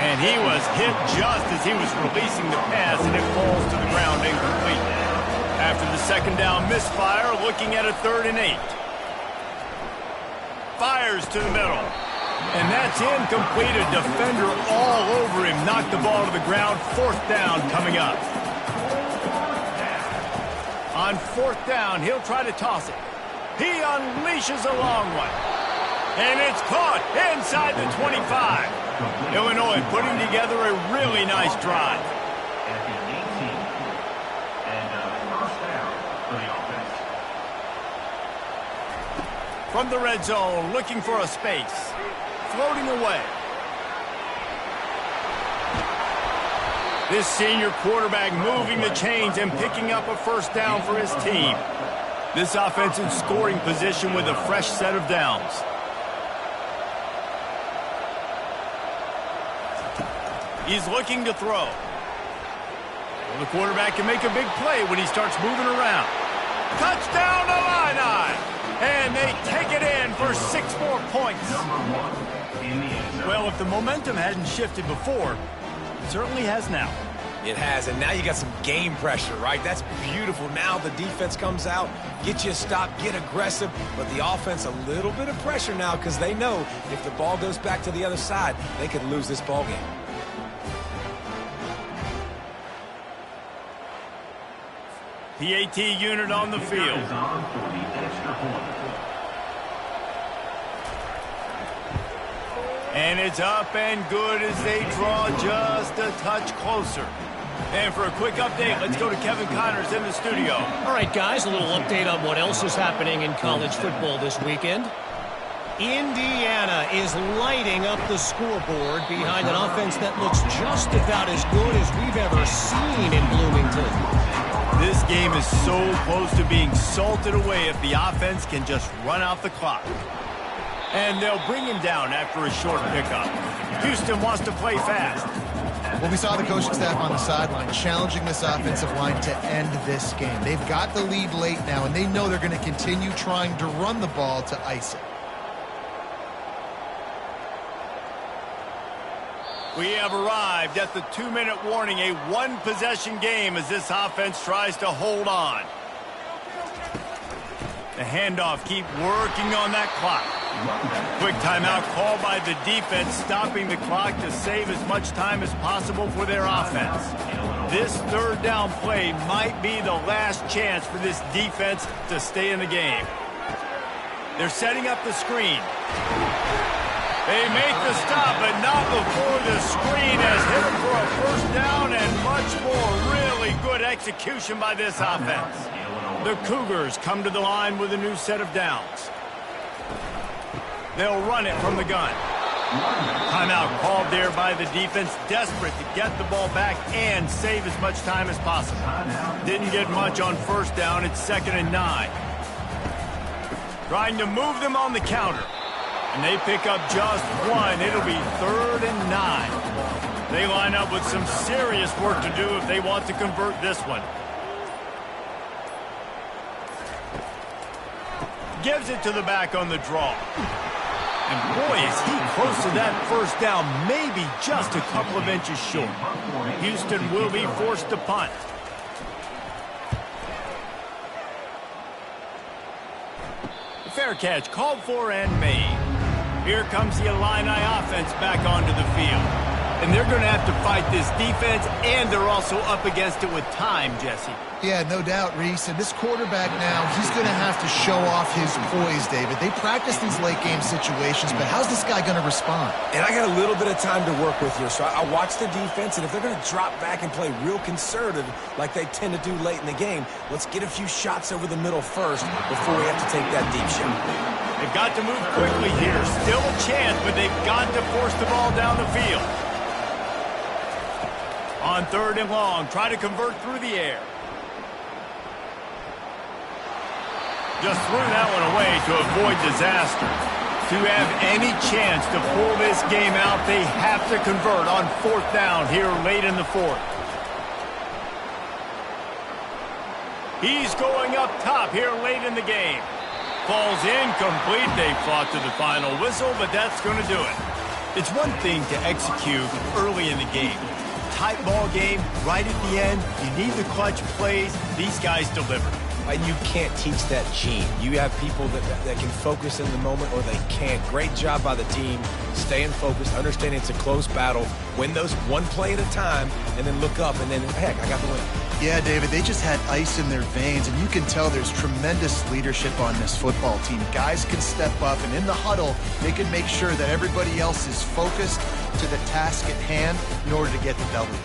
And he was hit just as he was releasing the pass, and it falls to the ground incomplete. After the 2nd down misfire, looking at a 3rd and 8. Fires to the middle. And that's incomplete. A defender all over him. Knocked the ball to the ground. 4th down coming up. On 4th down, he'll try to toss it. He unleashes a long one. And it's caught inside the 25. Illinois putting together a really nice drive. From the red zone, looking for a space. Floating away. This senior quarterback moving the chains and picking up a first down for his team. This offense in scoring position with a fresh set of downs. He's looking to throw. Well, the quarterback can make a big play when he starts moving around. Touchdown Illini! And they take it in for 6 more points. Well, if the momentum hadn't shifted before, it certainly has now. It has, and now you got some game pressure, right? That's beautiful. Now the defense comes out, get you a stop, get aggressive, but the offense a little bit of pressure now because they know if the ball goes back to the other side, they could lose this ball game. PAT unit on the field. And it's up and good as they draw just a touch closer. And for a quick update, let's go to Kevin Connors in the studio. All right, guys, a little update on what else is happening in college football this weekend. Indiana is lighting up the scoreboard behind an offense that looks just about as good as we've ever seen in Bloomington. This game is so close to being salted away if the offense can just run out the clock. And they'll bring him down after a short pickup. Houston wants to play fast. Well, we saw the coaching staff on the sideline challenging this offensive line to end this game. They've got the lead late now, and they know they're going to continue trying to run the ball to ice it. We have arrived at the 2-minute warning, a one-possession game as this offense tries to hold on. The handoff, keep working on that clock. Quick timeout called by the defense, stopping the clock to save as much time as possible for their offense. This third down play might be the last chance for this defense to stay in the game. They're setting up the screen. They make the stop, but not before the screen has hit them for a first down and much more. Really good execution by this offense. The Cougars come to the line with a new set of downs. They'll run it from the gun. Timeout called there by the defense, desperate to get the ball back and save as much time as possible. Didn't get much on first down. It's 2nd and 9. Trying to move them on the counter. And they pick up just one. It'll be 3rd and 9. They line up with some serious work to do if they want to convert this one. Gives it to the back on the draw. And boy, is he close to that first down, maybe just a couple of inches short. Houston will be forced to punt. The fair catch called for and made. Here comes the Illini offense back onto the field. And they're going to have to fight this defense, and they're also up against it with time, Jesse. Yeah, no doubt, Reese. And this quarterback now, he's going to have to show off his poise, David. They practice these late-game situations, but how's this guy going to respond? And I got a little bit of time to work with here, so I watch the defense, and if they're going to drop back and play real conservative like they tend to do late in the game, let's get a few shots over the middle first before we have to take that deep shot. They've got to move quickly here. Still a chance, but they've got to force the ball down the field. On 3rd and long, try to convert through the air. Just threw that one away to avoid disaster. To have any chance to pull this game out, they have to convert on 4th down here late in the 4th. He's going up top here late in the game. Falls incomplete. They fought to the final whistle, but that's going to do it. It's one thing to execute early in the game. Tight ball game, right at the end, you need the clutch plays. These guys deliver. And you can't teach that gene. You have people that can focus in the moment or they can't. Great job by the team, staying focused, understanding it's a close battle, win those one play at a time, and then look up, and then, heck, I got the win. Yeah, David, they just had ice in their veins, and you can tell there's tremendous leadership on this football team. Guys can step up, and in the huddle, they can make sure that everybody else is focused to the task at hand in order to get the W.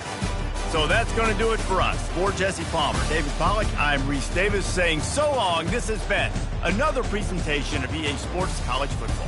So that's going to do it for us. For Jesse Palmer, David Pollack, I'm Reese Davis saying so long. This has been another presentation of EA Sports College Football.